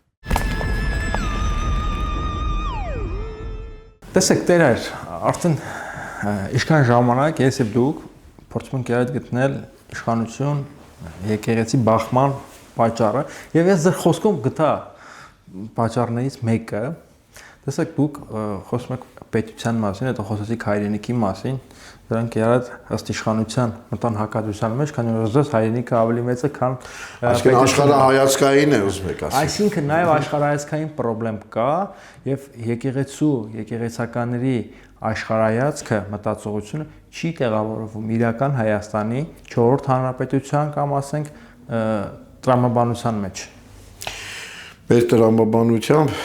Տեսեք, տերեր, արդեն ինչքան ժամանակ ես եւ դուք փորձում ենք իրար գտնել իշխանություն, եկեղեցի բախման պատճառը եւ ես ձեր խոսքում գտա պատճառներից մեկը։ Տեսեք, դուք խոսում եք պետության մասին, հետո խոսեցիք հայրենիքի մասին, դրանք իրար ըստ իշխանության մտան հակադրության մեջ, քանի որ ըստ հայրենիքը ավելի մեծ է, քան այսինքն աշխարհայացքային է ուզում եք ասել։ Այսինքն նաև աշխարհայացքային խնդրեմ կա եւ եկեղեցականների աշխարհայացքը մտածողությունը չի տեղավորվում իրական Հայաստանի 4-րդ հանրապետության կամ ասենք տրամաբանության մեջ։ Մեր տրամաբանությամբ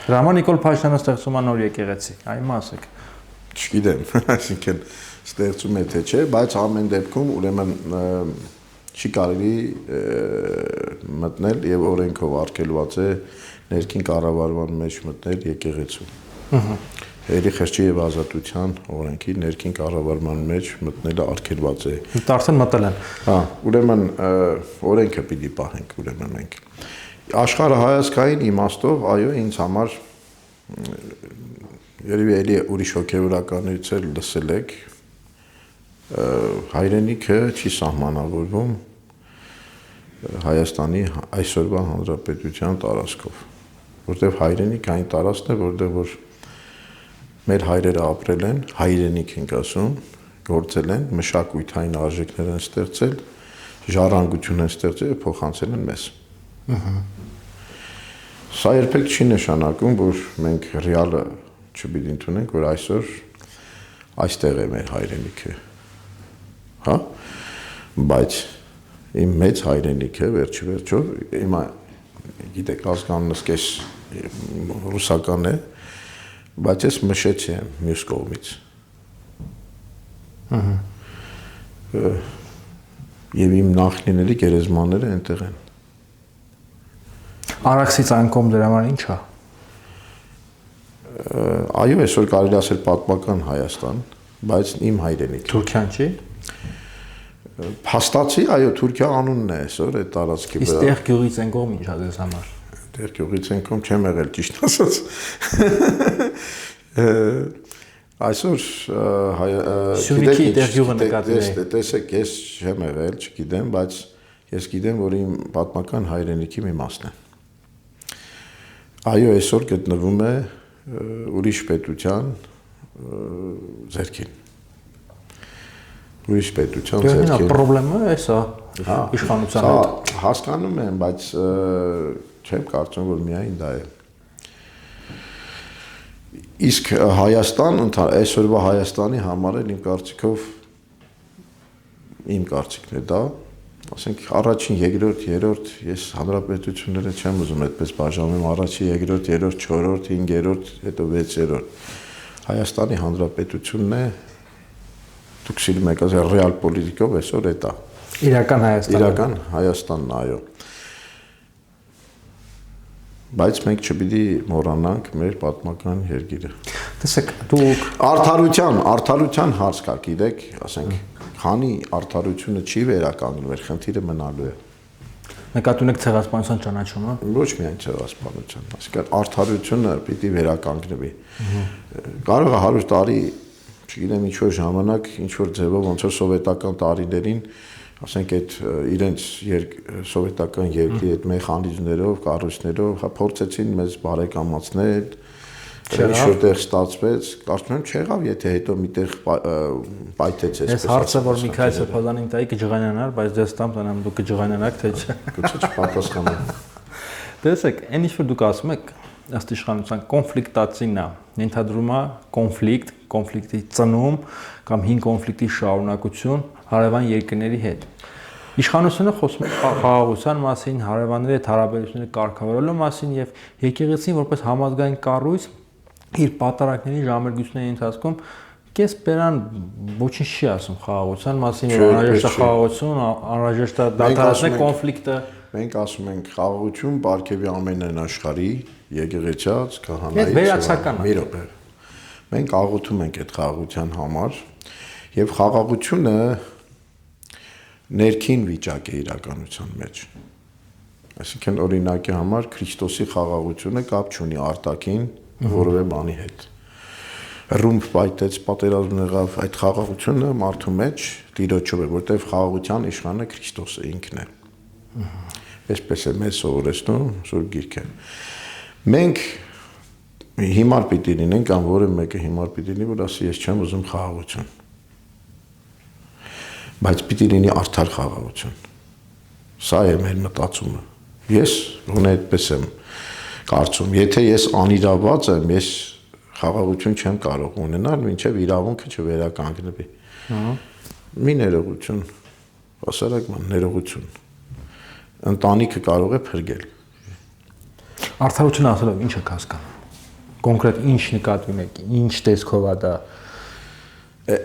Ռամա Նիկոլ Փաշինյանը ստեղծում է նոր եկեղեցի, այն ասեք։ Չգիտեմ, այսինքն ստեղծում է թե չէ, բայց ամեն դեպքում ուրեմն չի կարելի մտնել եւ օրենքով արգելված է ներքին կառավարման մեջ մտնել եկեղեցու։ Հերի խրճի եւ ազատության օրենքի ներքին կառավարման մեջ մտնելը արգելված է։ Արդեն մտել են։ Հա, ուրեմն օրենքը պիտի պահենք ուրեմն մենք։ Աշխարհայացքային իմաստով, այո, ինձ համար երևի էլի ուրիշ հոգեվորականներից էլ լսել եք, հայրենիքը չի սահմանավորվում Հայաստանի այսօրվա հանրապետության տարածքով, որտեղ հայրենիք այն տարածքն է, որտեղ որ մեր հայրերը ապրել են, հայրենիք ենք ասում, գործել են, մշակութային արժեքներ են ստեղծել, ժառանգություն են ստեղծել եւ փոխանցել են մեզ։ Սա երբեք չի նշանակում, որ մենք ռեալը չպիտի ընդունենք, որ այսօր այստեղ է մեր հայրենիքը։ Հա? Բայց իմ մեծ հայրենիքը վերջիվերջո հիմա գիտեք ազգանունս կես ռուսական է, բայց ես մշեցի եմ մյուս կողմից։ Եվ իմ նախնիների գերեզմանները այնտեղ են։ Արաքսից այն կողմ դրա համար ի՞նչ է։ Այո, այսօր կարելի ասել պատմական Հայաստան, բայց իմ հայրենիք։ Թուրքիան չի։ Փաստացի, այո, Թուրքիա անունն է այսօր այդ տարածքի վրա։ Իսկ տեղ գյուղից այն կողմ ի՞նչ է դες համար։ Տեղ գյուղից այն կողմ չեմ եղել, ճիշտ ասած։ Այսօր Սյունիքի տեղ գյուղը նկատել է։ Տեսեք, ես չեմ եղել, չգիտեմ, բայց ես գիտեմ, որ իմ պատմական հայրենիքի մի մասն է։ Այո, այսօր գտնվում է ուրիշ պետության ձեռքին։ Ուրիշ պետության ձեռքին։ Դա խնդրեմը է սա իշխանության հետ։ Հասկանում եմ, բայց չեմ կարծում, որ միայն դա է։ Իսկ Հայաստան, այսօրվա Հայաստանի համար էլ իմ կարծիքն է դա, ասենք առաջին, երկրորդ, երրորդ, ես հանրապետությունները չեմ ուզում այդպես բաժանում, առաջին, երկրորդ, երրորդ, չորրորդ, հինգերորդ, հետո վեցերորդ։ Հայաստանի հանրապետությունն է, դուք սիրում եք ասել ռեալ պոլիտիկով այսօր է դա։ Իրական Հայաստանը։ Իրական Հայաստանն, այո։ Բայց մենք չպիտի մոռանանք մեր պատմական երկիրը։ Տեսեք, դուք արդարության հարց կա, գիտեք, ասենք, քանի արդարությունը չի վերականգնվել, խնդիրը մնալու է։ նկատի ունեք ցեղասպանության ճանաչումը։ Ոչ միայն ցեղասպանության, այսինքն արդարությունը պիտի վերականգնվի։ Կարող է 100 տարի չգիտեմ ինչ որ ժամանակ, ինչ որ ձևով ոնց որ սովետական տարիներին, ասենք այդ իրենց սովետական երկրի այդ մեխանիզմներով, կառույցներով, հա փորձեցին մեզ բարեկամացնել, ինչ որտեղ ստացվեց, կարծում եմ չեղավ, եթե հետո միտեղ պայթեց այսպես։ Այս հարցը որ Միքայել Սեփազյանին տայի կջղանանար, բայց դες տամ տանամ դուք կջղանանաք թե չէ։ Գուցե չպատասխանեմ։ Տեսեք, այն ինչ որ դուք ասում եք, ըստ իշխանության կոնֆլիկտացին է, ենթադրում է կոնֆլիկտի ծնում կամ հին կոնֆլիկտի շարունակություն հարևան երկրների հետ։ Իշխանությունը խոսում է խաղաղության մասին, հարևանների հետ հարաբերությունները կարգավորելու մասին եւ եկեղեցին որպես համազգային կառույց իր պատարակների ժամերգությունների ընթացքում կես բերան ոչինչ չի ասում խաղաղության մասին, անհրաժեշտ է խաղաղություն, անհրաժեշտ է դադարեցնել կոնֆլիկտը։ Մենք ասում ենք խաղաղություն Բարքեվի ամենայն աշխարհի եկեղեցիած քահանայի վերացական մի րոպե։ Մենք աղոթում ենք այդ խաղաղության համար եւ խաղաղությունը ներքին վիճակ է իրականության մեջ։ Այսինքն օրինակի համար Քրիստոսի խաղաղությունը կապ չունի արտաքին որևէ բանի հետ։ Ռումբ պայթեց, պատերազմ եղավ, այդ խաղաղությունը մարդու մեջ Տիրոջով է, որտեղ խաղաղության իշխանը Քրիստոսը ինքն է։ Այսպես է մեզ սովորեցնում Սուրբ Գիրքը։ Մենք հիմար պիտի լինենք, կամ որևէ մեկը հիմար պիտի լինի, որ ասի ես չեմ ուզում խաղաղություն։ Բայց պիտի լինի արդար խաղաղություն։ Սա է մեր մտածումը։ Ես գոնե այդպես եմ կարծում։ Եթե ես անիրավված եմ, ես խաղաղություն չեմ կարող ունենալ, մինչև իրավունքը չվերականգնվի։ Մի ներողություն, հասարակման ներողություն։ Ընտանիքը կարող է փրկել։ Արդարություն ասելով ինչ եք հասկանում։ Կոնկրետ ինչ նկատի ունեք, ինչ տեսքով է դա։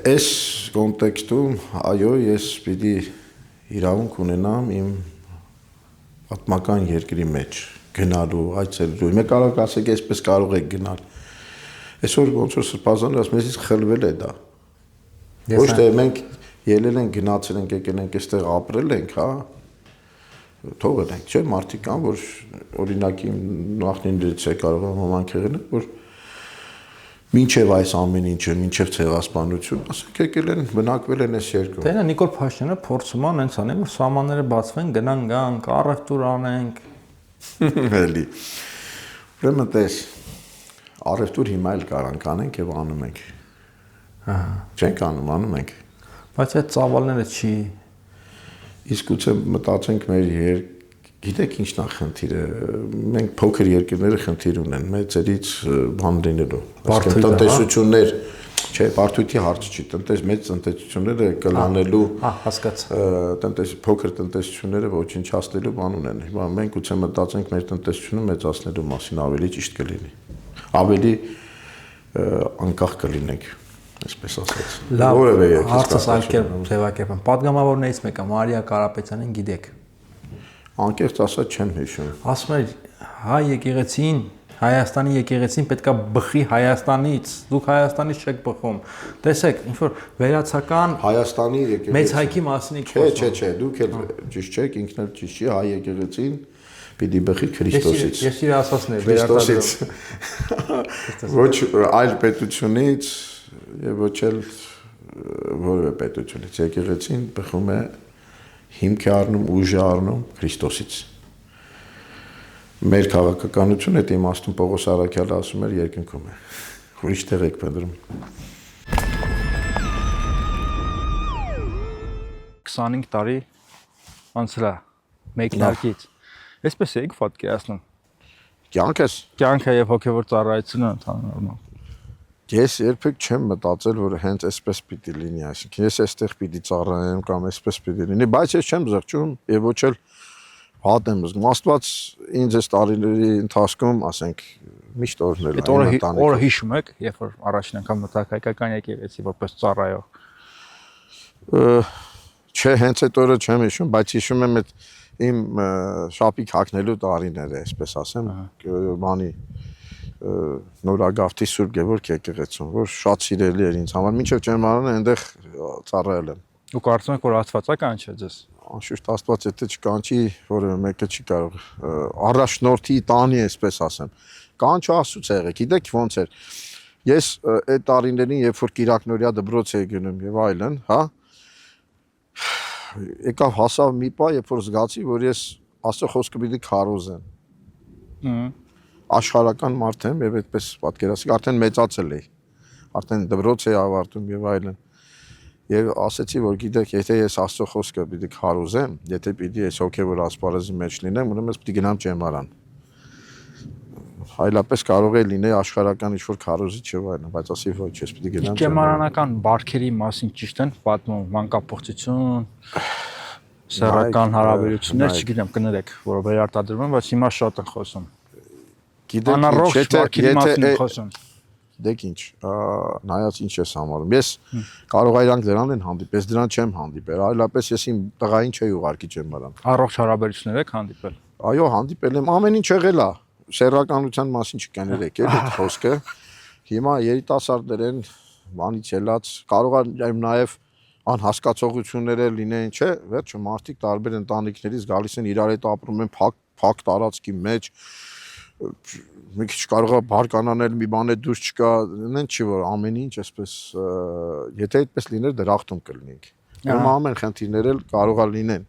Այս կոնտեքստում, այո, ես պիտի իրավունք ունենամ իմ պատմական երկրի մեջ գնալու, այցելելու։ Մեկ կարող ասեք, այսպես կարող եք գնալ։ Այսօր ոնց որ Սրբազանը ասում մեզից խլվել է դա։ Ոչ թե մենք ելել ենք, գնացել ենք, եկել ենք այստեղ ապրել ենք, հա։ Թողել ենք, չէ՞, մարդիկ կան, որ օրինակի նախնիներից է կարող է ոմանք եղել են, որ մինչև այս ամեն ինչը, մինչև ցեղասպանություն, ասենք եկել են, բնակվել են այս երկրում։ Դե նա Նիկոլ Փաշինյանը փորձում է հենց անի, որ սահմանները բացվեն, գանք, առևտուր անենք։ Էլի։ Ուրեմն տես, առևտուր հիմա էլ կարանք անենք եւ անում ենք։ Ահա։ Չենք անում ենք։ Բայց այդ ծավալները չի։ Իսկ գուցե մտածենք մեր գիտեք ինչն է խնդիրը։ Մենք փոքր երկրները խնդիր ունեն մեծերից բան լինելու։ Այսինքն տնտեսություններ, չէ, բարդույթի հարց չի, մեծ տնտեսությունները կլանելու, հասկաց։ Փոքր տնտեսությունները ոչնչացնելու բան ունեն։ Հիմա մենք գուցե մտածենք մեր տնտեսությունը մեծացնելու մասին ավելի ճիշտ կլինի։ Ավելի անկախ կլինենք, այսպես ասած։ Որևէ հարցս ձևակերպեմ։ Պատգամավորներից մեկը Մարիա Կարապետյանին գիտեք։ Անկեղծ ասած չեմ հիշում։ Ասում էր հայ եկեղեցին, Հայաստանի եկեղեցին պետքա բխի Հայաստանից, դուք Հայաստանից չեք բխում։ Տեսեք, ինչ որ վերացական Հայաստանի եկեղեցին մեծ հայքի մասին եք խոսում։ Չէ, դուք էլ ճիշտ չեք, ինքն էլ ճիշտ չի, հայ եկեղեցին պիտի բխի Քրիստոսից։ Ես իր ասածն եմ Քրիստոսից։ Ոչ այլ պետությունից եւ ոչ էլ որևէ պետությունից։ Եկեղեցին բխում է հիմք է առնում, ուժ է առնում Քրիստոսից։ Մեր քաղաքականությունը այդ իմաստուն Պողոս Արաքյալը ասում էր երկնքում է։ Ուրիշ տեղ եք փնտրում։ 25 տարի անցել է մեկնարկից։ Այսպես եք պատկերացնում։ Կյանքը եւ հոգեվոր ծառայությունը ընդհանրապես։ Ես երբեք չեմ մտածել, որ հենց այսպես պիտի լինի, այսինքն ես այստեղ պիտի ծառայեմ կամ այսպես պիտի լինի, բայց ես չեմ զղջում եւ ոչ էլ հատ եմ զգում։ Աստված ինձ այս տարիների ընթացքում, ասենք, միշտ օրհնել է իմ ընտանիքը։ Օրը հիշում եք, երբ որ առաջին անգամ մտաք հայկական եկեղեցի որպես ծառայող։ Չէ, հենց այդ օրը չեմ հիշում, բայց հիշում եմ այդ իմ շապիկ հագնելու տարիները, այսպես ասեմ, բանի Նորագավթի Սուրբ Գևորգ եկեղեցում, որ շատ սիրելի էր ինձ համար, մինչև չեմ արել այնտեղ ծառայել եմ։ Ու կարծում եք, որ Աստվածա կանչեց ձեզ։ Անշուշտ Աստված եթե չկանչի, որևէ մեկը չի կարող առաջնորդի տանի, այսպես ասեմ։ Կանչ Աստծուց եղեք, գիտեք ոնց էր։ Ես այդ տարիներին, երբ որ Կիրակնորիա դպրոց էի գնում եւ այլն, հա, եկավ հասավ մի պահ, երբ որ զգացի, որ ես Աստծո խոսքը պիտի քարոզեմ։ Աշխարհական մարդ եմ եւ այդպես պատկերացրի, արդեն մեծացել էի։ Արդեն դպրոց էի ավարտում եւ այլն։ Եվ ասացի, որ գիտեք, եթե ես Աստծո խոսքը պիտի քարոզեմ, եթե պիտի ես հոգեվոր ասպարեզի մեջ լինեմ, ուրեմն ես պիտի գնամ ճեմարան։ Այլապես կարող է լինել աշխարհական ինչ-որ քարոզիչ եւ այլն, բայց ասի ոչ, ես պիտի գնամ ճեմարանական բարքերի մասին ճիշտ են պատմում, մանկապողծություն, սեռական հարաբերություններ, չգիտեմ, կներեք, որ վերարտադրվում են, բայց հիմա շատ են խոսում։ Գիտեք, Անառողջ բարքերի մասին են խոսում։ Դեք ինչ, նայած ինչ ես համարում։ Ես կարող այրանք դրան են հանդիպել, դրան չեմ հանդիպել, այլապես ես իմ տղային չէի ուղարկի ճեմարան։ Առողջ հարաբերություններ եք հանդիպել։ Այո, հանդիպել եմ, ամեն ինչ եղել է։ Սեռականության մասին չկներեք, էլի այդ խոսքը։ Հիմա երիտասարդներ են, բանից ելած, կարող է նաև անհասկացողություններ լինեն, չէ՞, վերջը մարդիկ տարբեր ընտանիքներից գալիս են իրար հետ ապրում են փակ տարածքի մեջ, մի քիչ կարող է բարկանանել, մի բան է դուրս չկա, նեն չի որ ամեն ինչ այսպես, եթե այդպես լիներ դրախտում կլինենք։ Ուրեմն ամեն խնդիրներ էլ կարող է լինեն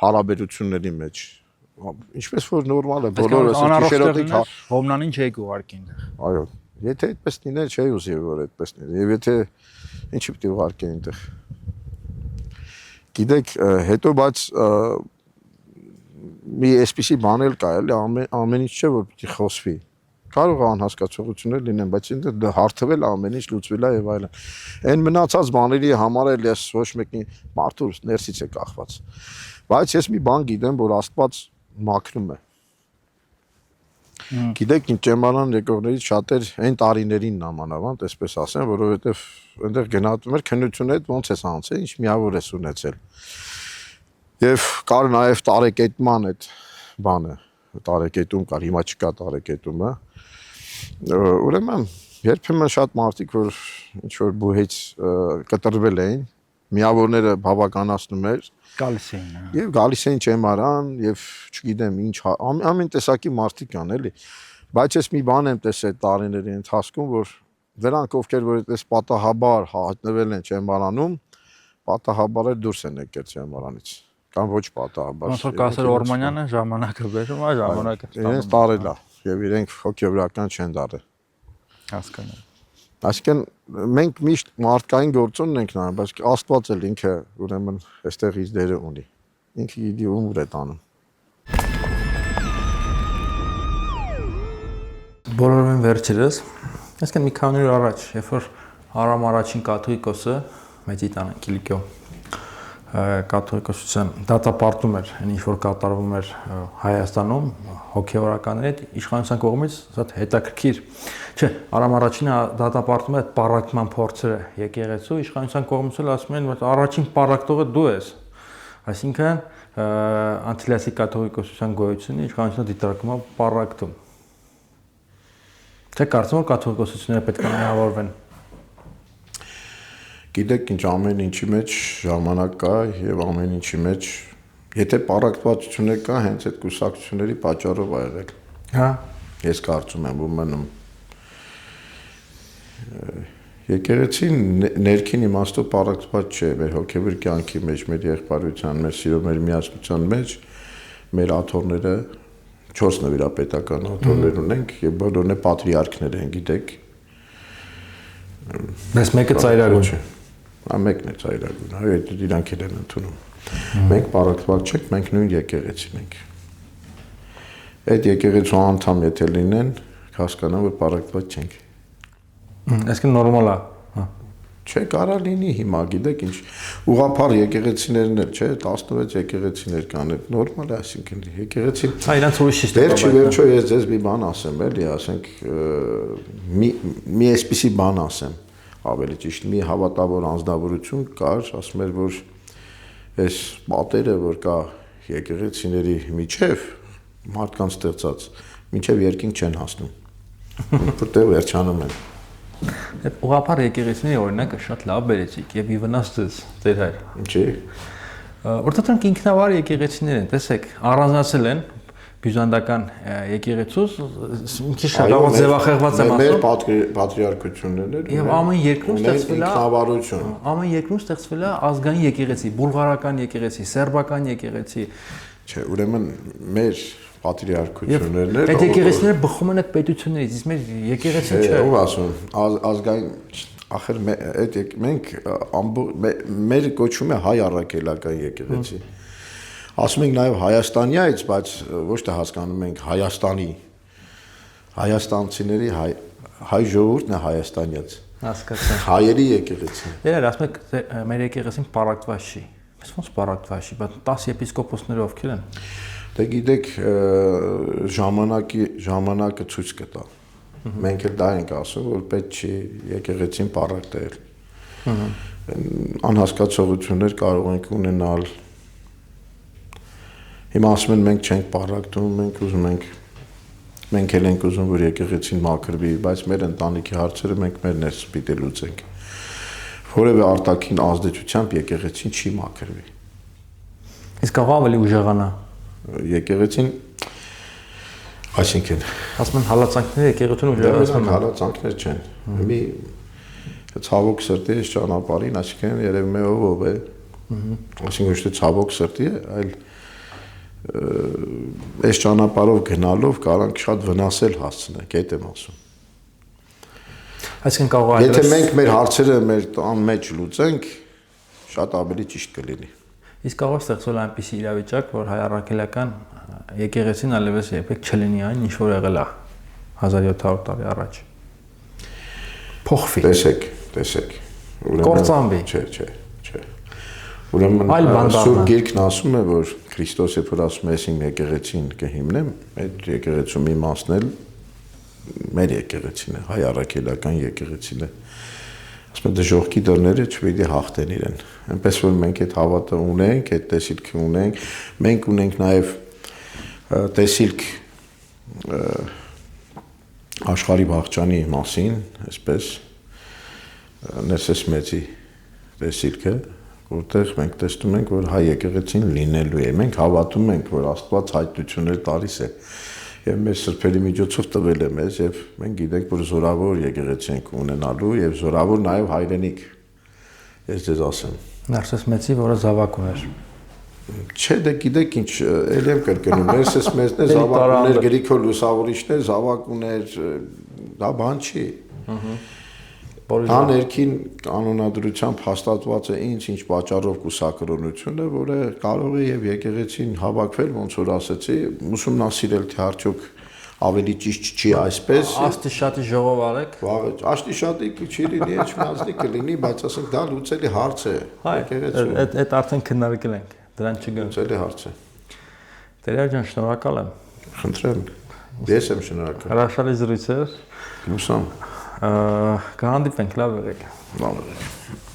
հարաբերությունների մեջ։ Ինչպես որ նորմալ է, բոլորը գիշերօթիկ հոմնանին չէի ուղարկի այնտեղ։ Այո, եթե այդպես լիներ, չէի ուզի որ այդպես լիներ։ Եվ եթե ինչի՞ պիտի ուղարկի այնտեղ։ Գիտեք, հետո բայց մի այսպիսի բան էլ կա, էլի ամեն ինչ չէ որ պիտի խոսվի։ Կարող է անհասկացողություններ լինեն, բայց ինձ հարթվել ամեն ինչ լուծվել է եւ այլն։ Այն մնացած բաների համար էլ ես ոչ մեկի մարդու ներսից է կախված։ Բայց ես մի բան գիտեմ, որ Աստված մաքրում է։ Գիտեք, ինչ ճեմարան եկողներից շատեր այն տարիներին նամանավանդ, այսպես ասեմ, որովհետեւ այնտեղ գնահատում էր քննությունը հետ ոնց էս անցել, ինչ միավոր ես ունեցել։ Եվ կար նաև տարեկետման այդ բանը, տարեկետում կար, հիմա չկա տարեկետումը։ Ուրեմն երբեմն շատ մարդիկ, որ ինչ որ բուհից կտրվել էին, միավորները բավականացնում էր, գալիս էին։ Եվ գալիս էին ճեմարան, եւ չգիտեմ ինչ, ամեն տեսակի մարդիկ կան, էլի։ Բայց ես մի բան եմ տեսել տարիների ընթացքում, որ դրանք ովքեր որ այդպես պատահաբար հայտնվել են ճեմարանում, պատահաբար էլ դուրս են եկել ճեմարանից։ Կամ ոչ պատահաբար։ Ոնց որ կասեր Օրմանյանը ժամանակը բերում է, ժամանակը իրենց տարել է եւ իրենք հոգեվորական չեն դարել։ Հասկանալի։ Այսինքն մենք միշտ մարդկային գործոն ենք նայում, բայց Աստված էլ ինքը ուրեմն այստեղ իր դերը ունի։ Ինքը իդի ում է տանում։ Բոլորովին վերջերս, այսինքն մի քանի օր առաջ, երբ որ Արամ առաջին կաթողիկոսը Մեծիտան Կիլիկիո կաթողիկոսության դատապարտում էր, այն ինչ որ կատարվում էր Հայաստանում հոգեվորականների հետ, իշխանության կողմից շատ հետաքրքիր, չէ, Արամ առաջինը դատապարտում է այդ պարակտման փորձերը եկեղեցու, իշխանության կողմից էլ ասում են, որ առաջին պարակտողը դու ես, այսինքն Անտիլիասի կաթողիկոսության գոյությունը իշխանությունը դիտարկում է պարակտում։ Չէ, կարծում եմ կաթողիկոսությունները պետք է միավորվեն։ Գիտեք ինչ ամեն ինչի մեջ ժամանակ կա եւ ամեն ինչի մեջ եթե պարակտվածություն կա հենց այդ կուսակցությունների պատճառով ա եղել։ Հա, ես կարծում եմ ումնում եկեղեցին ներքին իմաստով պարակտված չէ մեր հոգեվոր կյանքի մեջ, մեր եղբայրության, մեր սիրո, մեր միասնության մեջ մեր աթոռները 4 նվիրապետական աթոռներ ունենք եւ բոլորն է պատրիարքներ են, գիտեք։ Բայց մեկը ծայրագուն չէ։ Մեկն է ծայրագուն, այո, իրանք են ընդունում։ Մենք պարակտված չենք, մենք նույն եկեղեցին ենք։ Այդ եկեղեցու անդամ եթե լինեն, հասկանան որ պարակտված չենք։ Այսինքն նորմալ է։ Չէ, կարա լինի հիմա, գիտեք ինչ, ուղղափառ եկեղեցիներն էլ, չէ, 16 եկեղեցիներ կան, այդ նորմալ է, այսինքն եկեղեցին։ Հա, իրանց ուրիշ սիստեմ է։ Վերջո ես ձեզ մի բան ասեմ, էլի, ասենք մի այսպիսի բան ասեմ, ավելի ճիշտ, մի հավատավոր անձնավորություն կար, ասում էր, որ այս պատերը, որ կա եկեղեցիների միջև, մարդկանց ստեղծած, մինչև երկինք չեն հասնում, որտեղ վերջանում են։ Այդ ուղղափառ եկեղեցիների օրինակը շատ լավ բերեցիք եւ ի վնաս ձեր հայր։ Ինչի՞։ Որտեղ դրանք ինքնավար եկեղեցիներ են, տեսեք, առանձնացել են, բյուզանդական եկեղեցուց ինքը շատ լավ ձևախեղված եմ Մեր ասում։ պատրիարքություններն Եվ ամեն երկրում ստեղծվել է ինքնավարություն։ ամեն երկրում ստեղծվել է ազգային եկեղեցի, բուլղարական եկեղեցի, սերբական եկեղեցի։ Չէ, ուրեմն մեր պատրիարքություններն Այդ եկեղեցիները բխում են այդ պետություններից, իսկ մեր եկեղեցին չէ։ Ով ասում, ազգային ախր մենք մեր կոչում է հայ առաքելական եկեղեցի։ Ասում ենք նաև Հայաստանյայից, բայց ոչ թե հասկանում ենք հայաստանցիների հայ ժողովուրդն է հայաստանյաց։ Հասկացա։ Հայերի եկեղեցին։ Երբ ասում եք մեր եկեղեցին պարակտված չի։ Բայց ոնց պարակտված չի, բայց 10 եպիսկոպոսները ովքեր են։ Դե գիտեք, ժամանակը ցույց կտա։ Մենք էլ դա ենք ասում, որ պետք չի եկեղեցին պարակտել։ Անհասկացողություններ կարող ենք ունենալ։ Հիմա ասում են մենք չենք պարակտում, մենք էլ ենք ուզում, որ եկեղեցին մաքրվի, բայց մեր ընտանիքի հարցերը մենք մեր ներս պիտի լուծենք։ Որևէ արտաքին ազդեցությամբ եկեղեցին չի մաքրվի։ Իսկ կարող ավելի ուժեղանա։ Եկեղեցին, այսինքն ասում են հալածանքները եկեղեցուն ուժեղացնում են։ Հալածանքներ չեն։ Մի ցավոք սրտի է ճանապարհին, այսինքն երևում է ով է։ Այսինքն ոչ թե ցավոք սրտի է, այլ այս ճանապարհով գնալով կարանք շատ վնասել հասցնենք, այդ եմ ասում։ Այսինքն կարող է Եթե մենք մեր հարցերը մեր տան մեջ լուծենք, շատ ավելի ճիշտ կլինի։ Իսկ կարող է ստեղծվել այնպիսի իրավիճակ, որ հայ առաքելական եկեղեցին այլևս երբեք չլինի այն, ինչ որ եղել է 1700 տարի առաջ։ Փոխվի։ Տեսեք։ Կործանվի։ Չէ։ Ուրեմն Սուրբ Գիրքն ասում է, որ Քրիստոս երբ որ ասում է, ես իմ եկեղեցին կհիմնեմ, այդ եկեղեցու մի մասն էլ մեր եկեղեցին է, հայ առաքելական եկեղեցին է։ Ասում է դժողքի դռները չպիտի հաղթեն իրեն։ Այնպես որ մենք այդ հավատը ունենք, այդ տեսիլքը ունենք, մենք ունենք նաև տեսիլք աշխարհի վաղճանի մասին, այսպես Ներսես մեծի տեսիլքը, որտեղ մենք տեսնում ենք, որ հայ եկեղեցին լինելու է։ Մենք հավատում ենք, որ Աստված հայտնություններ տալիս է եւ մեր սրբերի միջոցով տվել է մեզ եւ մենք գիտենք, որ զորավոր եկեղեցի ենք ունենալու եւ զորավոր նաեւ հայրենիք։ Ես ձեզ ասեմ։ Ներսես մեծի, որը զավակ ուներ։ Չէ, դե գիտեք ինչ, ել եմ կրկնում, Ներսես մեծն է զավակ ուներ, Գրիգոր Լուսավորիչն է զավակ ուներ, դա բան չի։ Դա ներքին կանոնադրությամբ հաստատված է ինչ պատճառով կուսակրոնություն է, որը կարող է եւ եկեղեցին հավաքվել, ոնց որ ասեցի, ուսումնասիրել թե արդյոք ավելի ճիշտ չի այսպես։ Աստիշատի ժողով արեք։ Աստիշատի չի լինի, ինչ մազնի կլինի, բայց ասենք դա լուծելի հարց է եկեղեցու։ Այդ արդեն քննարկել ենք, դրան չգնա։ Լուծելի հարց է։ Տերյալ ջան, շնորհակալ եմ։ Խնդրեմ։ Ես եմ շնորհակալ։ Հրաշալի զրույց էր։ Լուսամ։ Կհանդիպենք, լավ եղեք։ Լավ եղեք։